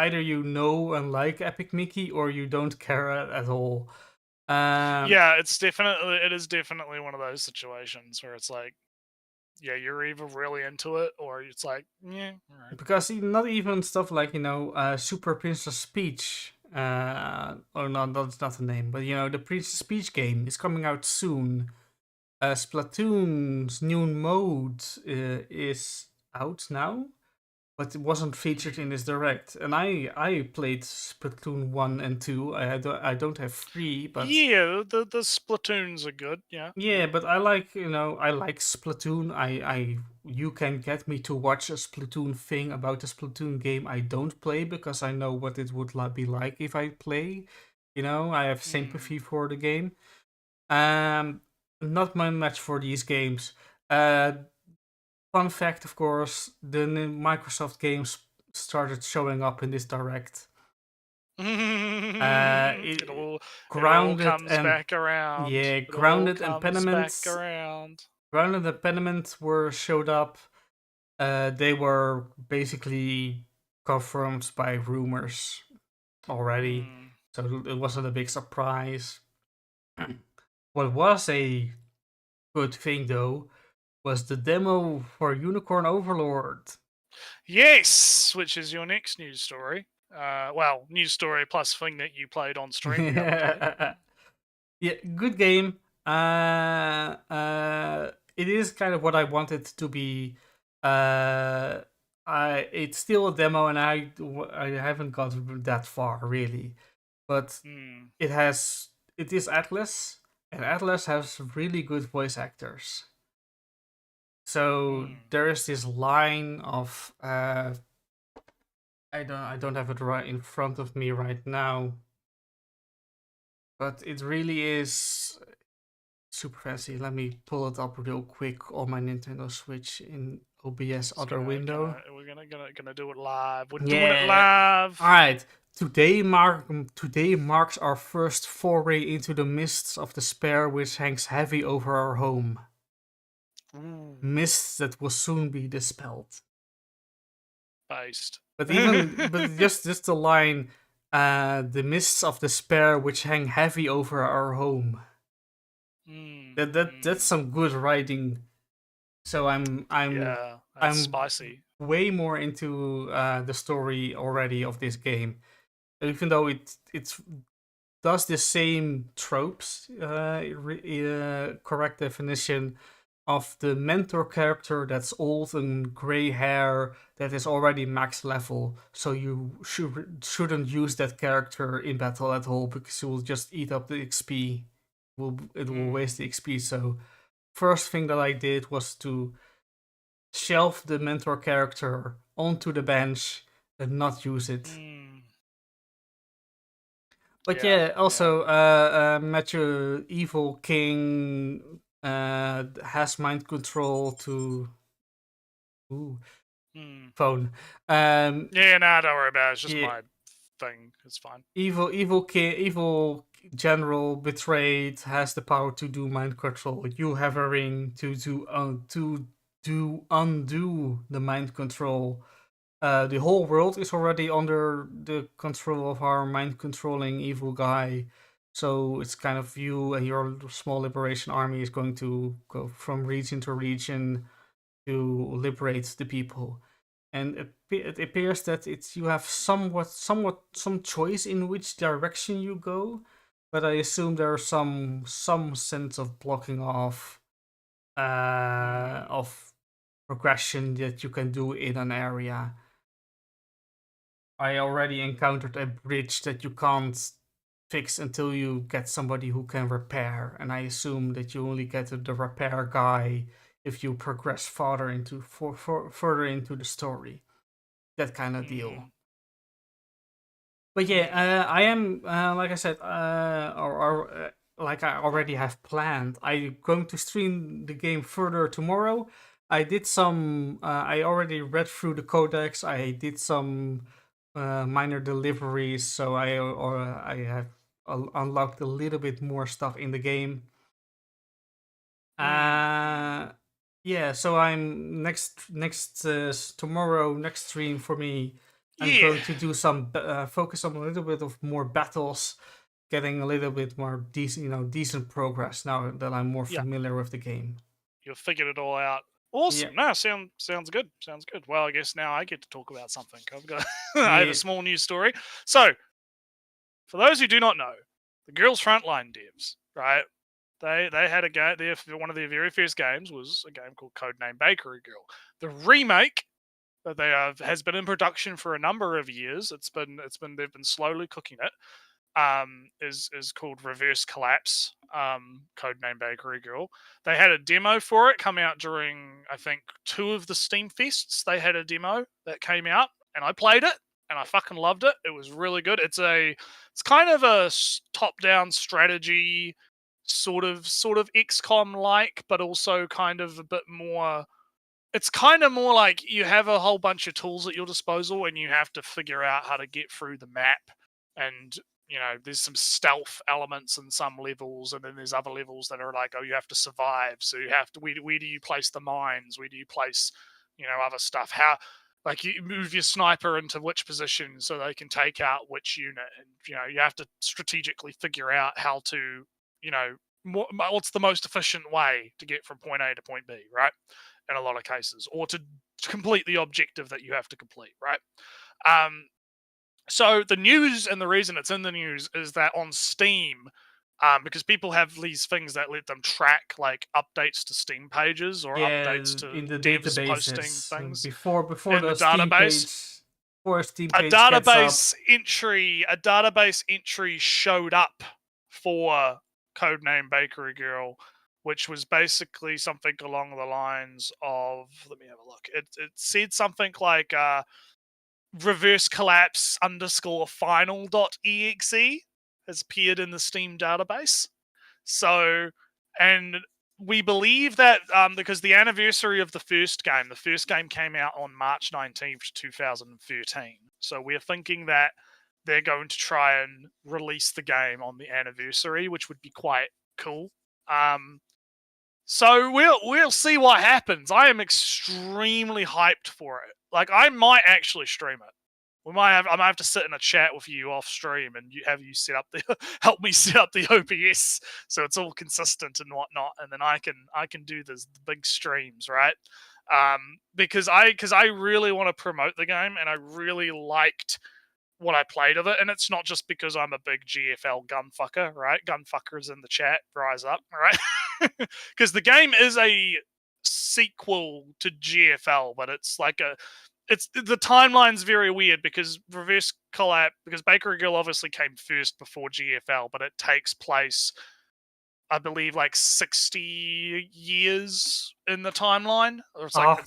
either you know and like Epic Mickey or you don't care at all. Yeah, it is definitely one of those situations where it's like, yeah, you're either really into it or it's like, yeah, all right. Because not even stuff like, Super Princess Peach, or no, that's not the name, but the Princess Peach game is coming out soon. Splatoon's new mode is out now, but it wasn't featured in this direct. And I played Splatoon 1 and 2. I don't have 3, but Yeah, the Splatoons are good. Yeah. yeah, but I like, I like Splatoon. You can get me to watch a Splatoon thing about a Splatoon game I don't play because I know what it would be like if I play. I have sympathy for the game. Not my match for these games. Fun fact, of course, the new Microsoft games started showing up in this direct. It all Grounded comes and back around. yeah, It all Grounded and comes Pentiment. back around. Grounded and Pentiment showed up. They were basically confirmed by rumors already, so it wasn't a big surprise. What was a good thing though was the demo for Unicorn Overlord. Yes, which is your next news story. Well, news story plus thing that you played on stream the other day. Yeah, good game. It is kind of what I wanted to be. It's still a demo, and I haven't got that far really, but it is Atlas, and Atlas has really good voice actors. So there is this line of I don't have it right in front of me right now, but it really is super fancy. Let me pull it up real quick on my Nintendo Switch in OBS other window. We're gonna do it live. We're doing it live. All right. Today marks our first foray into the mists of despair, which hangs heavy over our home. Mists that will soon be dispelled. Based. But just the line, the mists of despair which hang heavy over our home. That's some good writing. So I'm spicy. Way more into the story already of this game, even though it does the same tropes. Correct definition of the mentor character that's old and gray hair that is already max level, so you shouldn't use that character in battle at all because it will just eat up the XP. It will waste the XP. So first thing that I did was to shelve the mentor character onto the bench and not use it. But also Matthew Evil King has mind control to phone. Don't worry about it. It's just my thing. It's fine. Evil General Betrayed has the power to do mind control. You have a ring to undo the mind control. The whole world is already under the control of our mind controlling evil guy. So it's kind of you and your small liberation army is going to go from region to region to liberate the people. And it appears that you have somewhat some choice in which direction you go, but I assume there's some sense of blocking off of progression that you can do in an area. I already encountered a bridge that you can't fix until you get somebody who can repair, and I assume that you only get the repair guy if you progress further into the story. That kind of deal. But yeah, I am like I said, like I already have planned. I'm going to stream the game further tomorrow. I did some. I already read through the codex. I did some minor deliveries, so I have unlocked a little bit more stuff in the game. Yeah, so I'm next tomorrow, next stream for me I'm Yeah. going to do some focus on a little bit of more battles, getting a little bit more decent progress now that I'm more Yeah. familiar with the game. You've figured it all out. Awesome. Yeah. No, sounds good. Sounds good. Well, I guess now I get to talk about something. I've got I have a Yeah. small news story. So, for those who do not know, the Girls Frontline devs, right? They had a game. One of their very first games was a game called Codename Bakery Girl. The remake that they have has been in production for a number of years. They've been slowly cooking it. Is called Reverse Collapse. Codename Bakery Girl. They had a demo for it come out during I think 2 of the Steam Fests. They had a demo that came out, and I played it, and I fucking loved it. It was really good. It's kind of a top-down strategy, sort of XCOM like, but also kind of a bit more. It's kind of more like you have a whole bunch of tools at your disposal, and you have to figure out how to get through the map. And there's some stealth elements in some levels, and then there's other levels that are like, oh, you have to survive. So you have to. Where do you place the mines? Where do you place, other stuff? How, like, you move your sniper into which position so they can take out which unit, and you have to strategically figure out how to, what's the most efficient way to get from point A to point B, right? In a lot of cases, or to complete the objective that you have to complete, right? So the news, and the reason it's in the news, is that on Steam, because people have these things that let them track like updates to Steam pages or updates to in the devs posting databases things before in the the Steam database. page, before a Steam A page gets up. database entry showed up for Codename Bakery Girl, which was basically something along the lines of, let me have a look. It said something like reverse collapse _ final.exe has appeared in the Steam database. So, and we believe that because the anniversary of the first game came out on March 19th, 2013. So we're thinking that they're going to try and release the game on the anniversary, which would be quite cool. So we'll see what happens. I am extremely hyped for it. Like, I might actually stream it. I might have to sit in a chat with you off stream and have you set up help me set up the OBS so it's all consistent and whatnot, and then I can do the big streams, right? Because I really want to promote the game, and I really liked what I played of it, and it's not just because I'm a big GFL gunfucker, right? Gunfuckers in the chat, rise up, right? Because the game is a sequel to GFL, but it's like the timeline's very weird because because Bakery Girl obviously came first before GFL, but it takes place, I believe, like 60 years in the timeline. Or it's like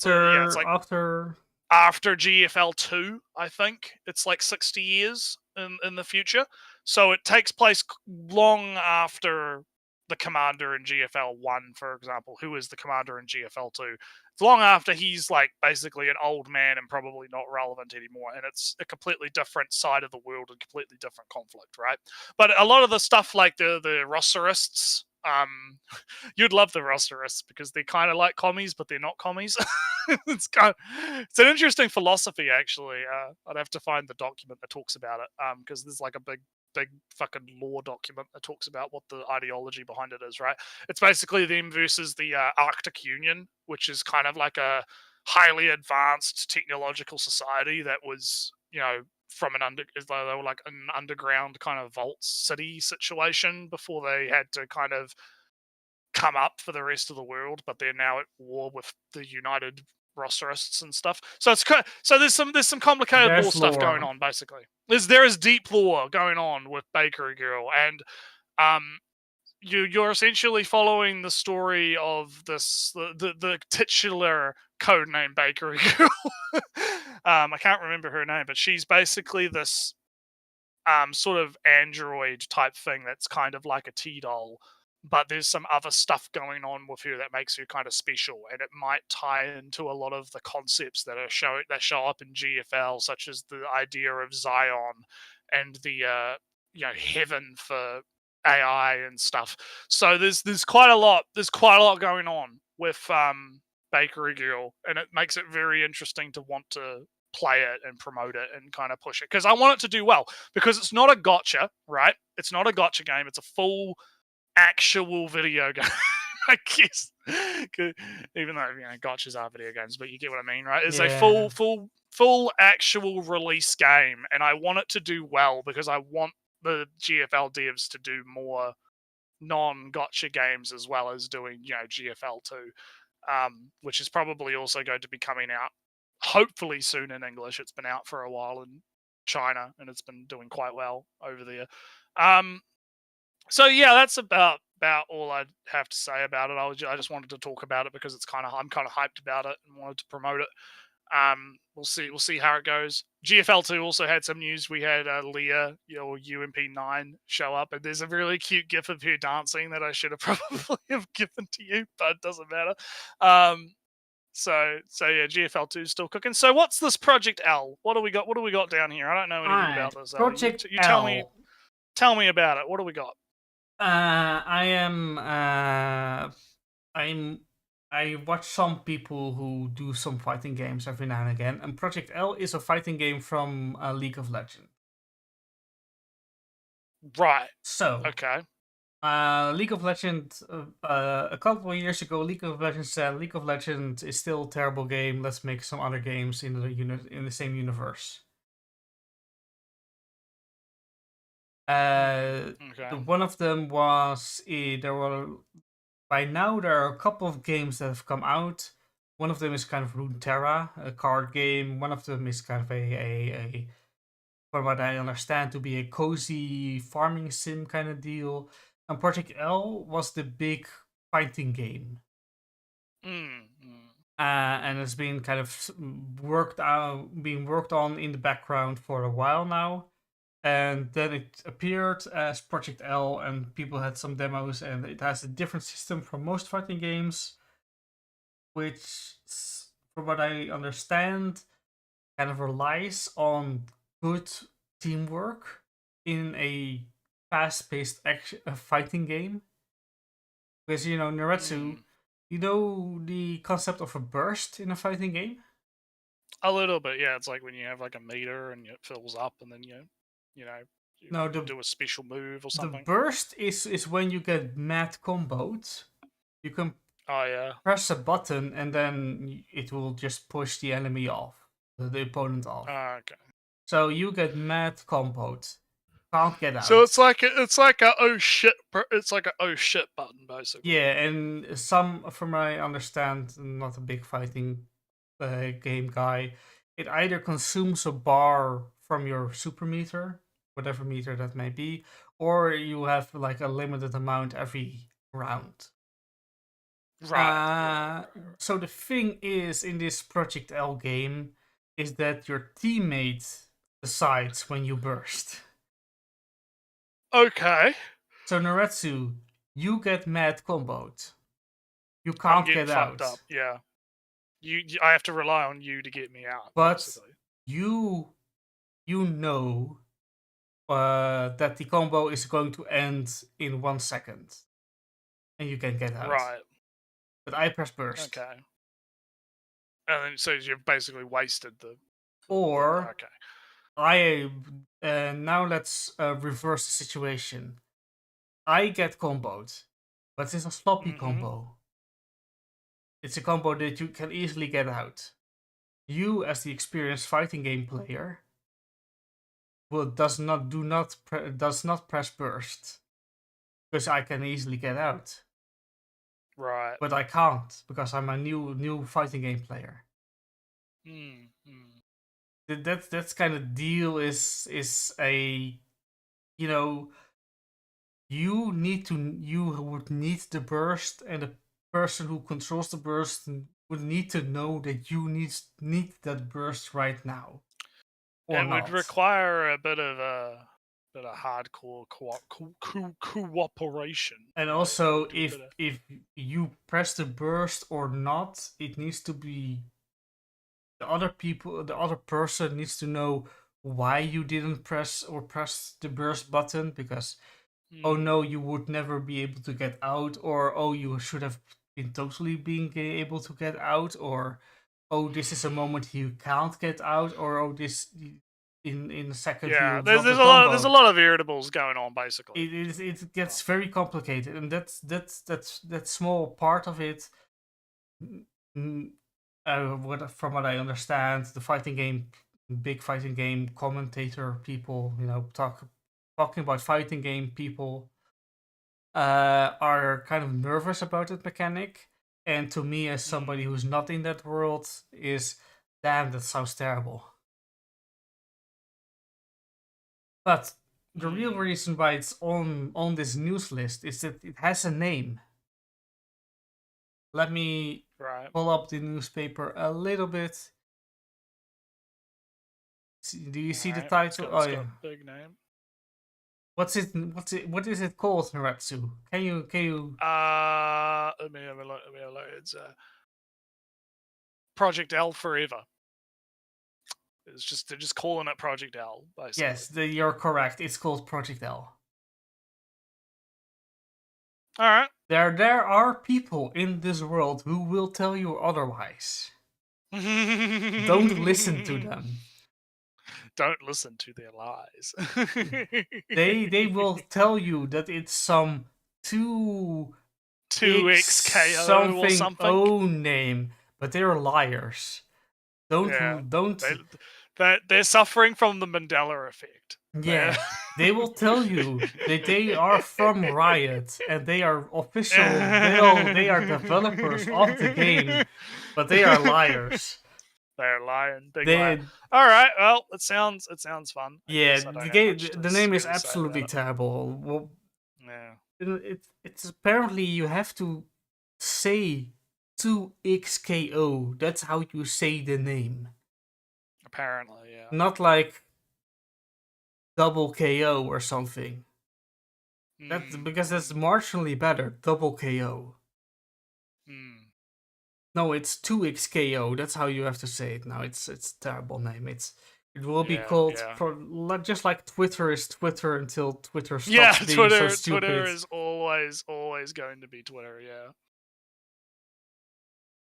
after GFL 2, I think. It's like 60 years in the future. So it takes place long after the commander in GFL 1, for example, who is the commander in GFL 2. It's long after he's like basically an old man and probably not relevant anymore. And it's a completely different side of the world and completely different conflict, right? But a lot of the stuff like the rosterists, you'd love the rosterists because they're kind of like commies, but they're not commies. It's an interesting philosophy, actually. I'd have to find the document that talks about it, because there's like a big fucking law document that talks about what the ideology behind it is, right? It's basically them versus the Arctic Union, which is kind of like a highly advanced technological society that was, from they were like an underground kind of vault city situation before they had to kind of come up for the rest of the world, but they're now at war with the United Rosterists and stuff. So there's some complicated lore stuff going on. Basically, there is deep lore going on with Bakery Girl, and you're essentially following the story of the titular codename Bakery Girl. I can't remember her name, but she's basically this sort of android type thing that's kind of like a T-doll, but there's some other stuff going on with her that makes her kind of special, and it might tie into a lot of the concepts that show up in GFL, such as the idea of Zion and the heaven for AI and stuff. So there's quite a lot going on with Bakery Girl, and it makes it very interesting to want to play it and promote it and kind of push it, because I want it to do well, because it's not a gotcha, right? It's not a gotcha game. It's a full actual video game. I guess, even though gotchas are video games, but you get what I mean, right? It's a full actual release game, and I want it to do well because I want the GFL devs to do more non-gotcha games as well as doing GFL 2, which is probably also going to be coming out hopefully soon in English. It's been out for a while in China and it's been doing quite well over there. So yeah, that's about all I'd have to say about it. I just wanted to talk about it because I'm kind of hyped about it and wanted to promote it. We'll see how it goes. GFL 2 also had some news. We had Leah, your UMP9, show up, and there's a really cute gif of her dancing that I should have probably have given to you, but it doesn't matter. So yeah, GFL 2 is still cooking. So what's this Project L? What do we got down here? I don't know anything about this. Project you L. tell me about it. What do we got? I watch some people who do some fighting games every now and again, and Project L is a fighting game from League of Legends. Right. So, okay. League of Legends, a couple of years ago, League of Legends said League of Legends is still a terrible game. Let's make some other games in the same universe. One of them was by now there are a couple of games that have come out. One of them is kind of Runeterra, a card game. One of them is kind of a from what I understand, to be a cozy farming sim kind of deal. And Project L was the big fighting game. And it's been kind of being worked on in the background for a while now. And then it appeared as Project L, and people had some demos, and it has a different system from most fighting games, which, from what I understand, kind of relies on good teamwork in a fast-paced fighting game. Because, Naretsu, you know the concept of a burst in a fighting game? A little bit, yeah. It's like when you have like a meter and it fills up, and then you do a special move or something. The burst is when you get mad comboed. You can press a button and then it will just push the enemy off, the opponent off. Okay. So you get mad comboed. Can't get out. So it's like a oh shit button basically. Yeah, and some, from what I understand, not a big fighting game guy, it either consumes a bar from your super meter, whatever meter that may be, or you have like a limited amount every round. Right. So the thing is, in this Project L game, is that your teammate decides when you burst. Okay. So Naretsu, you get mad comboed. You can't get out. Up. Yeah. I have to rely on you to get me out. But basically. you know that the combo is going to end in 1 second, and you can get out. Right. But I press burst. Okay. And then so you've basically wasted the. Or okay. Now let's reverse the situation. I get comboed, but it's a sloppy combo. It's a combo that you can easily get out. You, as the experienced fighting game player, does not press burst, because I can easily get out. Right. But I can't, because I'm a new fighting game player. That's kind of deal is a, you would need the burst, and the person who controls the burst would need to know that you need that burst right now. It would require a bit of hardcore cooperation. And also, if you press the burst or not, it needs to be the other person needs to know why you didn't press the burst button, because oh no, you would never be able to get out, or oh, you should have been totally being able to get out, or oh, this is a moment you can't get out, or oh, this in a second Yeah, you there's drop a a lot combo. there's a lot of irritables going on basically. It gets very complicated, and that's that small part of it. From what I understand, the big fighting game commentator people, talking about fighting game people, are kind of nervous about that mechanic. And to me, as somebody who's not in that world, is damn, that sounds terrible. But the real reason why it's on this news list is that it has a name. Let me pull up the newspaper a little bit. Do you see the title? It's got a big name. What is it called, Naratsu? Can you Let me have a look. It's Project L Forever. They're just calling it Project L, basically. Yes, you're correct. It's called Project L. All right. There are people in this world who will tell you otherwise. Don't listen to them. Don't listen to their lies. They will tell you that it's some 2XKO or something. O name, but they're liars. They're suffering from the Mandela effect. Yeah, they will tell you that they are from Riot and they are official. They are developers of the game, but they are liars. They're lying, big liar. All right, well, it sounds fun. The name is absolutely terrible. Well, yeah, it's apparently you have to say 2XKO. That's how you say the name. Apparently, yeah. Not like double KO or something. That's because that's marginally better. Double KO. No, it's 2XKO. That's how you have to say it now. It's a terrible name. It will be called just like Twitter is Twitter until Twitter stops being so stupid. Twitter is always going to be Twitter. Yeah.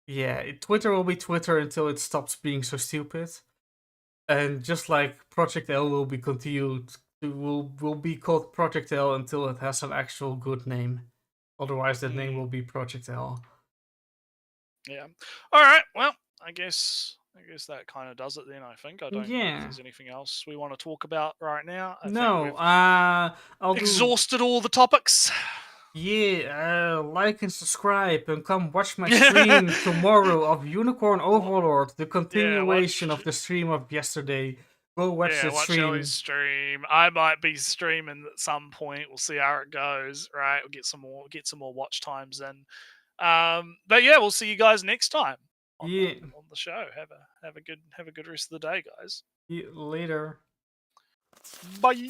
Yeah, Twitter will be Twitter until it stops being so stupid. And just like Project L will be continued, it will be called Project L until it has an actual good name. Otherwise, that name will be Project L. Yeah. All right. Well, I guess that kind of does it then. I think I don't know if there's anything else we want to talk about right now. I'll exhausted all the topics. Yeah, like and subscribe and come watch my stream tomorrow of Unicorn Overlord, the continuation of the stream of yesterday. Go watch the stream. I might be streaming at some point. We'll see how it goes. Right, we'll get some more watch times in. But yeah, we'll see you guys next time on the show. Have a good rest of the day, guys. Yeah, later. Bye.